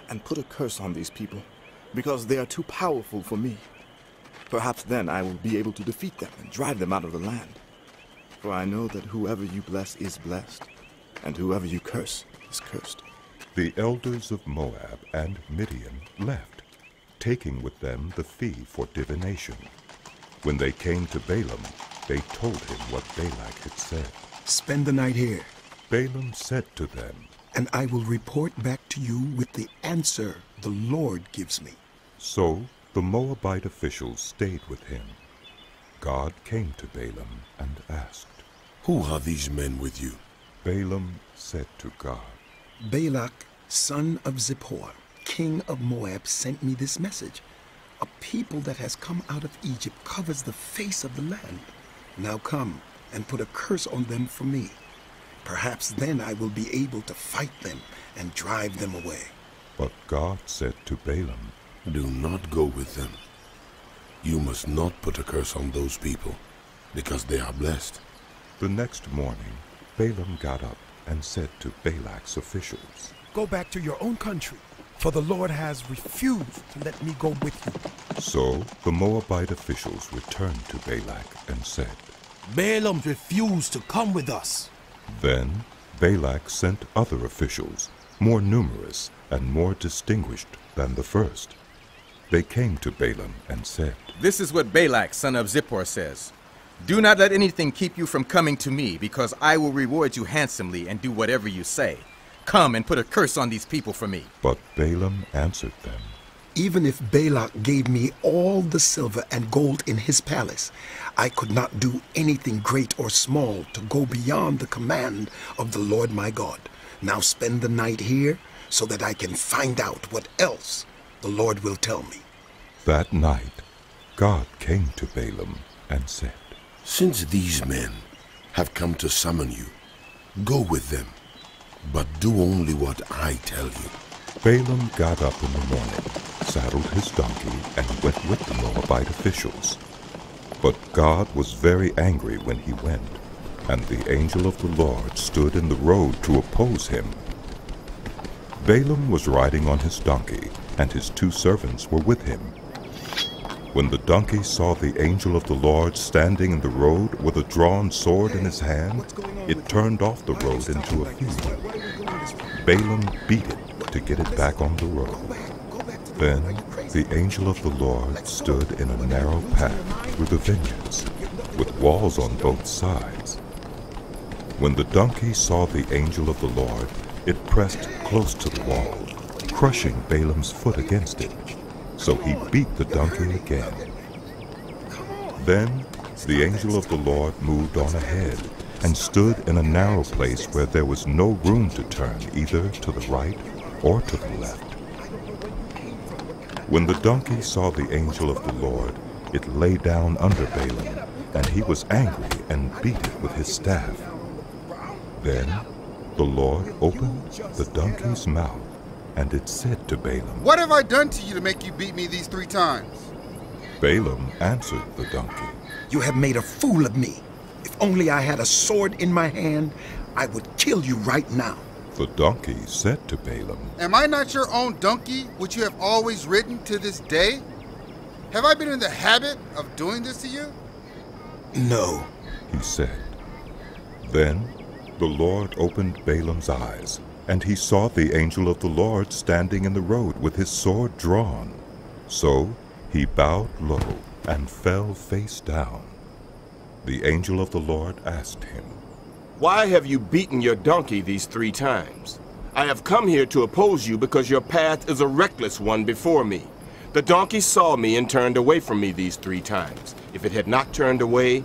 [SPEAKER 3] and put a curse on these people, because they are too powerful for me. Perhaps then I will be able to defeat them and drive them out of the land. For I know that whoever you bless is blessed, and whoever you curse is cursed.
[SPEAKER 1] The elders of Moab and Midian left, taking with them the fee for divination. When they came to Balaam, they told him what Balak had said.
[SPEAKER 22] Spend the night here.
[SPEAKER 1] Balaam said to them,
[SPEAKER 22] and I will report back to you with the answer the Lord gives me.
[SPEAKER 1] So the Moabite officials stayed with him. God came to Balaam and asked,
[SPEAKER 2] Who are these men with you?
[SPEAKER 1] Balaam said to God,
[SPEAKER 22] Balak, son of Zippor, king of Moab, sent me this message. A people that has come out of Egypt covers the face of the land. Now come and put a curse on them for me. Perhaps then I will be able to fight them and drive them away.
[SPEAKER 1] But God said to Balaam,
[SPEAKER 2] Do not go with them. You must not put a curse on those people, because they are blessed.
[SPEAKER 1] The next morning, Balaam got up and said to Balak's officials,
[SPEAKER 22] Go back to your own country, for the Lord has refused to let me go with you.
[SPEAKER 1] So the Moabite officials returned to Balak and said,
[SPEAKER 22] Balaam refused to come with us.
[SPEAKER 1] Then Balak sent other officials, more numerous and more distinguished than the first. They came to Balaam and said,
[SPEAKER 19] This is what Balak, son of Zippor, says. Do not let anything keep you from coming to me, because I will reward you handsomely and do whatever you say. Come and put a curse on these people for me.
[SPEAKER 1] But Balaam answered them,
[SPEAKER 22] Even if Balak gave me all the silver and gold in his palace, I could not do anything great or small to go beyond the command of the Lord my God. Now spend the night here so that I can find out what else the Lord will tell me.
[SPEAKER 1] That night, God came to Balaam and said,
[SPEAKER 2] Since these men have come to summon you, go with them, but do only what I tell you.
[SPEAKER 1] Balaam got up in the morning, saddled his donkey, and went with the Moabite officials. But God was very angry when he went, and the angel of the Lord stood in the road to oppose him. Balaam was riding on his donkey, and his 2 servants were with him. When the donkey saw the angel of the Lord standing in the road with a drawn sword in his hand, it turned off the road into a field. Balaam beat it to get it back on the road. Then the angel of the Lord stood in a narrow path through the vineyards, with walls on both sides. When the donkey saw the angel of the Lord, it pressed close to the wall, crushing Balaam's foot against it. So he beat the donkey again. Then the angel of the Lord moved on ahead and stood in a narrow place where there was no room to turn either to the right or to the left. When the donkey saw the angel of the Lord, it lay down under Balaam, and he was angry and beat it with his staff. Then the Lord opened the donkey's mouth, and it said to Balaam,
[SPEAKER 23] What have I done to you to make you beat me these 3 times?
[SPEAKER 1] Balaam answered the donkey,
[SPEAKER 22] You have made a fool of me. If only I had a sword in my hand, I would kill you right now.
[SPEAKER 1] The donkey said to Balaam,
[SPEAKER 23] Am I not your own donkey, which you have always ridden to this day? Have I been in the habit of doing this to you?
[SPEAKER 22] No,
[SPEAKER 1] he said. Then the Lord opened Balaam's eyes, and he saw the angel of the Lord standing in the road with his sword drawn. So he bowed low and fell face down. The angel of the Lord asked him,
[SPEAKER 24] Why have you beaten your donkey these 3 times? I have come here to oppose you because your path is a reckless one before me. The donkey saw me and turned away from me these 3 times. If it had not turned away,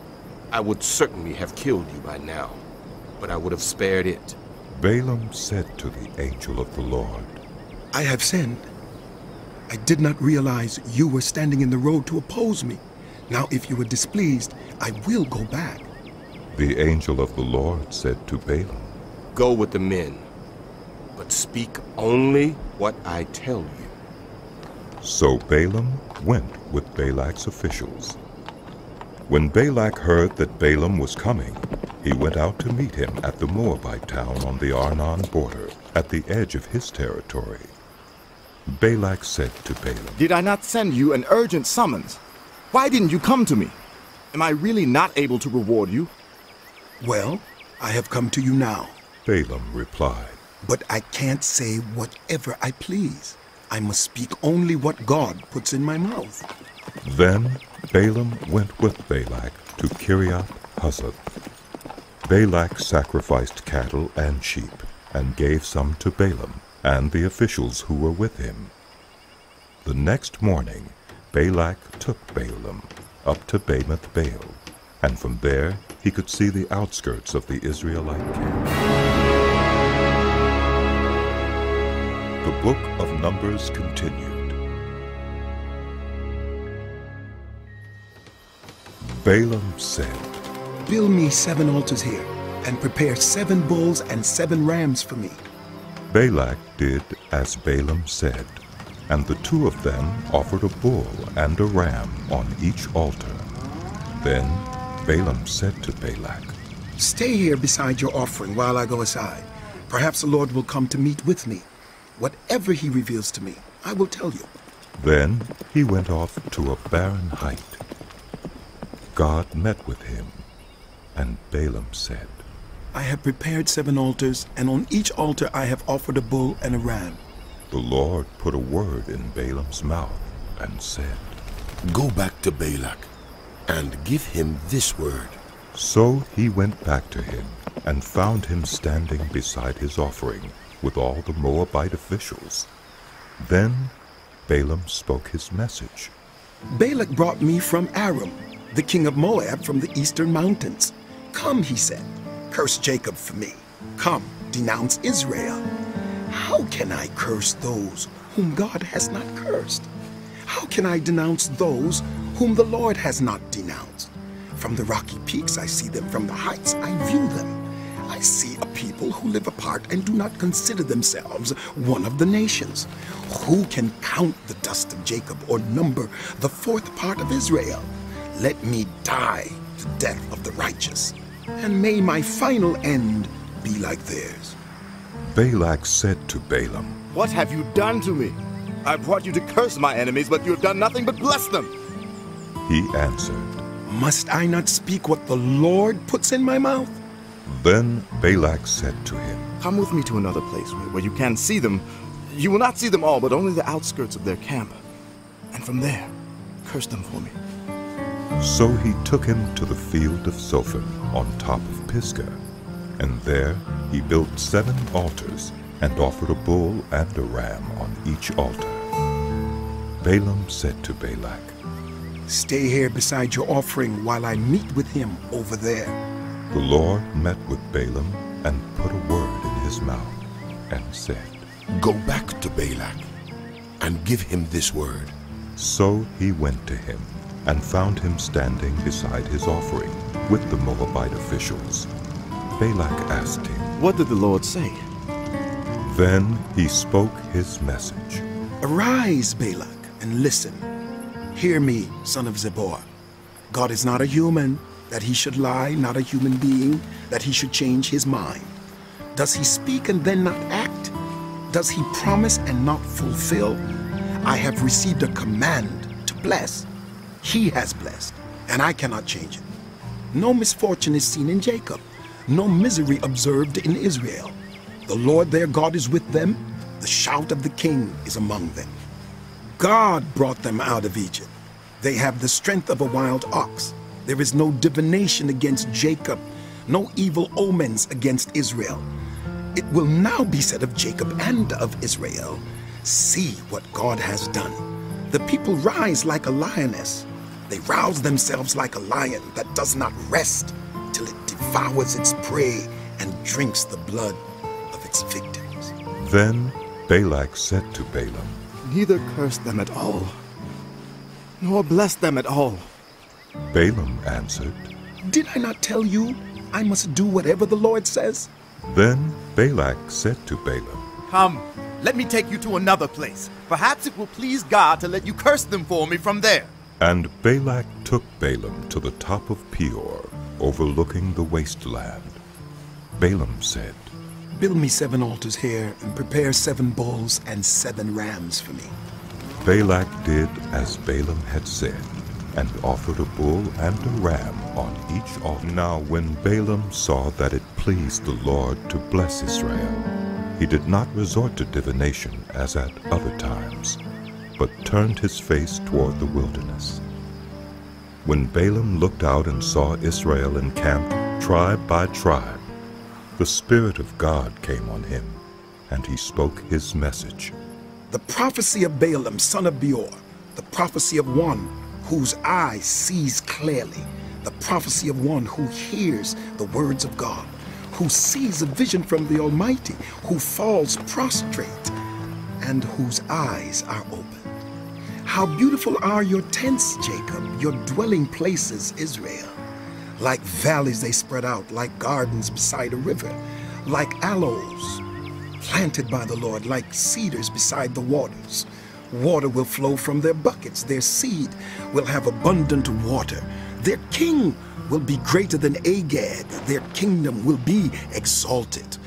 [SPEAKER 24] I would certainly have killed you by now, but I would have spared it.
[SPEAKER 1] Balaam said to the angel of the Lord,
[SPEAKER 22] I have sinned. I did not realize you were standing in the road to oppose me. Now if you are displeased, I will go back.
[SPEAKER 1] The angel of the Lord said to Balaam,
[SPEAKER 24] Go with the men, but speak only what I tell you.
[SPEAKER 1] So Balaam went with Balak's officials. When Balak heard that Balaam was coming, he went out to meet him at the Moabite town on the Arnon border, at the edge of his territory. Balak said to Balaam,
[SPEAKER 3] "Did I not send you an urgent summons? Why didn't you come to me? Am I really not able to reward you?"
[SPEAKER 22] Well, I have come to you now.
[SPEAKER 1] Balaam replied,
[SPEAKER 22] "But I can't say whatever I please. I must speak only what God puts in my mouth."
[SPEAKER 1] Then Balaam went with Balak to Kiriath Huzoth. Balak sacrificed cattle and sheep, and gave some to Balaam and the officials who were with him. The next morning Balak took Balaam up to Bamoth Baal, and from there he could see the outskirts of the Israelite camp. The book of Numbers continued. Balaam said,
[SPEAKER 22] "Build me 7 altars here, and prepare 7 bulls and 7 rams for me."
[SPEAKER 1] Balak did as Balaam said, and the 2 of them offered a bull and a ram on each altar. Then Balaam said to Balak,
[SPEAKER 22] "Stay here beside your offering while I go aside. Perhaps the Lord will come to meet with me. Whatever he reveals to me, I will tell you."
[SPEAKER 1] Then he went off to a barren height. God met with him, and Balaam said,
[SPEAKER 22] "I have prepared 7 altars, and on each altar I have offered a bull and a ram."
[SPEAKER 1] The Lord put a word in Balaam's mouth and said,
[SPEAKER 2] "Go back to Balak and give him this word."
[SPEAKER 1] So he went back to him and found him standing beside his offering with all the Moabite officials. Then Balaam spoke his message.
[SPEAKER 22] "Balak brought me from Aram, the king of Moab from the eastern mountains. Come, he said, curse Jacob for me. Come, denounce Israel. How can I curse those whom God has not cursed? How can I denounce those whom the Lord has not denounced? From the rocky peaks I see them, from the heights I view them. I see a people who live apart and do not consider themselves one of the nations. Who can count the dust of Jacob or number the 4th part of Israel? Let me die the death of the righteous, and may my final end be like theirs."
[SPEAKER 1] Balak said to Balaam,
[SPEAKER 3] "What have you done to me? I brought you to curse my enemies, but you have done nothing but bless them."
[SPEAKER 1] He answered,
[SPEAKER 22] "Must I not speak what the Lord puts in my mouth?"
[SPEAKER 1] Then Balak said to him,
[SPEAKER 3] "Come with me to another place where you can see them. You will not see them all, but only the outskirts of their camp. And from there, curse them for me."
[SPEAKER 1] So he took him to the field of Zophim on top of Pisgah, and there he built 7 altars and offered a bull and a ram on each altar. Balaam said to Balak,
[SPEAKER 22] "Stay here beside your offering while I meet with him over there."
[SPEAKER 1] The Lord met with Balaam and put a word in his mouth and said,
[SPEAKER 2] "Go back to Balak and give him this word."
[SPEAKER 1] So he went to him and found him standing beside his offering with the Moabite officials. Balak asked him,
[SPEAKER 3] "What did the Lord say?"
[SPEAKER 1] Then he spoke his message.
[SPEAKER 22] "Arise, Balak, and listen. Hear me, son of Zippor. God is not a human, that he should lie, not a human being, that he should change his mind. Does he speak and then not act? Does he promise and not fulfill? I have received a command to bless. He has blessed, and I cannot change it. No misfortune is seen in Jacob, no misery observed in Israel. The Lord their God is with them, the shout of the king is among them. God brought them out of Egypt. They have the strength of a wild ox. There is no divination against Jacob, no evil omens against Israel. It will now be said of Jacob and of Israel, see what God has done. The people rise like a lioness. They rouse themselves like a lion that does not rest till it devours its prey and drinks the blood of its victims."
[SPEAKER 1] Then Balak said to Balaam,
[SPEAKER 3] "Neither curse them at all, nor bless them at all."
[SPEAKER 1] Balaam answered,
[SPEAKER 22] "Did I not tell you I must do whatever the Lord says?"
[SPEAKER 1] Then Balak said to Balaam,
[SPEAKER 7] "Come, let me take you to another place. Perhaps it will please God to let you curse them for me from there."
[SPEAKER 1] And Balak took Balaam to the top of Peor, overlooking the wasteland. Balaam said,
[SPEAKER 22] "Build me 7 altars here and prepare 7 bulls and 7 rams for me."
[SPEAKER 1] Balak did as Balaam had said, and offered a bull and a ram on each altar. Now when Balaam saw that it pleased the Lord to bless Israel, he did not resort to divination as at other times, but turned his face toward the wilderness. When Balaam looked out and saw Israel encamped tribe by tribe, the Spirit of God came on him, and he spoke his message.
[SPEAKER 22] The prophecy of Balaam, son of Beor, the prophecy of one whose eye sees clearly, the prophecy of one who hears the words of God, who sees a vision from the Almighty, who falls prostrate, and whose eyes are open. How beautiful are your tents, Jacob, your dwelling places, Israel. Like valleys they spread out, like gardens beside a river, like aloes planted by the Lord, like cedars beside the waters. Water will flow from their buckets. Their seed will have abundant water. Their king will be greater than Agag. Their kingdom will be exalted.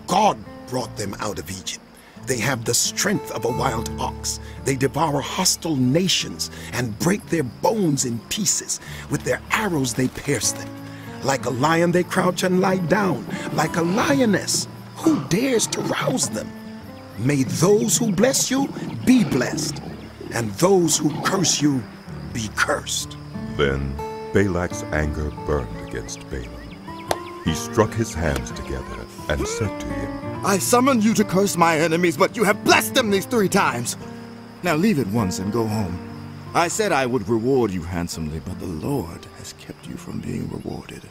[SPEAKER 22] God brought them out of Egypt. They have the strength of a wild ox. They devour hostile nations and break their bones in pieces. With their arrows they pierce them. Like a lion they crouch and lie down. Like a lioness, who dares to rouse them? May those who bless you be blessed, and those who curse you be cursed.
[SPEAKER 1] Then Balak's anger burned against Balaam. He struck his hands together and said to him,
[SPEAKER 3] I summoned you to curse my enemies, but you have blessed them these 3 times. Now leave at once and go home. I said I would reward you handsomely, but the Lord has kept you from being rewarded.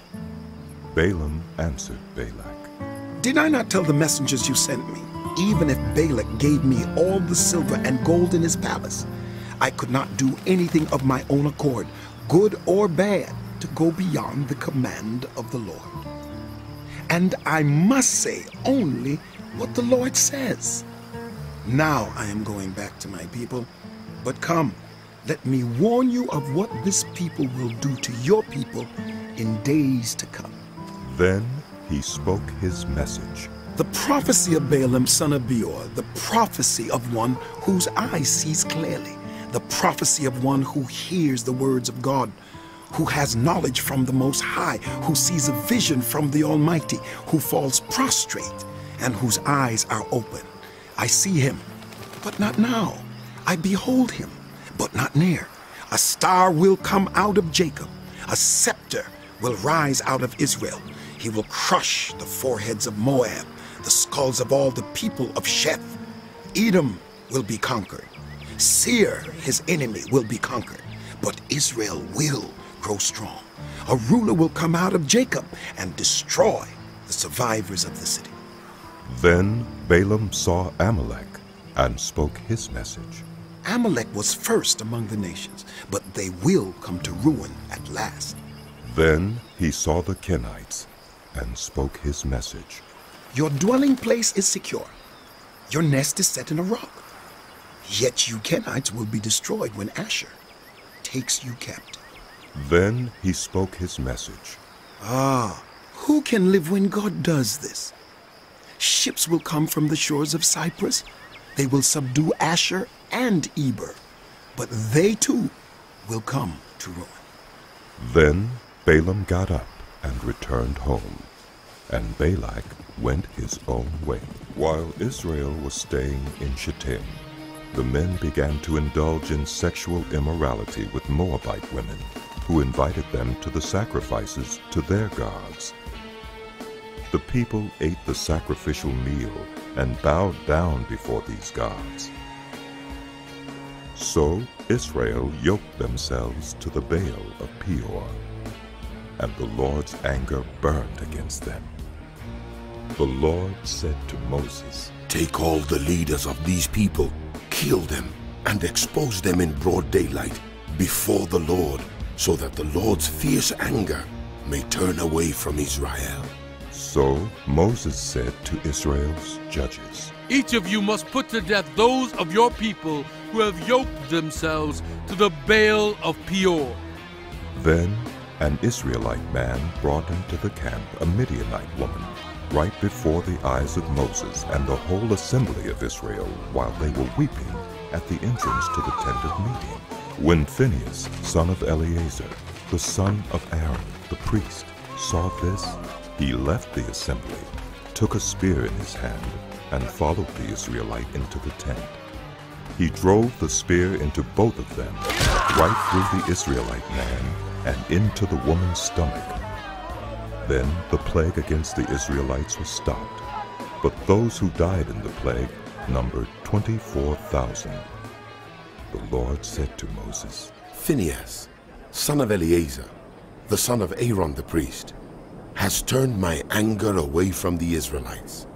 [SPEAKER 1] Balaam answered Balak,
[SPEAKER 22] Did I not tell the messengers you sent me? Even if Balak gave me all the silver and gold in his palace, I could not do anything of my own accord, good or bad, to go beyond the command of the Lord. And I must say only what the Lord says. Now I am going back to my people, but come, let me warn you of what this people will do to your people in days to come.
[SPEAKER 1] Then he spoke his message.
[SPEAKER 22] The prophecy of Balaam, son of Beor, the prophecy of one whose eye sees clearly, the prophecy of one who hears the words of God, who has knowledge from the Most High, who sees a vision from the Almighty, who falls prostrate, and whose eyes are open. I see him, but not now. I behold him, but not near. A star will come out of Jacob. A scepter will rise out of Israel. He will crush the foreheads of Moab, the skulls of all the people of Sheth. Edom will be conquered. Seir, his enemy, will be conquered. But Israel will grow strong. A ruler will come out of Jacob and destroy the survivors of the city.
[SPEAKER 1] Then Balaam saw Amalek and spoke his message.
[SPEAKER 22] Amalek was first among the nations, but they will come to ruin at last.
[SPEAKER 1] Then he saw the Kenites and spoke his message.
[SPEAKER 22] Your dwelling place is secure. Your nest is set in a rock. Yet you Kenites will be destroyed when Asher takes you captive.
[SPEAKER 1] Then he spoke his message.
[SPEAKER 22] Ah, who can live when God does this? Ships will come from the shores of Cyprus. They will subdue Asher and Eber, but they too will come to ruin.
[SPEAKER 1] Then Balaam got up and returned home, and Balak went his own way. While Israel was staying in Shittim, the men began to indulge in sexual immorality with Moabite women, who invited them to the sacrifices to their gods. The people ate the sacrificial meal and bowed down before these gods. So Israel yoked themselves to the Baal of Peor, and the Lord's anger burned against them. The Lord said to Moses,
[SPEAKER 2] Take all the leaders of these people, kill them, and expose them in broad daylight before the Lord, so that the Lord's fierce anger may turn away from Israel.
[SPEAKER 1] So Moses said to Israel's judges,
[SPEAKER 6] Each of you must put to death those of your people who have yoked themselves to the Baal of Peor.
[SPEAKER 1] Then an Israelite man brought into the camp a Midianite woman, right before the eyes of Moses and the whole assembly of Israel, while they were weeping at the entrance to the tent of meeting. When Phinehas, son of Eleazar, the son of Aaron, the priest, saw this, he left the assembly, took a spear in his hand, and followed the Israelite into the tent. He drove the spear into both of them, right through the Israelite man and into the woman's stomach. Then the plague against the Israelites was stopped, but those who died in the plague numbered 24,000. The Lord said to Moses,
[SPEAKER 2] Phinehas, son of Eleazar, the son of Aaron the priest, has turned my anger away from the Israelites.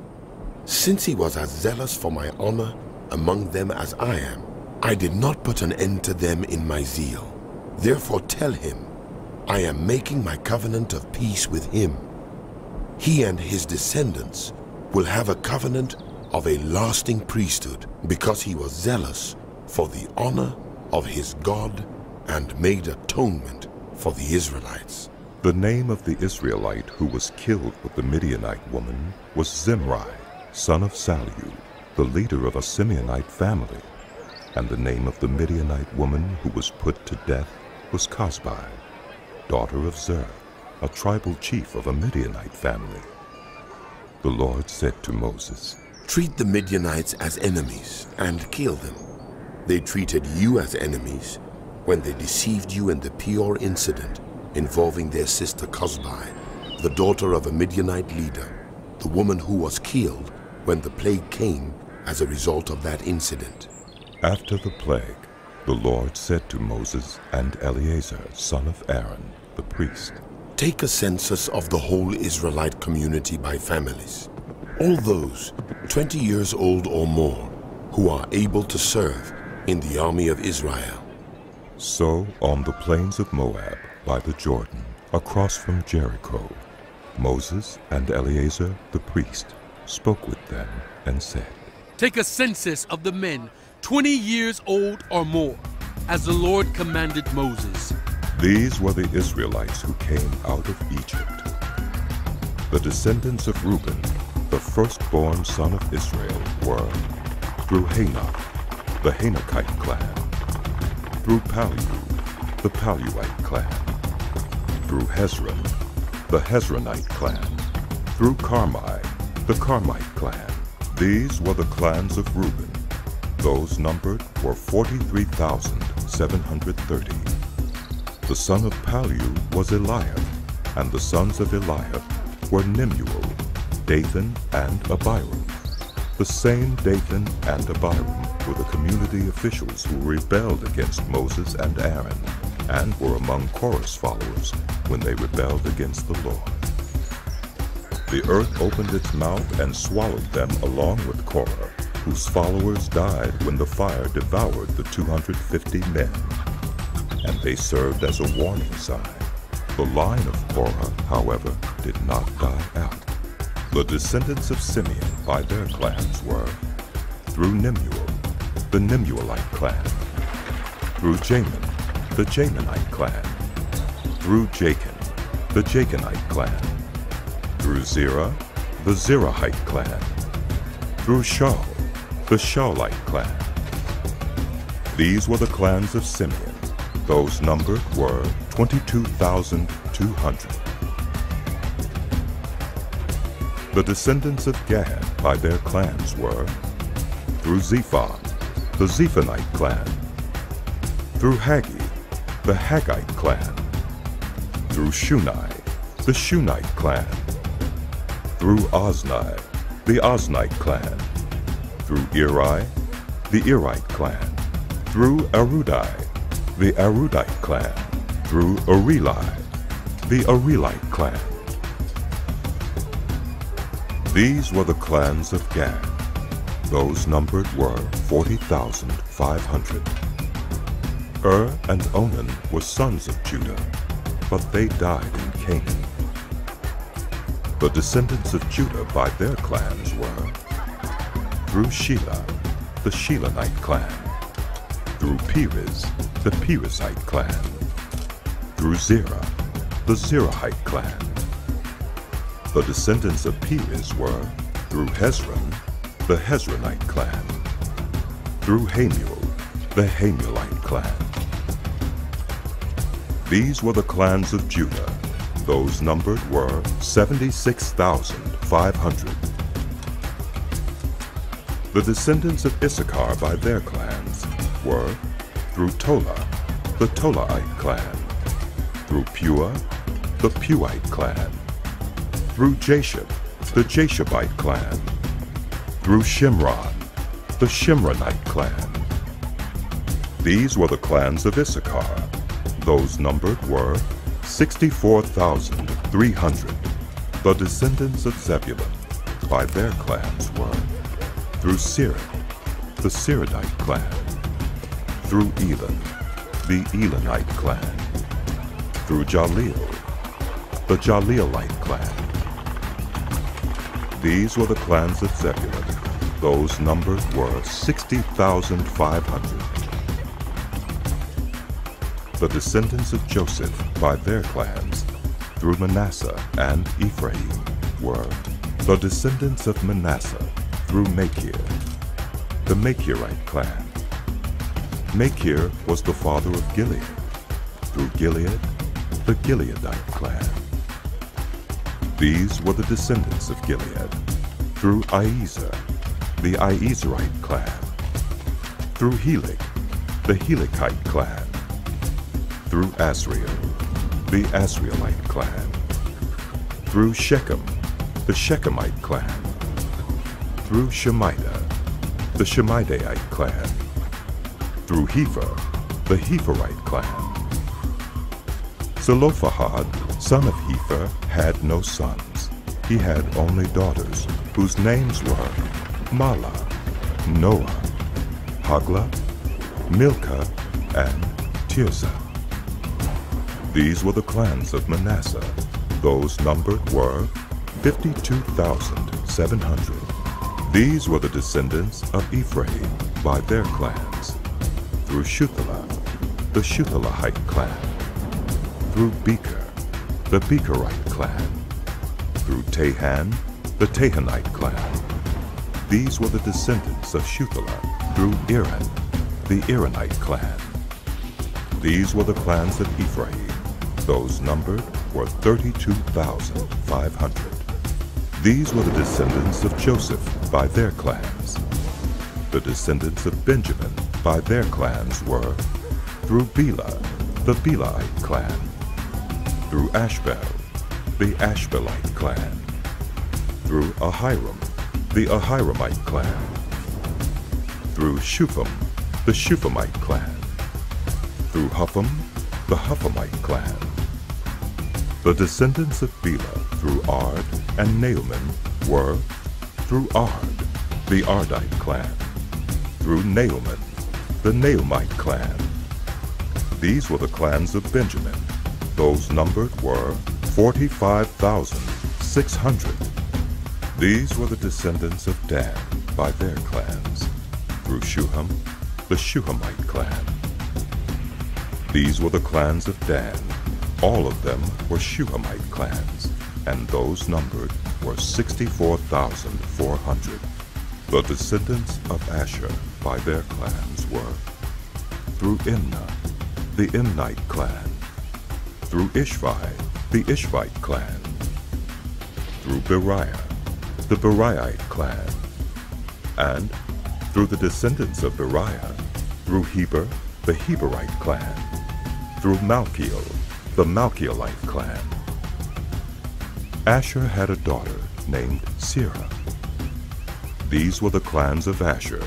[SPEAKER 2] Since he was as zealous for my honor among them as I am, I did not put an end to them in my zeal. Therefore tell him, I am making my covenant of peace with him. He and his descendants will have a covenant of a lasting priesthood, because he was zealous for the honor of his God and made atonement for the Israelites.
[SPEAKER 1] The name of the Israelite who was killed with the Midianite woman was Zimri, son of Salu, the leader of a Simeonite family. And the name of the Midianite woman who was put to death was Cosbi, daughter of Zer, a tribal chief of a Midianite family. The Lord said to Moses,
[SPEAKER 2] Treat the Midianites as enemies and kill them. They treated you as enemies when they deceived you in the Peor incident involving their sister Cosbi, the daughter of a Midianite leader, the woman who was killed when the plague came as a result of that incident.
[SPEAKER 1] After the plague, the Lord said to Moses and Eleazar, son of Aaron, the priest,
[SPEAKER 2] Take a census of the whole Israelite community by families, all those 20 years old or more who are able to serve in the army of Israel.
[SPEAKER 1] So on the plains of Moab, by the Jordan, across from Jericho, Moses and Eleazar the priest spoke with them and said,
[SPEAKER 6] Take a census of the men 20 years old or more, as the Lord commanded Moses.
[SPEAKER 1] These were the Israelites who came out of Egypt. The descendants of Reuben, the firstborn son of Israel, were through Hanok, the Hanokite clan, through Palu, the Paluite clan, through Hezron, the Hezronite clan, through Carmi, the Carmite clan. These were the clans of Reuben. Those numbered were 43,730. The son of Palu was Eliab, and the sons of Eliab were Nemuel, Dathan, and Abiram. The same Dathan and Abiram were the community officials who rebelled against Moses and Aaron, and were among Korah's followers when they rebelled against the Lord. The earth opened its mouth and swallowed them along with Korah, whose followers died when the fire devoured the 250 men. And they served as a warning sign. The line of Korah, however, did not die out. The descendants of Simeon by their clans were through Nemuel, the Nemuelite clan, through Jamin, the Jaminite clan, through Jachin, the Jachinite clan, through Zerah, the Zerahite clan, through Shaul, the Shaulite clan. These were the clans of Simeon. Those numbered were 22,200. The descendants of Gad by their clans were through Zephon, the Zephonite clan, through Haggi, the Haggite clan, through Shunai, the Shunite clan, through Ozni, the Oznite clan, through Eri, the Erite clan, through Arudai, the Arudite clan, through Areli, the Arelite clan. These were the clans of Gad. Those numbered were 40,500. And Onan were sons of Judah, but they died in Canaan. The descendants of Judah by their clans were through Shelah, the Shelanite clan, through Perez, the Perezite clan, through Zerah, the Zerahite clan. The descendants of Perez were, through Hezron, the Hezronite clan. Through Hamuel, the Hamuelite clan. These were the clans of Judah. Those numbered were 76,500. The descendants of Issachar by their clans were, through Tola, the Tolaite clan. Through Pua, the Puite clan. Through Jashub, the Jashabite clan. Through Shimron, the Shimronite clan. These were the clans of Issachar. Those numbered were 64,300. The descendants of Zebulun by their clans were, through Sirah, the Siradite clan. Through Elon, the Elonite clan. Through Jaleel, the Jaleelite clan. These were the clans of Zebulun. Those numbered were 60,500. The descendants of Joseph by their clans, through Manasseh and Ephraim, were the descendants of Manasseh through Machir, the Machirite clan. Machir was the father of Gilead. Through Gilead, the Gileadite clan. These were the descendants of Gilead. Through Iezer, the Iezerite clan. Through Helek, the Helekite clan. Through Asriel, the Asrielite clan. Through Shechem, the Shechemite clan. Through Shemida, the Shemidaite clan. Through Hepher, the Hepherite clan. Zelophehad, son of Hepher, had no sons. He had only daughters, whose names were Mahlah, Noah, Hagla, Milcah, and Tirzah. These were the clans of Manasseh. Those numbered were 52,700. These were the descendants of Ephraim by their clans. Through Shuthelah, the Shuthelahite clan. Through Becher, the Becherite clan. Through Tahan, the Tahanite clan. These were the descendants of Shuthelah. Through Iran, the Iranite clan. These were the clans of Ephraim. Those numbered were 32,500. These were the descendants of Joseph by their clans. The descendants of Benjamin by their clans were, through Bela, the Belaite clan. Through Ashbel, the Ashbelite clan. Through Ahiram, the Ahiramite clan. Through Shupham, the Shuphamite clan. Through Hupham, the Huphamite clan. The descendants of Bela through Ard and Naaman were, through Ard, the Ardite clan. Through Naaman, the Naamite clan. These were the clans of Benjamin. Those numbered were 45,600. These were the descendants of Dan by their clans. Through Shuham, the Shuhamite clan. These were the clans of Dan. All of them were Shuhamite clans, and those numbered were 64,400. The descendants of Asher by their clans were, through Imnah, the Imnite clan. Through Ishvi, the Ishvite clan. Through Beriah, the Beriahite clan. And through the descendants of Beriah, through Heber, the Heberite clan. Through Malchiel, the Malchielite clan. Asher had a daughter named Serah. These were the clans of Asher.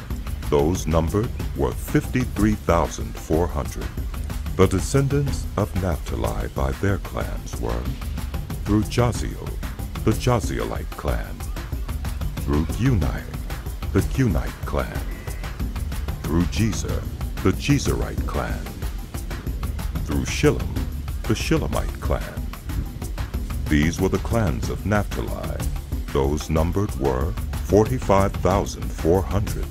[SPEAKER 1] Those numbered were 53,400. The descendants of Naphtali by their clans were, through Jaziel, the Jazielite clan. Through Guni, the Gunite clan. Through Jezer, the Jezerite clan. Through Shillem, the Shillemite clan. These were the clans of Naphtali. Those numbered were 45,400.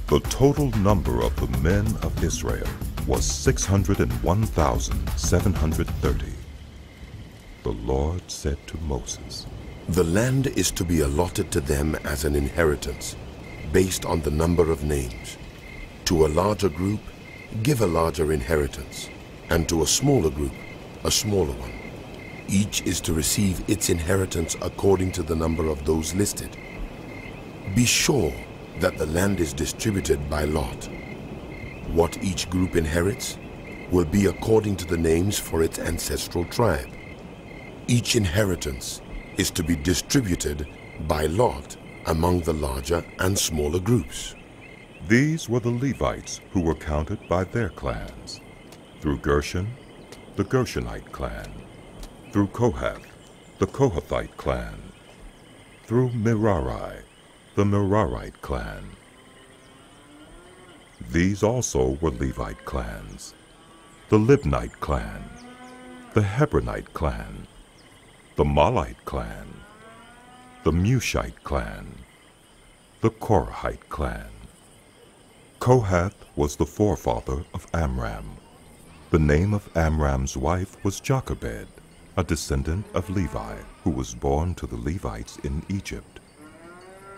[SPEAKER 1] The total number of the men of Israel was 601,730. the Lord said to Moses,
[SPEAKER 2] The land is to be allotted to them as an inheritance, based on the number of names. To a larger group, give a larger inheritance, and to a smaller group, a smaller one. Each is to receive its inheritance according to the number of those listed. Be sure that the land is distributed by lot. What each group inherits will be according to the names for its ancestral tribe. Each inheritance is to be distributed by lot among the larger and smaller groups.
[SPEAKER 1] These were the Levites who were counted by their clans. Through Gershon, the Gershonite clan. Through Kohath, the Kohathite clan. Through Merari, the Merarite clan. These also were Levite clans. The Libnite clan, the Hebronite clan, the Malite clan, the Mushite clan, the Korahite clan. Kohath was the forefather of Amram. The name of Amram's wife was Jochebed, a descendant of Levi, who was born to the Levites in Egypt.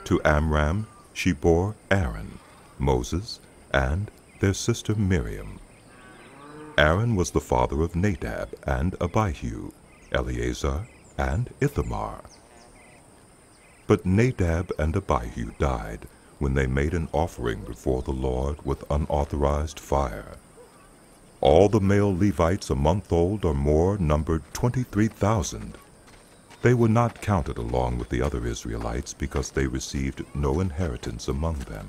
[SPEAKER 1] To Amram she bore Aaron, Moses, and their sister Miriam. Aaron was the father of Nadab and Abihu, Eleazar, and Ithamar. But Nadab and Abihu died when they made an offering before the Lord with unauthorized fire. All the male Levites a month old or more numbered 23,000. They were not counted along with the other Israelites because they received no inheritance among them.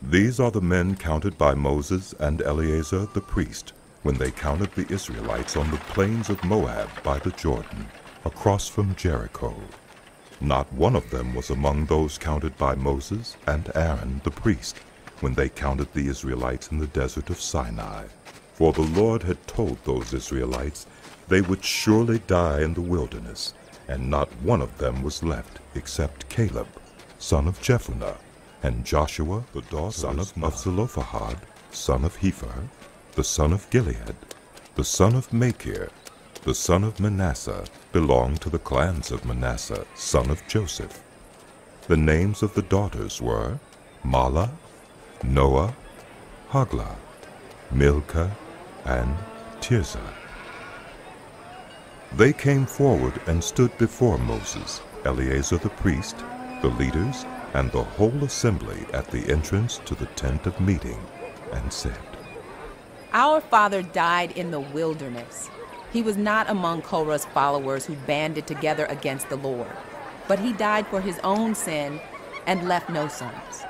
[SPEAKER 1] These are the men counted by Moses and Eleazar the priest when they counted the Israelites on the plains of Moab by the Jordan, across from Jericho. Not one of them was among those counted by Moses and Aaron the priest when they counted the Israelites in the desert of Sinai. For the Lord had told those Israelites they would surely die in the wilderness, and not one of them was left except Caleb, son of Jephunneh, and Joshua, the son of Zelophehad, son of Hepher, the son of Gilead, the son of Machir, the son of Manasseh, belonged to the clans of Manasseh, son of Joseph. The names of the daughters were Mahlah, Noah, Hoglah, Milcah, and Tirzah. They came forward and stood before Moses, Eleazar the priest, the leaders, and the whole assembly at the entrance to the tent of meeting, and said,
[SPEAKER 8] Our father died in the wilderness. He was not among Korah's followers who banded together against the Lord, but he died for his own sin and left no sons.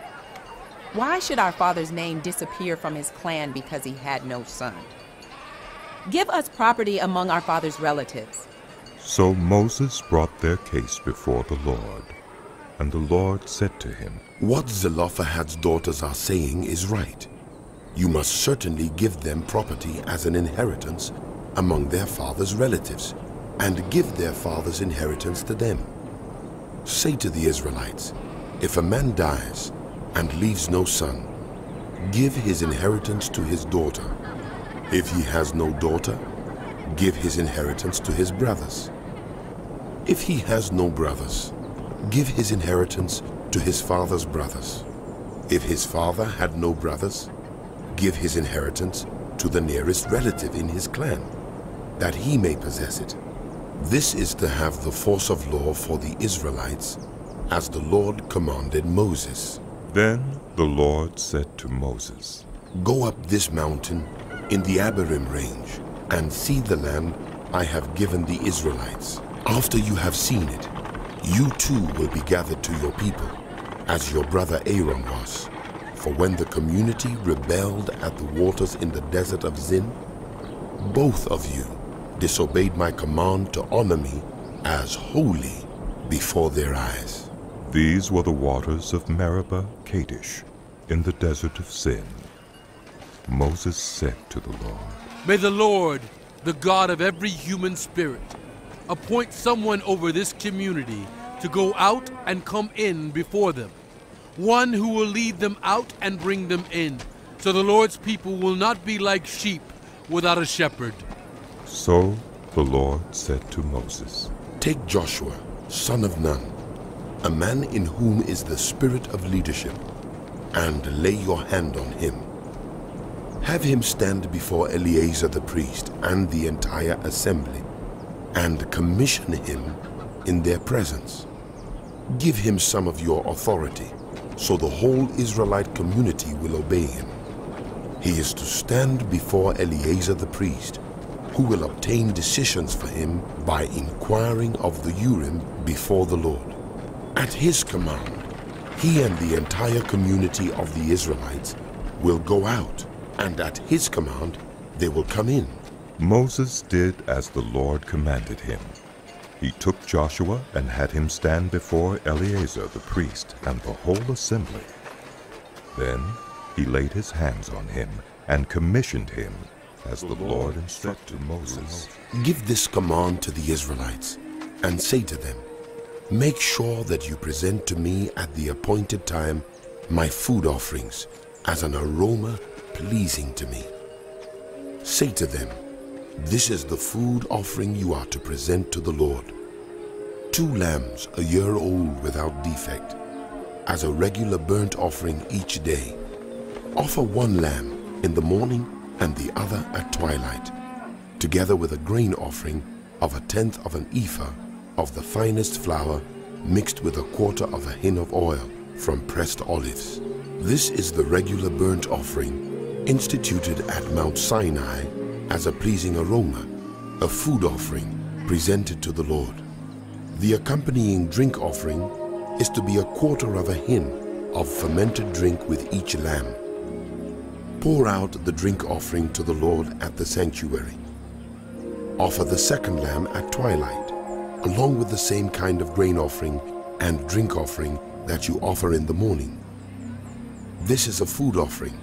[SPEAKER 8] Why should our father's name disappear from his clan because he had no son? Give us property among our father's relatives.
[SPEAKER 1] So Moses brought their case before the Lord. And the Lord said to him,
[SPEAKER 2] What Zelophehad's daughters are saying is right. You must certainly give them property as an inheritance among their father's relatives, and give their father's inheritance to them. Say to the Israelites, if a man dies and leaves no son, give his inheritance to his daughter. If he has no daughter, give his inheritance to his brothers. If he has no brothers, give his inheritance to his father's brothers. If his father had no brothers, give his inheritance to the nearest relative in his clan, that he may possess it. This is to have the force of law for the Israelites, as the Lord commanded Moses.
[SPEAKER 1] Then the Lord said to Moses,
[SPEAKER 2] Go up this mountain in the Abarim range, and see the land I have given the Israelites. After you have seen it, you too will be gathered to your people, as your brother Aaron was. For when the community rebelled at the waters in the desert of Zin, both of you disobeyed my command to honor me as holy before their eyes.
[SPEAKER 1] These were the waters of Meribah Kadesh, in the desert of Zin. Moses said to the Lord,
[SPEAKER 6] May the Lord, the God of every human spirit, appoint someone over this community to go out and come in before them, one who will lead them out and bring them in, so the Lord's people will not be like sheep without a shepherd.
[SPEAKER 1] So The Lord said to Moses,
[SPEAKER 2] Take Joshua, son of Nun, a man in whom is the spirit of leadership, and lay your hand on him. Have him stand before Eleazar the priest and the entire assembly, and commission him in their presence. Give him some of your authority, so the whole Israelite community will obey him. He is to stand before Eleazar the priest, who will obtain decisions for him by inquiring of the Urim before the Lord. At his command, he and the entire community of the Israelites will go out, and at his command, they will come in.
[SPEAKER 1] Moses did as the Lord commanded him. He took Joshua and had him stand before Eleazar the priest and the whole assembly. Then he laid his hands on him and commissioned him as the Lord instructed Moses.
[SPEAKER 2] Give this command to the Israelites, and say to them, Make sure that you present to me at the appointed time my food offerings as an aroma pleasing to me. Say to them, This is the food offering you are to present to the Lord. 2 lambs a year old without defect, as a regular burnt offering each day. Offer 1 lamb in the morning and the other at twilight, together with a grain offering of 1/10 of an ephah of the finest flour mixed with 1/4 of a hin of oil from pressed olives. This is the regular burnt offering instituted at Mount Sinai as a pleasing aroma, a food offering presented to the Lord. The accompanying drink offering is to be 1/4 of a hin of fermented drink with each lamb. Pour out the drink offering to the Lord at the sanctuary. Offer the 2nd lamb at twilight, along with the same kind of grain offering and drink offering that you offer in the morning. This is a food offering,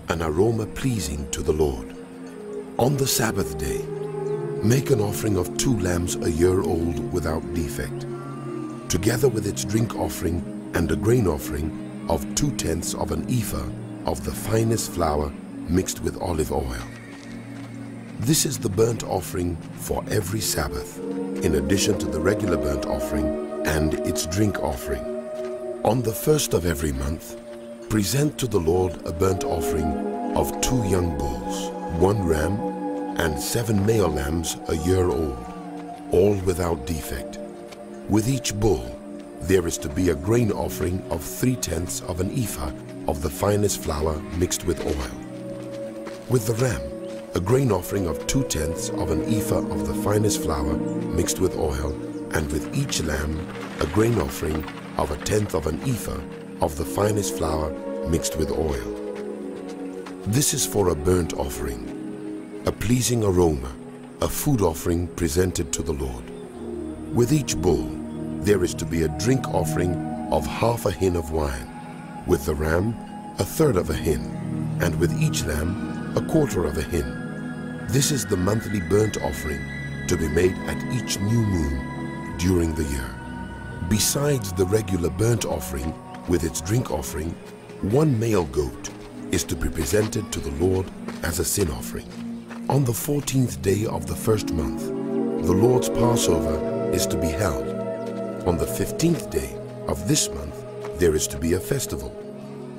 [SPEAKER 2] an aroma pleasing to the Lord. On the Sabbath day, make an offering of 2 lambs a year old without defect, together with its drink offering and a grain offering of 2/10 of an ephah of the finest flour mixed with olive oil. This is the burnt offering for every Sabbath, in addition to the regular burnt offering and its drink offering. On the 1st of every month, present to the Lord a burnt offering of 2 young bulls, 1 ram, and 7 male lambs a year old, all without defect. With each bull, there is to be a grain offering of 3/10 of an ephah of the finest flour mixed with oil. With the ram, a grain offering of 2/10 of an ephah of the finest flour mixed with oil, and with each lamb, a grain offering of 1/10 of an ephah of the finest flour mixed with oil. This is for a burnt offering, a pleasing aroma, a food offering presented to the Lord. With each bull, there is to be a drink offering of 1/2 a hin of wine. With the ram, 1/3 of a hin, and with each lamb, 1/4 of a hin. This is the monthly burnt offering to be made at each new moon during the year. Besides the regular burnt offering with its drink offering, 1 male goat is to be presented to the Lord as a sin offering. On the 14th day of the 1st month, the Lord's Passover is to be held. On the 15th day of this month, there is to be a festival.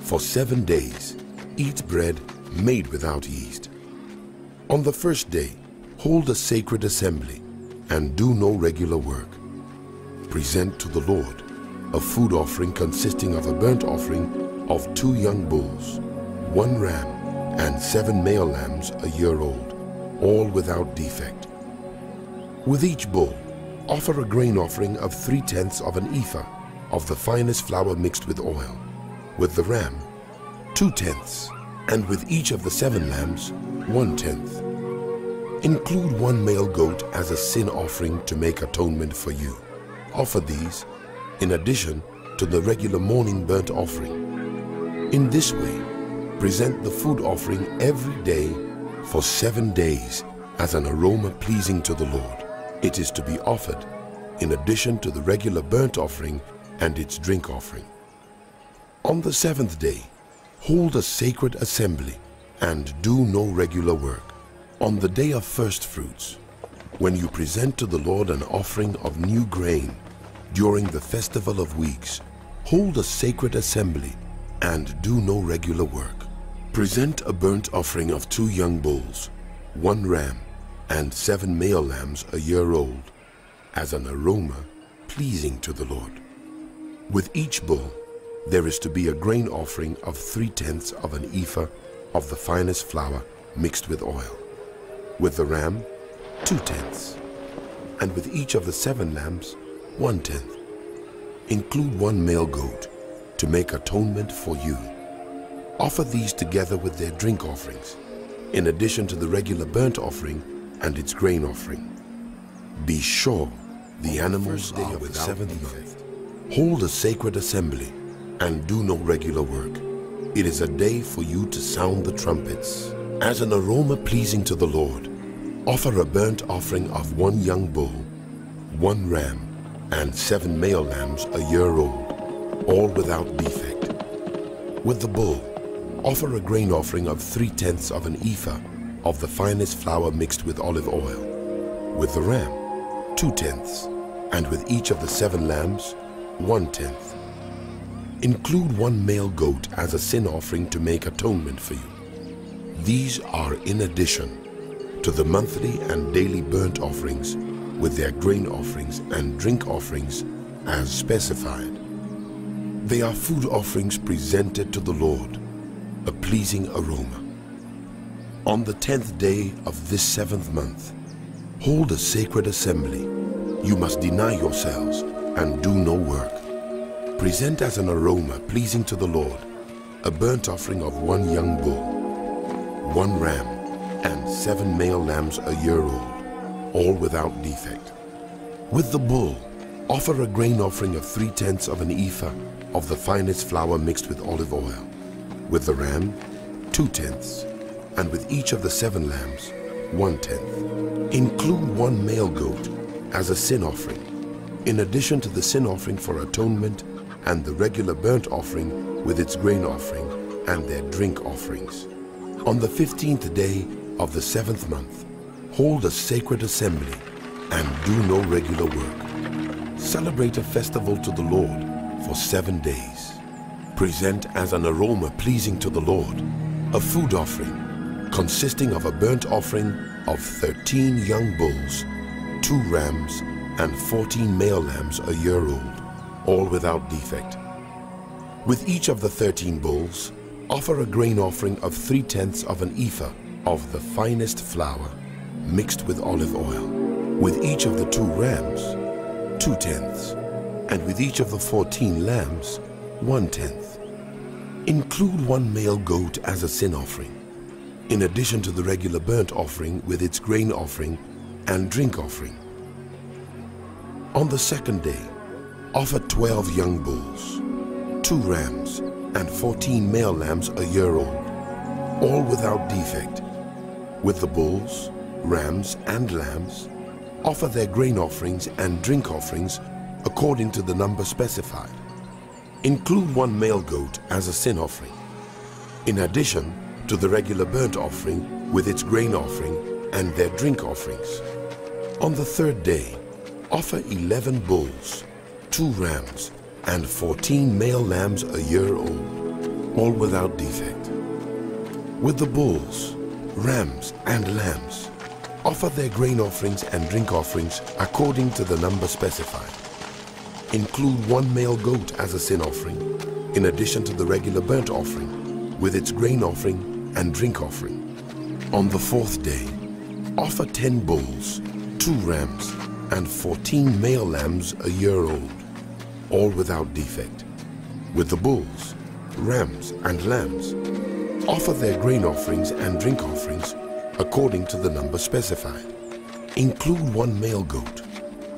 [SPEAKER 2] For 7 days, eat bread made without yeast. On the 1st day, hold a sacred assembly and do no regular work. Present to the Lord a food offering consisting of a burnt offering of 2 young bulls, 1 ram, and 7 male lambs a year old, all without defect. With each bull, offer a grain offering of 3/10 of an ephah of the finest flour mixed with oil. With the ram, 2/10, and with each of the 7 lambs, 1/10. Include 1 male goat as a sin offering to make atonement for you. Offer these in addition to the regular morning burnt offering. In this way, present the food offering every day for 7 days as an aroma pleasing to the Lord. It is to be offered in addition to the regular burnt offering and its drink offering. On the 7th day, hold a sacred assembly and do no regular work. On the day of first fruits, When you present to the Lord an offering of new grain during the Festival of Weeks, hold a sacred assembly and do no regular work. Present a burnt offering of 2 young bulls, 1 ram, and 7 male lambs a year old, as an aroma pleasing to the Lord. With each bull, there is to be a grain offering of 3/10 of an ephah of the finest flour mixed with oil. With the ram, 2/10, and with each of the 7 lambs, 1/10. Include 1 male goat to make atonement for you. Offer these together with their drink offerings, in addition to the regular burnt offering and its grain offering. Be sure the animals are without seventh month. Hold a sacred assembly and do no regular work. It is a day for you to sound the trumpets. As an aroma pleasing to the Lord, offer a burnt offering of 1 young bull, 1 ram, and 7 male lambs a year old, all without defect. With the bull, offer a grain offering of 3/10 of an ephah of the finest flour mixed with olive oil. With the ram, 2/10, and with each of the 7 lambs, 1/10. Include 1 male goat as a sin offering to make atonement for you. These are in addition to the monthly and daily burnt offerings with their grain offerings and drink offerings as specified. They are food offerings presented to the Lord, a pleasing aroma. On the 10th day of this 7th month, hold a sacred assembly. You must deny yourselves and do no work. Present as an aroma pleasing to the Lord a burnt offering of 1 young bull, 1 ram, and 7 male lambs a year old, all without defect. With the bull, offer a grain offering of 3/10 of an ephah of the finest flour mixed with olive oil. With the ram, 2/10, and with each of the 7 lambs, 1/10. Include 1 male goat as a sin offering, in addition to the sin offering for atonement and the regular burnt offering with its grain offering and their drink offerings. On the 15th day of the 7th month, hold a sacred assembly and do no regular work. Celebrate a festival to the Lord for 7 days. Present as an aroma pleasing to the Lord a food offering consisting of a burnt offering of 13 young bulls, 2 rams, and 14 male lambs a year old, all without defect. With each of the 13 bulls, offer a grain offering of 3/10 of an ephah of the finest flour mixed with olive oil. With each of the 2 rams, 2/10, and with each of the 14 lambs, 1/10. Include 1 male goat as a sin offering, in addition to the regular burnt offering with its grain offering and drink offering. On the 2nd day, offer 12 young bulls, 2 rams, and 14 male lambs a year old, all without defect. With the bulls, rams, and lambs, offer their grain offerings and drink offerings according to the number specified. Include 1 male goat as a sin offering, in addition to the regular burnt offering with its grain offering and their drink offerings. On the 3rd day, offer 11 bulls, 2 rams, and 14 male lambs a year old, all without defect. With the bulls, rams, and lambs, offer their grain offerings and drink offerings according to the number specified. Include 1 male goat as a sin offering, in addition to the regular burnt offering, with its grain offering and drink offering. On the 4th day, offer 10 bulls, 2 rams, and 14 male lambs a year old, all without defect. With the bulls, rams, and lambs, offer their grain offerings and drink offerings according to the number specified. Include 1 male goat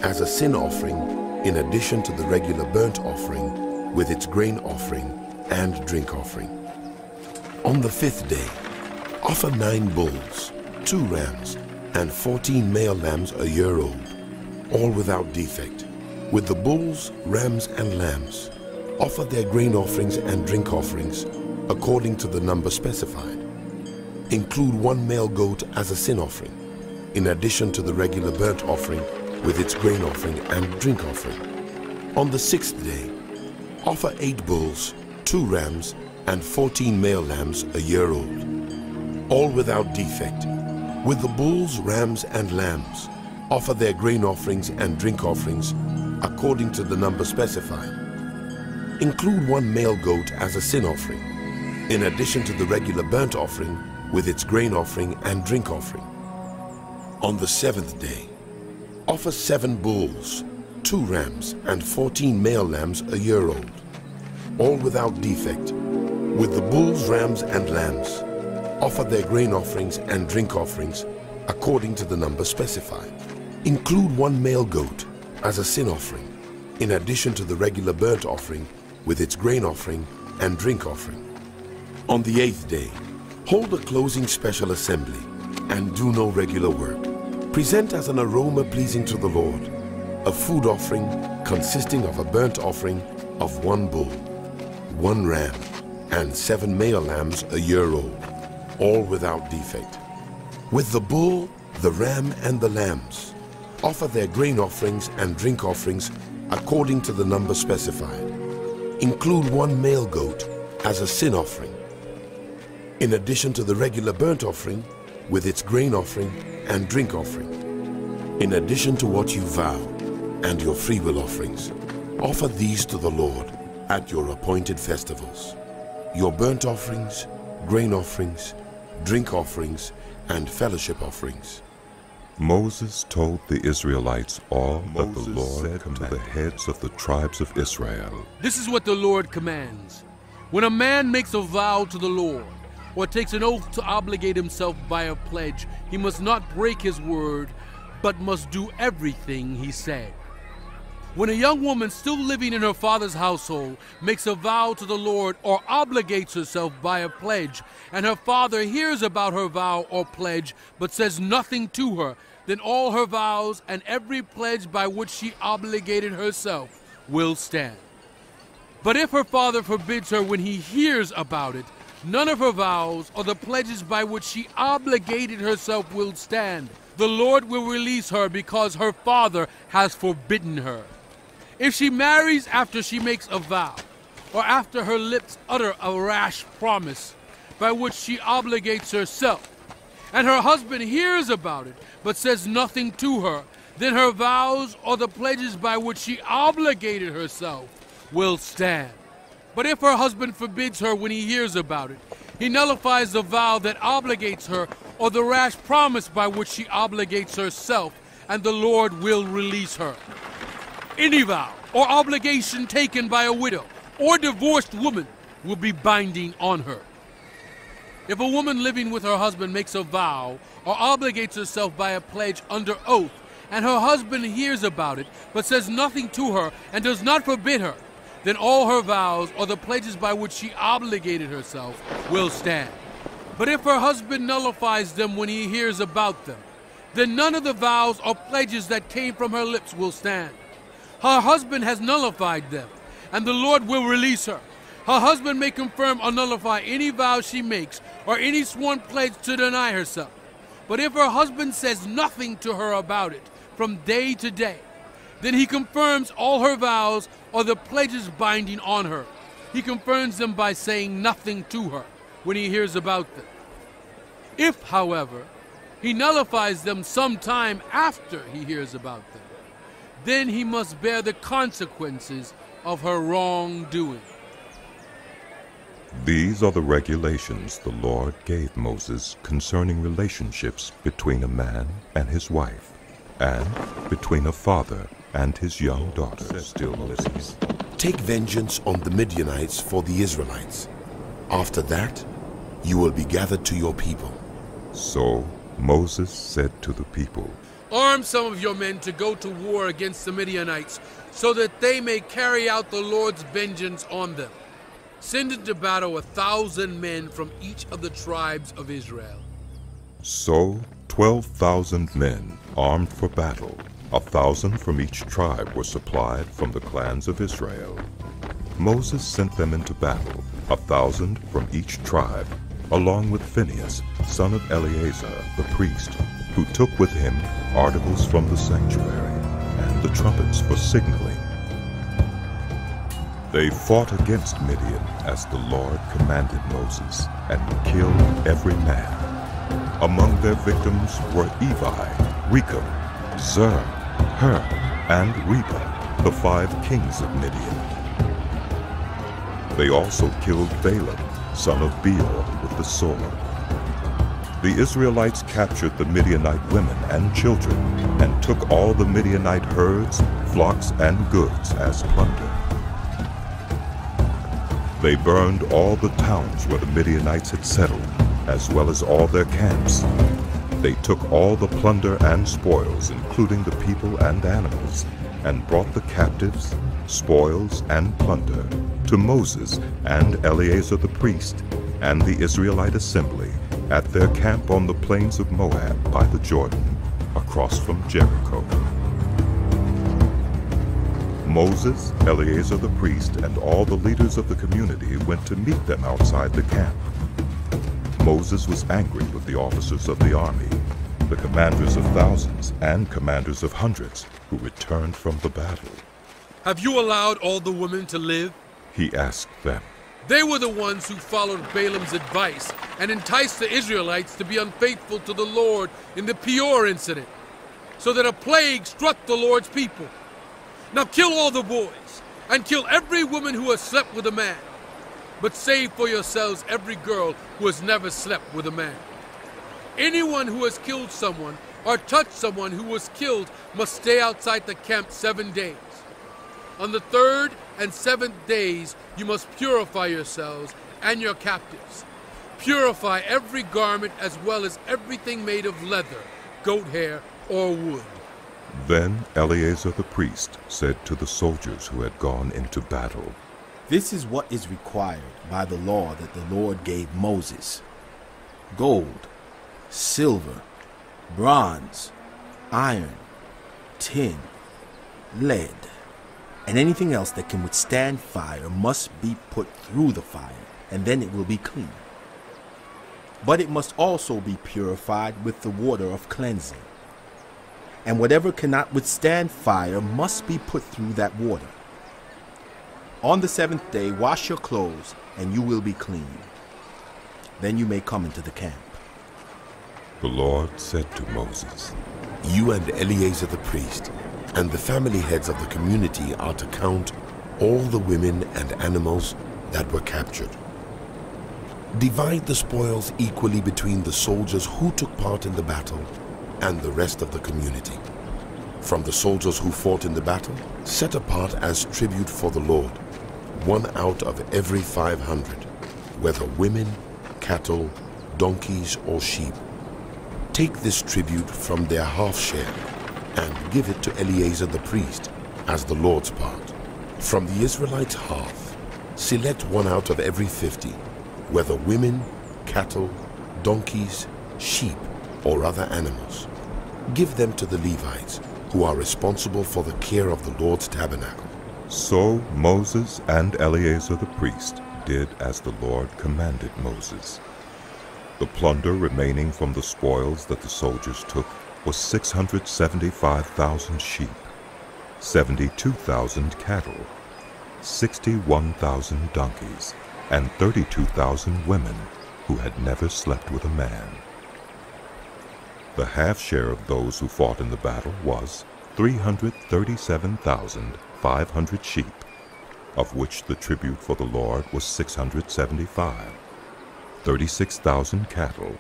[SPEAKER 2] as a sin offering in addition to the regular burnt offering with its grain offering and drink offering. On the 5th day, offer 9 bulls, 2 rams, and 14 male lambs a year old, all without defect. With the bulls, rams, and lambs, offer their grain offerings and drink offerings according to the number specified. Include 1 male goat as a sin offering, in addition to the regular burnt offering with its grain offering and drink offering. On the 6th day, offer 8 bulls, 2 rams, and 14 male lambs a year old, all without defect. With the bulls, rams, and lambs, offer their grain offerings and drink offerings according to the number specified. Include 1 male goat as a sin offering, in addition to the regular burnt offering with its grain offering and drink offering. On the 7th day, offer 7 bulls, 2 rams, and 14 male lambs a year old, all without defect. With the bulls, rams, and lambs, offer their grain offerings and drink offerings according to the number specified. Include 1 male goat as a sin offering, in addition to the regular burnt offering with its grain offering and drink offering. On the 8th day, hold a closing special assembly and do no regular work. Present as an aroma pleasing to the Lord a food offering consisting of a burnt offering of 1 bull, 1 ram, and 7 male lambs a year old, all without defect. With the bull, the ram, and the lambs, offer their grain offerings and drink offerings according to the number specified. Include 1 male goat as a sin offering, in addition to the regular burnt offering with its grain offering and drink offering. In addition to what you vow and your freewill offerings, offer these to the Lord at your appointed festivals. Your burnt offerings, grain offerings, drink offerings, and fellowship offerings.
[SPEAKER 1] Moses told the Israelites all that the Lord said to the heads of the tribes of Israel.
[SPEAKER 6] This is what the Lord commands. When a man makes a vow to the Lord, or takes an oath to obligate himself by a pledge, he must not break his word, but must do everything he said. When a young woman still living in her father's household makes a vow to the Lord or obligates herself by a pledge, and her father hears about her vow or pledge but says nothing to her, then all her vows and every pledge by which she obligated herself will stand. But if her father forbids her when he hears about it, none of her vows or the pledges by which she obligated herself will stand. The Lord will release her because her father has forbidden her. If she marries after she makes a vow, or after her lips utter a rash promise by which she obligates herself, and her husband hears about it but says nothing to her, then her vows or the pledges by which she obligated herself will stand. But if her husband forbids her when he hears about it, he nullifies the vow that obligates her or the rash promise by which she obligates herself, and the Lord will release her. Any vow or obligation taken by a widow or divorced woman will be binding on her. If a woman living with her husband makes a vow or obligates herself by a pledge under oath, and her husband hears about it but says nothing to her and does not forbid her, then all her vows or the pledges by which she obligated herself will stand. But if her husband nullifies them when he hears about them, then none of the vows or pledges that came from her lips will stand. Her husband has nullified them, and the Lord will release her. Her husband may confirm or nullify any vow she makes or any sworn pledge to deny herself. But if her husband says nothing to her about it from day to day, then he confirms all her vows or the pledges binding on her. He confirms them by saying nothing to her when he hears about them. If, however, he nullifies them sometime after he hears about them, then he must bear the consequences of her wrongdoing.
[SPEAKER 1] These are the regulations the Lord gave Moses concerning relationships between a man and his wife, and between a father and his young daughter. Still Moses.
[SPEAKER 2] Take vengeance on the Midianites for the Israelites. After that, you will be gathered to your people.
[SPEAKER 1] So Moses said to the people,
[SPEAKER 6] Arm some of your men to go to war against the Midianites, so that they may carry out the Lord's vengeance on them. Send into battle 1,000 men from each of the tribes of Israel.
[SPEAKER 1] So 12,000 men armed for battle, 1,000 from each tribe were supplied from the clans of Israel. Moses sent them into battle, 1,000 from each tribe, along with Phinehas, son of Eleazar, the priest, who took with him articles from the sanctuary and the trumpets for signaling. They fought against Midian as the Lord commanded Moses, and killed every man. Among their victims were Evi, Rechab, Zur, Hur, and Reba, the 5 kings of Midian. They also killed Balaam, son of Beor, with the sword. The Israelites captured the Midianite women and children, and took all the Midianite herds, flocks, and goods as plunder. They burned all the towns where the Midianites had settled, as well as all their camps. They took all the plunder and spoils, including the people and animals, and brought the captives, spoils, and plunder to Moses and Eleazar the priest and the Israelite assembly at their camp on the plains of Moab by the Jordan, across from Jericho. Moses, Eleazar the priest, and all the leaders of the community went to meet them outside the camp. Moses was angry with the officers of the army, the commanders of thousands and commanders of hundreds, who returned from the battle.
[SPEAKER 6] Have you allowed all the women to live?
[SPEAKER 1] He asked them.
[SPEAKER 6] They were the ones who followed Balaam's advice and enticed the Israelites to be unfaithful to the Lord in the Peor incident, so that a plague struck the Lord's people. Now kill all the boys, and kill every woman who has slept with a man. But save for yourselves every girl who has never slept with a man. Anyone who has killed someone or touched someone who was killed must stay outside the camp 7 days. On the 3rd and 7th days you must purify yourselves and your captives. Purify every garment as well as everything made of leather, goat hair, or wood.
[SPEAKER 1] Then Eleazar the priest said to the soldiers who had gone into battle,
[SPEAKER 9] "This is what is required by the law that the Lord gave Moses: gold, silver, bronze, iron, tin, lead, and anything else that can withstand fire must be put through the fire, and then it will be clean. But it must also be purified with the water of cleansing. And whatever cannot withstand fire must be put through that water. On the 7th day, wash your clothes, and you will be clean. Then you may come into the camp."
[SPEAKER 1] The Lord said to Moses,
[SPEAKER 2] "You and Eleazar the priest and the family heads of the community are to count all the women and animals that were captured. Divide the spoils equally between the soldiers who took part in the battle and the rest of the community. From the soldiers who fought in the battle, set apart as tribute for the Lord 1 out of every 500, whether women, cattle, donkeys, or sheep. Take this tribute from their half share and give it to Eleazar the priest as the Lord's part. From the Israelites' half, select 1 out of every 50, whether women, cattle, donkeys, sheep, or other animals. Give them to the Levites, who are responsible for the care of the Lord's tabernacle."
[SPEAKER 1] So Moses and Eleazar the priest did as the Lord commanded Moses. The plunder remaining from the spoils that the soldiers took was 675,000 sheep, 72,000 cattle, 61,000 donkeys, and 32,000 women who had never slept with a man. The half share of those who fought in the battle was 337,500 sheep, of which the tribute for the Lord was 675, 36,000 cattle,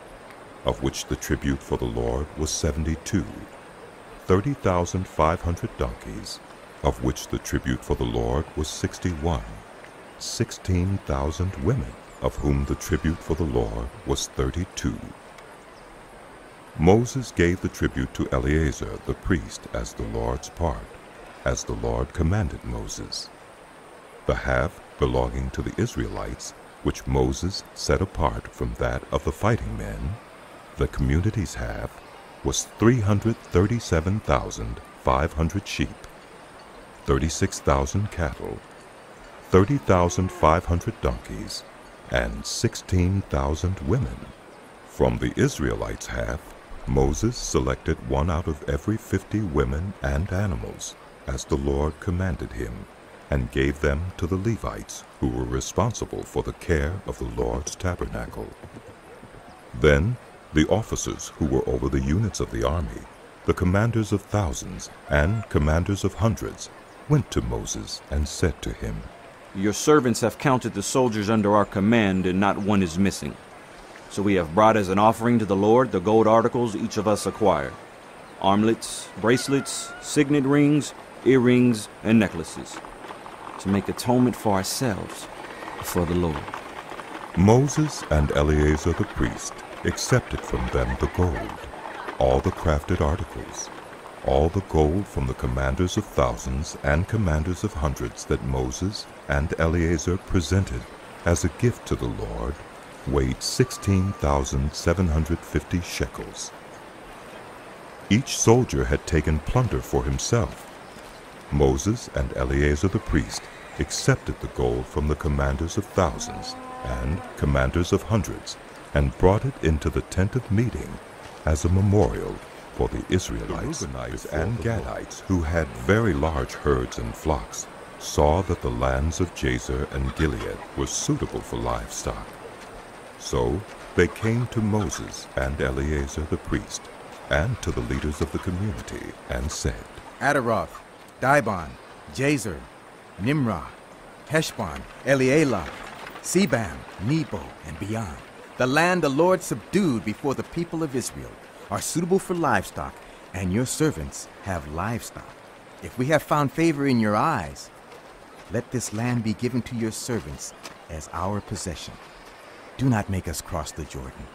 [SPEAKER 1] of which the tribute for the Lord was 72, 30,500 donkeys, of which the tribute for the Lord was 61, 16,000 women, of whom the tribute for the Lord was 32. Moses gave the tribute to Eleazar the priest as the Lord's part, as the Lord commanded Moses. The half belonging to the Israelites, which Moses set apart from that of the fighting men, the community's half, was 337,500 sheep, 36,000 cattle, 30,500 donkeys, and 16,000 women. From the Israelites' half, Moses selected one out of every 50 women and animals, as the Lord commanded him, and gave them to the Levites, who were responsible for the care of the Lord's tabernacle. Then the officers who were over the units of the army, the commanders of thousands and commanders of hundreds, went to Moses and said to him,
[SPEAKER 10] "Your servants have counted the soldiers under our command, and not one is missing. So we have brought as an offering to the Lord the gold articles each of us acquired: armlets, bracelets, signet rings, earrings, and necklaces, to make atonement for ourselves before the Lord."
[SPEAKER 1] Moses and Eleazar the priest accepted from them the gold, all the crafted articles, all the gold from the commanders of thousands and commanders of hundreds that Moses and Eleazar presented as a gift to the Lord, weighed 16,750 shekels. Each soldier had taken plunder for himself. Moses and Eleazar the priest accepted the gold from the commanders of thousands and commanders of hundreds, and brought it into the tent of meeting as a memorial for the Israelites and Gadites, who had very large herds and flocks, saw that the lands of Jazer and Gilead were suitable for livestock. So they came to Moses and Eleazar the priest, and to the leaders of the community, and said,
[SPEAKER 19] Adaroth, Dibon, Jazer, Nimrah, Heshbon, Elealeh, Sebam, Nebo, and beyond. The land the Lord subdued before the people of Israel are suitable for livestock, and your servants have livestock. If we have found favor in your eyes, let this land be given to your servants as our possession. Do not make us cross the Jordan.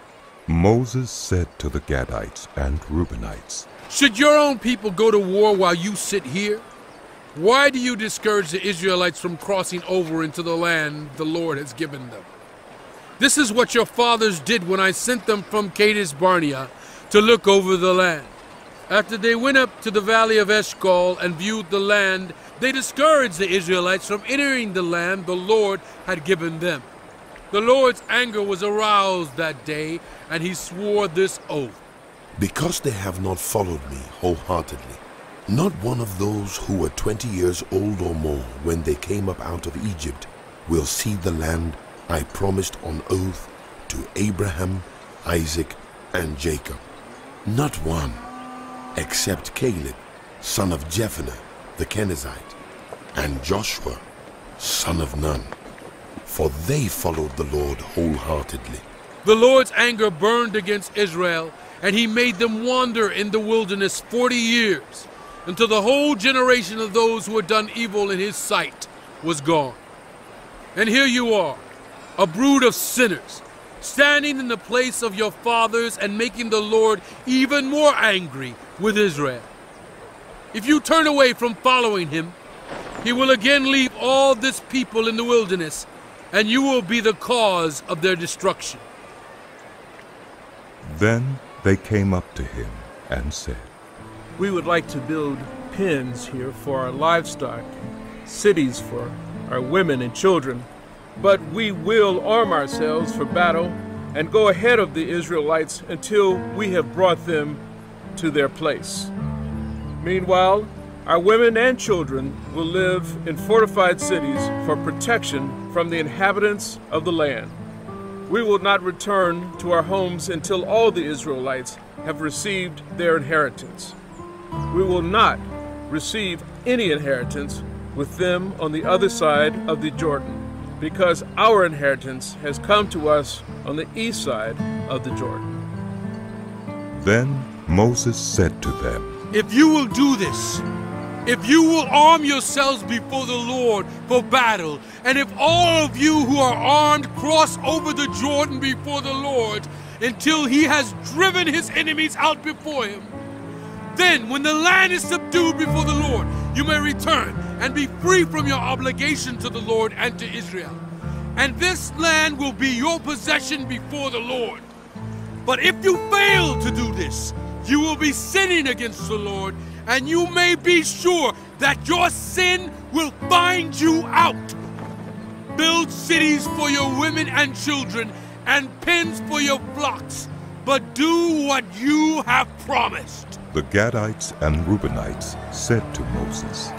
[SPEAKER 1] Moses said to the Gadites and Reubenites,
[SPEAKER 6] "Should your own people go to war while you sit here? Why do you discourage the Israelites from crossing over into the land the Lord has given them? This is what your fathers did when I sent them from Kadesh Barnea to look over the land. After they went up to the valley of Eshcol and viewed the land, they discouraged the Israelites from entering the land the Lord had given them. The Lord's anger was aroused that day, and he swore this oath:
[SPEAKER 2] Because they have not followed me wholeheartedly, not one of those who were 20 years old or more when they came up out of Egypt will see the land I promised on oath to Abraham, Isaac, and Jacob. Not one, except Caleb, son of Jephunneh the Kenizzite, and Joshua, son of Nun, for they followed the Lord wholeheartedly.
[SPEAKER 6] The Lord's anger burned against Israel, and he made them wander in the wilderness 40 years, until the whole generation of those who had done evil in his sight was gone. And here you are, a brood of sinners, standing in the place of your fathers and making the Lord even more angry with Israel. If you turn away from following him, he will again leave all this people in the wilderness, and you will be the cause of their destruction."
[SPEAKER 1] Then they came up to him and said,
[SPEAKER 12] "We would like to build pens here for our livestock, cities for our women and children, but we will arm ourselves for battle and go ahead of the Israelites until we have brought them to their place. Meanwhile, our women and children will live in fortified cities for protection from the inhabitants of the land. We will not return to our homes until all the Israelites have received their inheritance. We will not receive any inheritance with them on the other side of the Jordan, because our inheritance has come to us on the east side of the Jordan."
[SPEAKER 1] Then Moses said to them,
[SPEAKER 6] "If you will do this, if you will arm yourselves before the Lord for battle, and if all of you who are armed cross over the Jordan before the Lord until he has driven his enemies out before him, then when the land is subdued before the Lord, you may return and be free from your obligation to the Lord and to Israel. And this land will be your possession before the Lord. But if you fail to do this, you will be sinning against the Lord, and you may be sure that your sin will find you out. Build cities for your women and children, and pens for your flocks. but do what you have promised.
[SPEAKER 1] The Gadites and Reubenites said to Moses,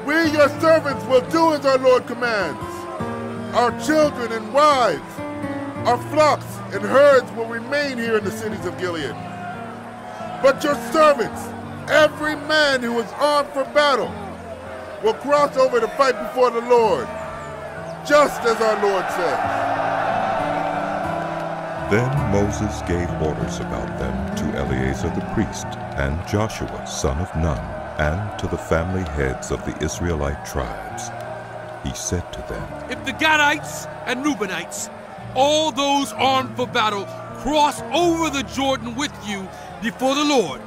[SPEAKER 5] We, your servants, will do as our Lord commands. Our children and wives, our flocks and herds will remain here in the cities of Gilead. But your servants, every man who is armed for battle, will cross over to fight before the Lord, just as our Lord said.
[SPEAKER 1] Then Moses gave orders about them to Eleazar the priest and Joshua son of Nun, and to the family heads of the Israelite tribes. He said to them,
[SPEAKER 6] If the Gadites and Reubenites, all those armed for battle, cross over the Jordan with you before the Lord,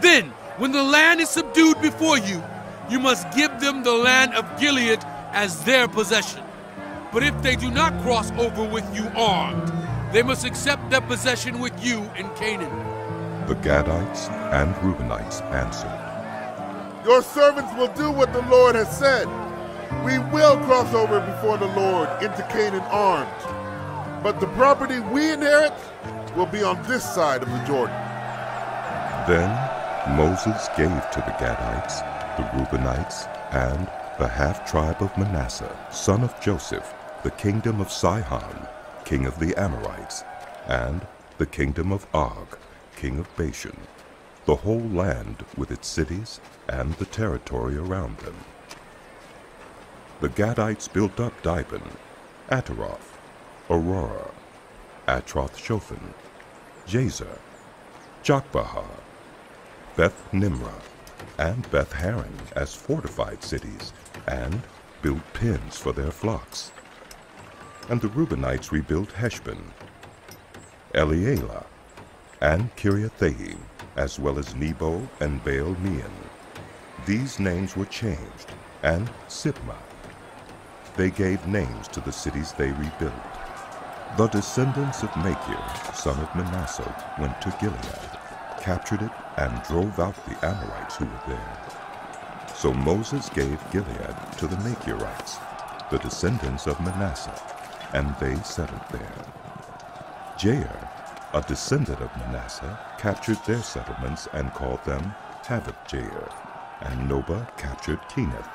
[SPEAKER 6] then when the land is subdued before you, you must give them the land of Gilead as their possession. But if they do not cross over with you armed, they must accept their possession with you in Canaan.
[SPEAKER 1] The Gadites and Reubenites answered,
[SPEAKER 5] Your servants will do what the Lord has said. We will cross over before the Lord into Canaan armed. But the property we inherit will be on this side of the Jordan.
[SPEAKER 1] Then Moses gave to the Gadites, the Reubenites, and the half-tribe of Manasseh, son of Joseph, the kingdom of Sihon, king of the Amorites, and the kingdom of Og, king of Bashan, the whole land with its cities and the territory around them. The Gadites built up Dibon, Ataroth, Aurora, Atroth-Shophan, Jazer, Jokbahar, Beth-Nimrah, and Beth-Haran as fortified cities, and built pens for their flocks. And the Reubenites rebuilt Heshbon, Elealeh, and Kiriathaim, as well as Nebo and Baal-Meon. These names were changed, and Sibmah. They gave names to the cities they rebuilt. The descendants of Machir, son of Manasseh, went to Gilead, captured it, and drove out the Amorites who were there. So Moses gave Gilead to the Machirites, the descendants of Manasseh, and they settled there. Jair, a descendant of Manasseh, captured their settlements and called them Havoth-Jair, and Nobah captured Kenath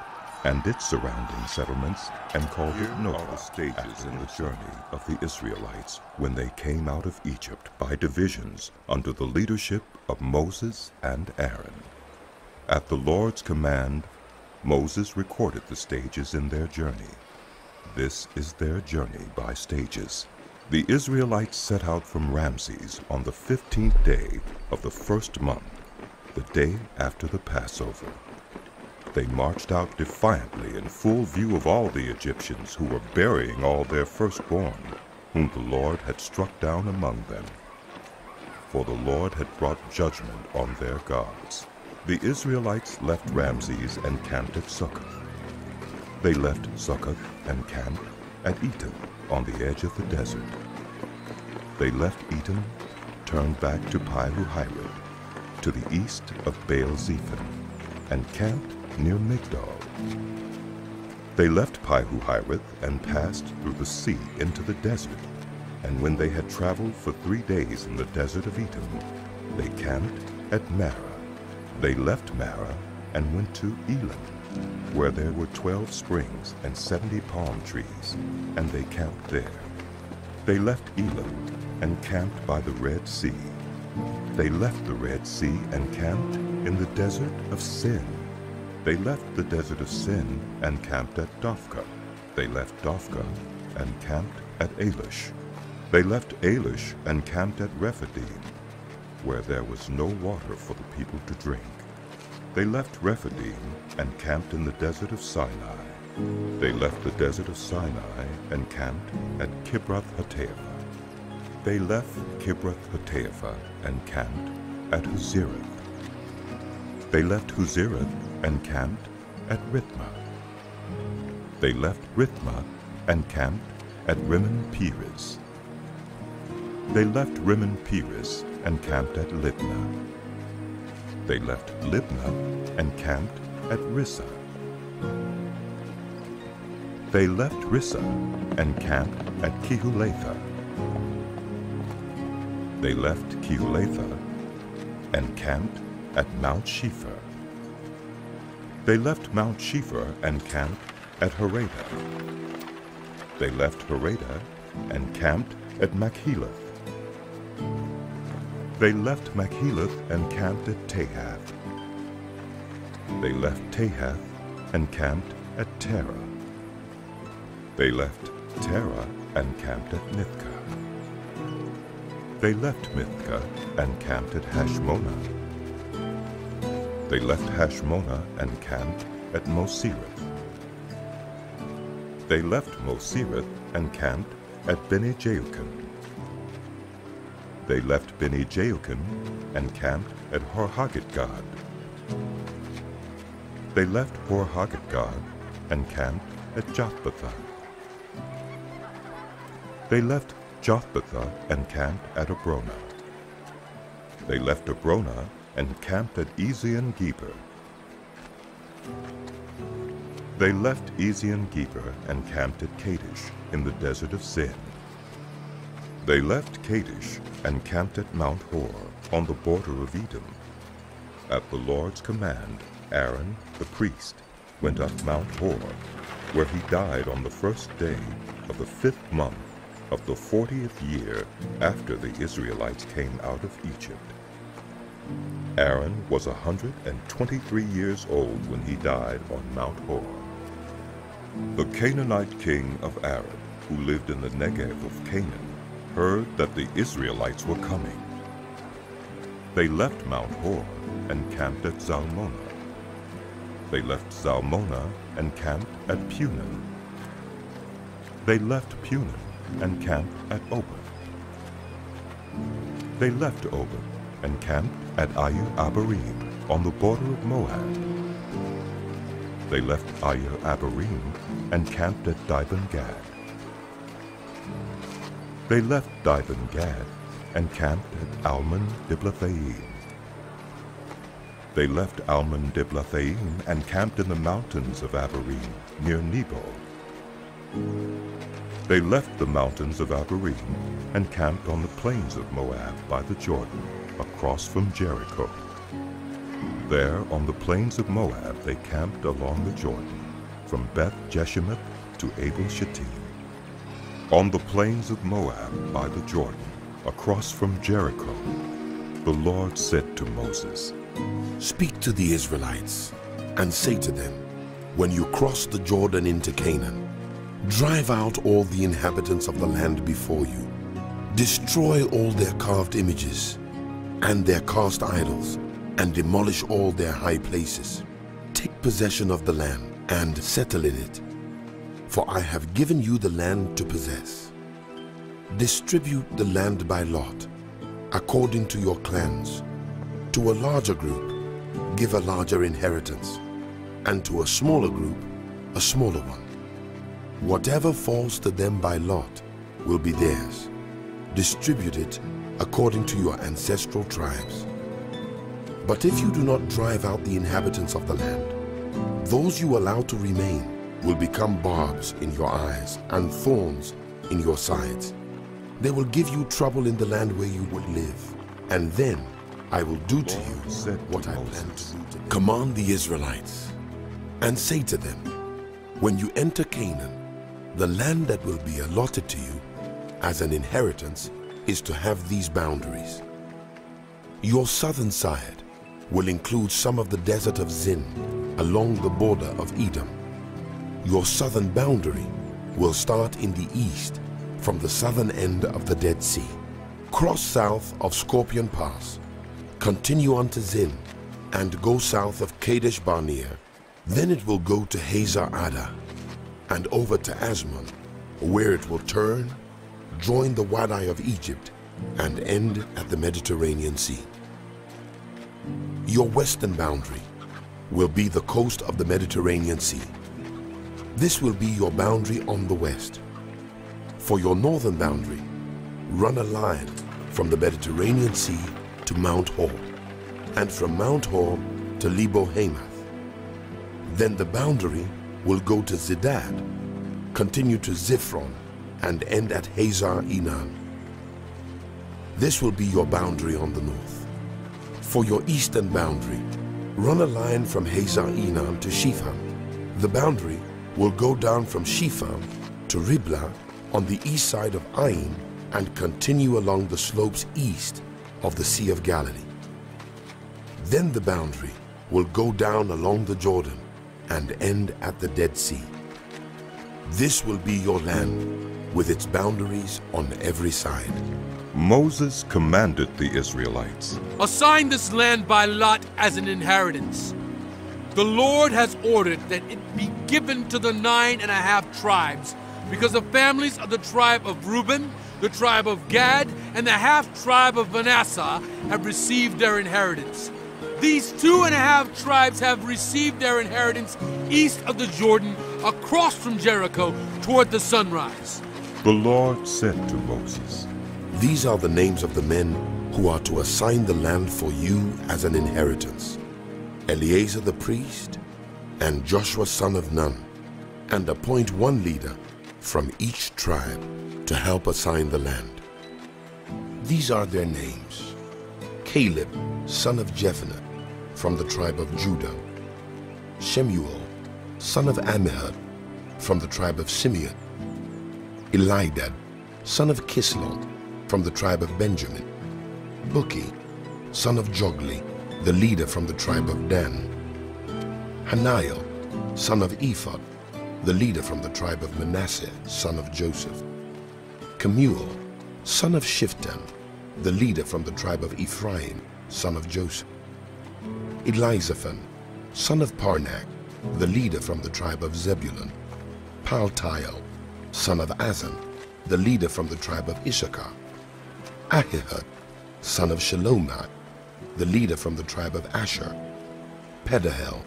[SPEAKER 1] and its surrounding settlements and called it Nobah. The stages in the journey of the Israelites when they came out of Egypt by divisions under the leadership of Moses and Aaron. At the Lord's command, Moses recorded the stages in their journey. This is their journey by stages. The Israelites set out from Ramses on the 15th day of the first month, the day after the Passover. They marched out defiantly in full view of all the Egyptians who were burying all their firstborn, whom the Lord had struck down among them. For the Lord had brought judgment on their gods. The Israelites left Ramses and camped at Succoth. They left Succoth and camped at Etam on the edge of the desert. They left Etam, turned back to Pi-hahiroth, to the east of Baal-zephon, and camped near Migdol. They left Pi-hahiroth and passed through the sea into the desert, and when they had traveled for 3 days in the desert of Etam, they camped at Marah. They left Marah and went to Elim, where there were 12 springs and 70 palm trees, and they camped there. They left Elim and camped by the Red Sea. They left the Red Sea and camped in the desert of Sin. They left the desert of Sin and camped at Dophkah. They left Dophkah and camped at Elish. They left Elish and camped at Rephidim, where there was no water for the people to drink. They left Rephidim and camped in the desert of Sinai. They left the desert of Sinai and camped at Kibroth-Hattaavah. They left Kibroth-Hattaavah and camped at Hazerath. They left Hazerath and camped at Rithmah. They left Rithmah and camped at Rimmon-Perez. They left Rimmon-Perez and camped at Libnah. They left Libnah and camped at Rissah. They left Rissah and camped at Kehulatha. They left Keolatha and camped at Mount Shepher. They left Mount Shepher and camped at Harada. They left Harada and camped at Machelath. They left Machelath and camped at Tahath. They left Tahath and camped at Terah. They left Terah and camped at Mithka. They left Mithka and camped at Hashmonah. They left Hashmonah and camped at Mosirith. They left Mosirith and camped at Bene-Jaokan. They left Bene-Jaokan and camped at Hor-Haggidgad. They left Hor-Haggidgad and camped at Jothbatha. They left Jothbatha and camped at Abrona. They left Abrona and camped at Ezion-Geber. They left Ezion-Geber and camped at Kadesh in the desert of Zin. They left Kadesh and camped at Mount Hor on the border of Edom. At the Lord's command, Aaron, the priest, went up Mount Hor, where he died on the first day of the 5th month of the 40th year after the Israelites came out of Egypt. Aaron was 123 years old when he died on Mount Hor. The Canaanite king of Arad, who lived in the Negev of Canaan, heard that the Israelites were coming. They left Mount Hor and camped at Zalmonah. They left Zalmonah and camped at Punon. They left Punon and camped at Oboth. They left Oboth and camped at Ayer-Abarim on the border of Moab. They left Ayer-Abarim and camped at Dibon-Gad. They left Dibon-Gad and camped at Almon-Diblathaim. They left Almon-Diblathaim and camped in the mountains of Abarim near Nebo. They left the mountains of Abarim and camped on the plains of Moab by the Jordan, across from Jericho. There, on the plains of Moab, they camped along the Jordan, from Beth-Jeshimoth to Abel-Shittim. On the plains of Moab by the Jordan, across from Jericho, the Lord said to Moses,
[SPEAKER 2] "Speak to the Israelites and say to them, when you cross the Jordan into Canaan, drive out all the inhabitants of the land before you. Destroy all their carved images and their cast idols, and demolish all their high places. Take possession of the land and settle in it, for I have given you the land to possess. Distribute the land by lot, according to your clans. To a larger group, give a larger inheritance, and to a smaller group, a smaller one. Whatever falls to them by lot will be theirs. Distribute it according to your ancestral tribes. But if you do not drive out the inhabitants of the land, those you allow to remain will become barbs in your eyes and thorns in your sides. They will give you trouble in the land where you would live, and then I will do to you what I plan to do to them. Command the Israelites and say to them, when you enter Canaan, the land that will be allotted to you as an inheritance is to have these boundaries. Your southern side will include some of the desert of Zin along the border of Edom. Your southern boundary will start in the east from the southern end of the Dead Sea. Cross south of Scorpion Pass, continue on to Zin, and go south of Kadesh Barnea. Then it will go to Hazar Ada and over to Asmon, where it will turn, join the Wadi of Egypt, and end at the Mediterranean Sea. Your western boundary will be the coast of the Mediterranean Sea. This will be your boundary on the west. For your northern boundary, run a line from the Mediterranean Sea to Mount Hor, and from Mount Hor to Lebo Hamath. Then the boundary will go to Zedad, continue to Ziphron, and end at Hazar Enan. This will be your boundary on the north. For your eastern boundary, run a line from Hazar Enan to Shifam. The boundary will go down from Shifam to Riblah on the east side of Ain and continue along the slopes east of the Sea of Galilee. Then the boundary will go down along the Jordan and end at the Dead Sea. This will be your land with its boundaries on every side.
[SPEAKER 1] Moses commanded the Israelites,
[SPEAKER 6] "Assign this land by lot as an inheritance. The Lord has ordered that it be given to the 9.5 tribes, because the families of the tribe of Reuben, the tribe of Gad, and the half-tribe of Manasseh have received their inheritance. These 2.5 tribes have received their inheritance east of the Jordan, across from Jericho, toward the sunrise."
[SPEAKER 1] The Lord said to Moses,
[SPEAKER 2] "These are the names of the men who are to assign the land for you as an inheritance: Eleazar the priest, and Joshua son of Nun, and appoint one leader from each tribe to help assign the land. These are their names: Caleb, son of Jephunneh, from the tribe of Judah; Shemuel, son of Ammihud, from the tribe of Simeon; Elidad, son of Kislon, from the tribe of Benjamin; Bukki, son of Jogli, the leader from the tribe of Dan; Hananiel, son of Ephod, the leader from the tribe of Manasseh, son of Joseph; Kemuel, son of Shiftan, the leader from the tribe of Ephraim, son of Joseph; Elizaphan, son of Parnak, the leader from the tribe of Zebulun; Paltiel, son of Azan, the leader from the tribe of Issachar; Ahihud, son of Shelomith, the leader from the tribe of Asher; Pedahel,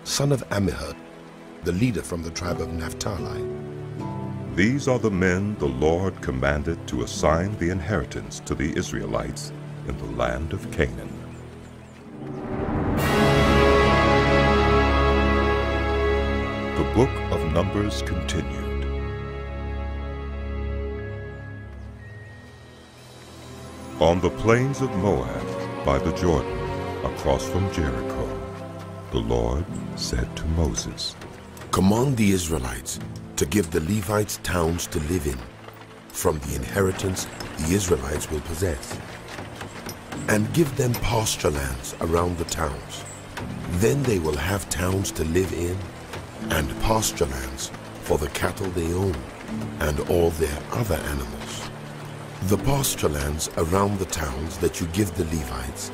[SPEAKER 2] son of Ammihud, the leader from the tribe of Naphtali.
[SPEAKER 1] These are the men the Lord commanded to assign the inheritance to the Israelites in the land of Canaan. The book of Numbers continued. On the plains of Moab, by the Jordan, across from Jericho, the Lord said to Moses,
[SPEAKER 2] "Command the Israelites to give the Levites towns to live in, from the inheritance the Israelites will possess, and give them pasture lands around the towns. Then they will have towns to live in, and pasture lands for the cattle they own, and all their other animals. The pasture lands around the towns that you give the Levites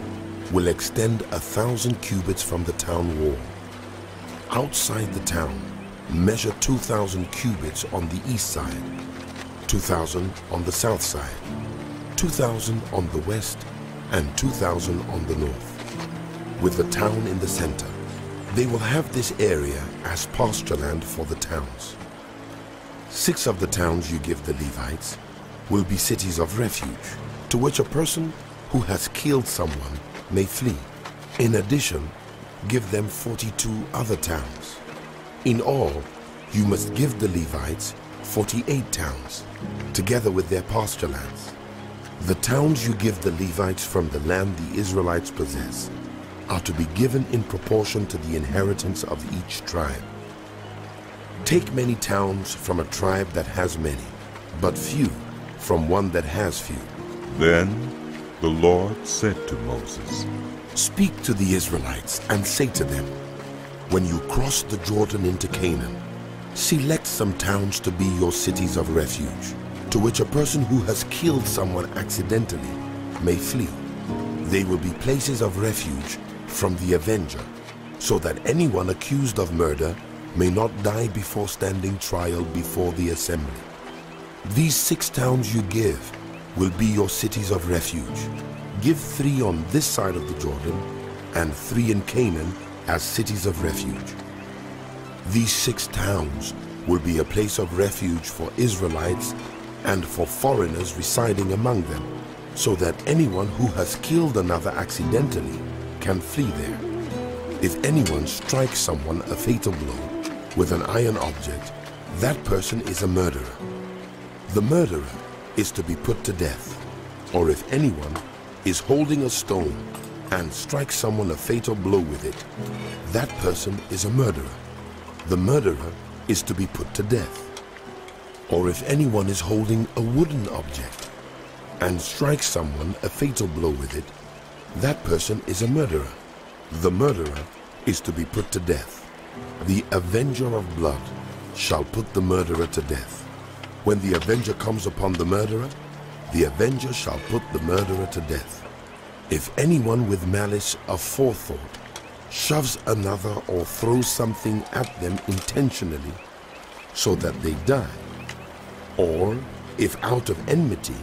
[SPEAKER 2] will extend 1,000 cubits from the town wall. Outside the town, measure 2,000 cubits on the east side, 2,000 on the south side, 2,000 on the west, and 2,000 on the north, with the town in the center. They will have this area as pasture land for the towns. 6 of the towns you give the Levites will be cities of refuge, to which a person who has killed someone may flee. In addition, give them 42 other towns. In all, you must give the Levites 48 towns, together with their pasture lands. The towns you give the Levites from the land the Israelites possess are to be given in proportion to the inheritance of each tribe. Take many towns from a tribe that has many, but few from one that has few."
[SPEAKER 1] Then the Lord said to Moses,
[SPEAKER 2] "Speak to the Israelites and say to them, when you cross the Jordan into Canaan, select some towns to be your cities of refuge, to which a person who has killed someone accidentally may flee. They will be places of refuge from the avenger, so that anyone accused of murder may not die before standing trial before the assembly. These 6 towns you give will be your cities of refuge. Give 3 on this side of the Jordan, and 3 in Canaan as cities of refuge. These 6 towns will be a place of refuge for Israelites and for foreigners residing among them, so that anyone who has killed another accidentally can flee there. If anyone strikes someone a fatal blow with an iron object, that person is a murderer. The murderer is to be put to death. or if anyone is holding a stone and strikes someone a fatal blow with it, that person is a murderer. The murderer is to be put to death. Or if anyone is holding a wooden object and strikes someone a fatal blow with it, that person is a murderer. The murderer is to be put to death. The avenger of blood shall put the murderer to death. When the avenger comes upon the murderer, the avenger shall put the murderer to death. If anyone with malice aforethought shoves another or throws something at them intentionally so that they die, or if out of enmity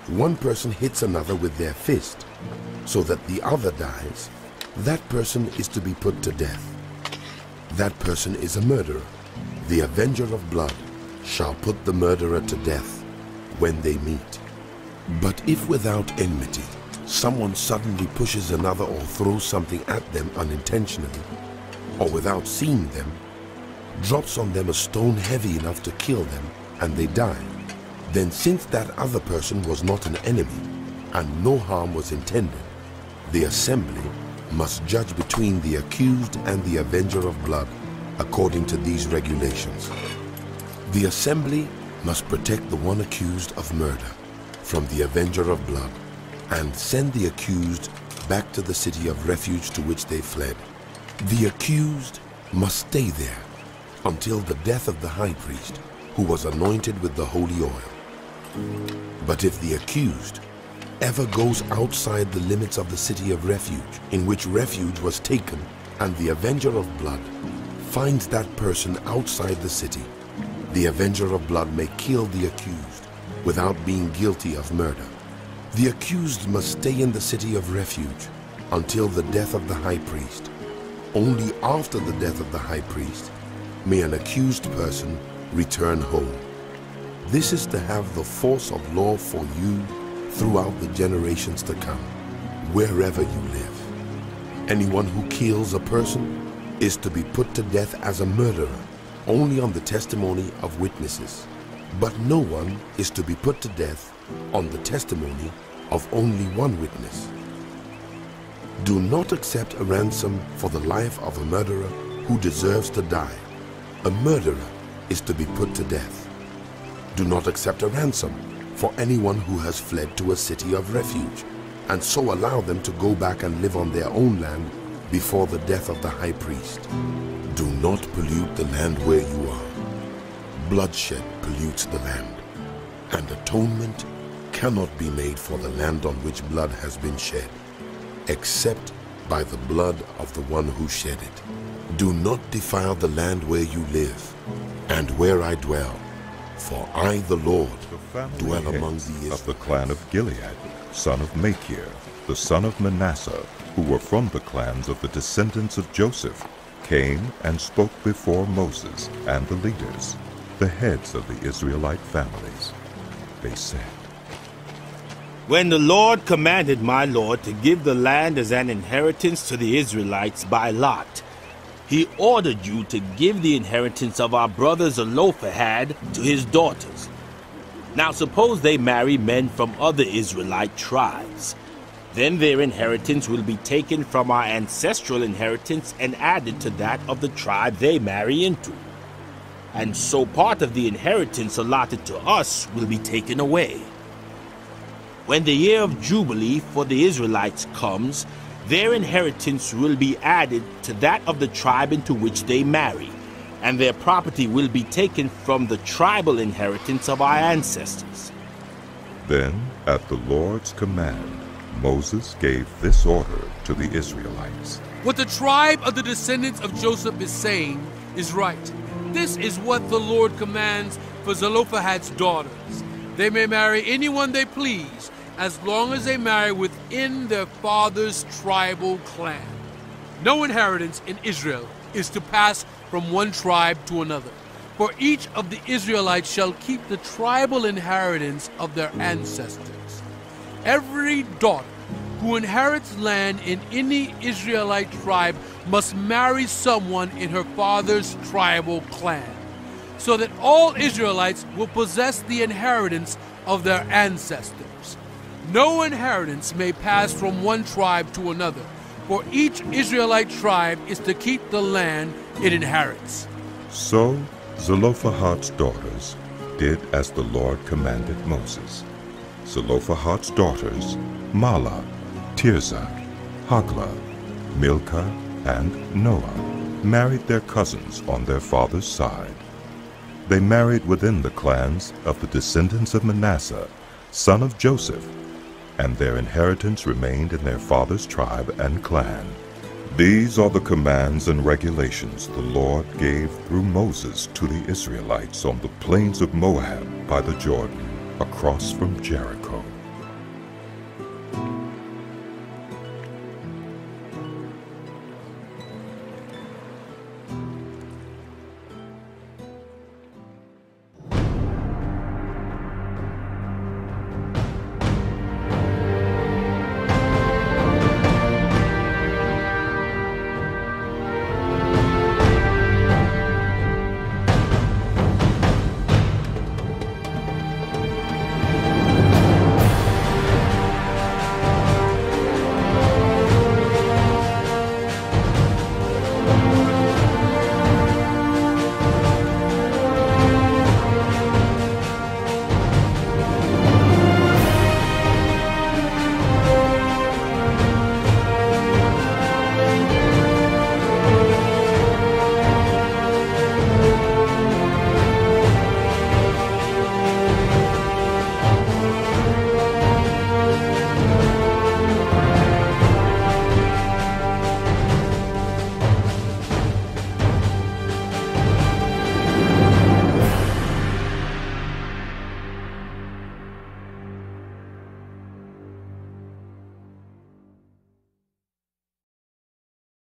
[SPEAKER 2] one person hits another with their fist so that the other dies, that person is to be put to death. That person is a murderer. The avenger of blood shall put the murderer to death when they meet. But if without enmity someone suddenly pushes another or throws something at them unintentionally, or without seeing them, drops on them a stone heavy enough to kill them, and they die, then since that other person was not an enemy, and no harm was intended, the assembly must judge between the accused and the avenger of blood according to these regulations. The assembly must protect the one accused of murder from the avenger of blood, and send the accused back to the city of refuge to which they fled. The accused must stay there until the death of the high priest, who was anointed with the holy oil. But if the accused ever goes outside the limits of the city of refuge, in which refuge was taken, and the avenger of blood finds that person outside the city, the avenger of blood may kill the accused without being guilty of murder. The accused must stay in the city of refuge until the death of the high priest. Only after the death of the high priest may an accused person return home. This is to have the force of law for you throughout the generations to come, wherever you live. Anyone who kills a person is to be put to death as a murderer, only on the testimony of witnesses. But no one is to be put to death on the testimony of only one witness. Do not accept a ransom for the life of a murderer who deserves to die. A murderer is to be put to death. Do not accept a ransom for anyone who has fled to a city of refuge, and so allow them to go back and live on their own land before the death of the high priest. Do not pollute the land where you are. Bloodshed pollutes the land, and atonement cannot be made for the land on which blood has been shed, except by the blood of the one who shed it. Do not defile the land where you live, and where I dwell, for I, the Lord, dwell among the Israelites.
[SPEAKER 1] Of the clan of Gilead, son of Machir, the son of Manasseh, who were from the clans of the descendants of Joseph, came and spoke before Moses and the leaders, the heads of the Israelite families. They said,
[SPEAKER 13] When the Lord commanded my Lord to give the land as an inheritance to the Israelites by lot, he ordered you to give the inheritance of our brother Zelophehad to his daughters. Now suppose they marry men from other Israelite tribes. Then their inheritance will be taken from our ancestral inheritance and added to that of the tribe they marry into. And so part of the inheritance allotted to us will be taken away. When the year of Jubilee for the Israelites comes, their inheritance will be added to that of the tribe into which they marry, and their property will be taken from the tribal inheritance of our ancestors.
[SPEAKER 1] Then, at the Lord's command, Moses gave this order to the Israelites.
[SPEAKER 6] What the tribe of the descendants of Joseph is saying is right. This is what the Lord commands for Zelophehad's daughters. They may marry anyone they please, as long as they marry within their father's tribal clan. No inheritance in Israel is to pass from one tribe to another, for each of the Israelites shall keep the tribal inheritance of their ancestors. Every daughter who inherits land in any Israelite tribe must marry someone in her father's tribal clan, so that all Israelites will possess the inheritance of their ancestors. No inheritance may pass from one tribe to another, for each Israelite tribe is to keep the land it inherits.
[SPEAKER 1] So Zelophehad's daughters did as the Lord commanded Moses. Zelophehad's daughters, Mahlah, Tirzah, Hoglah, Milcah, and Noah, married their cousins on their father's side. They married within the clans of the descendants of Manasseh, son of Joseph, and their inheritance remained in their father's tribe and clan. These are the commands and regulations the Lord gave through Moses to the Israelites on the plains of Moab by the Jordan, across from Jericho.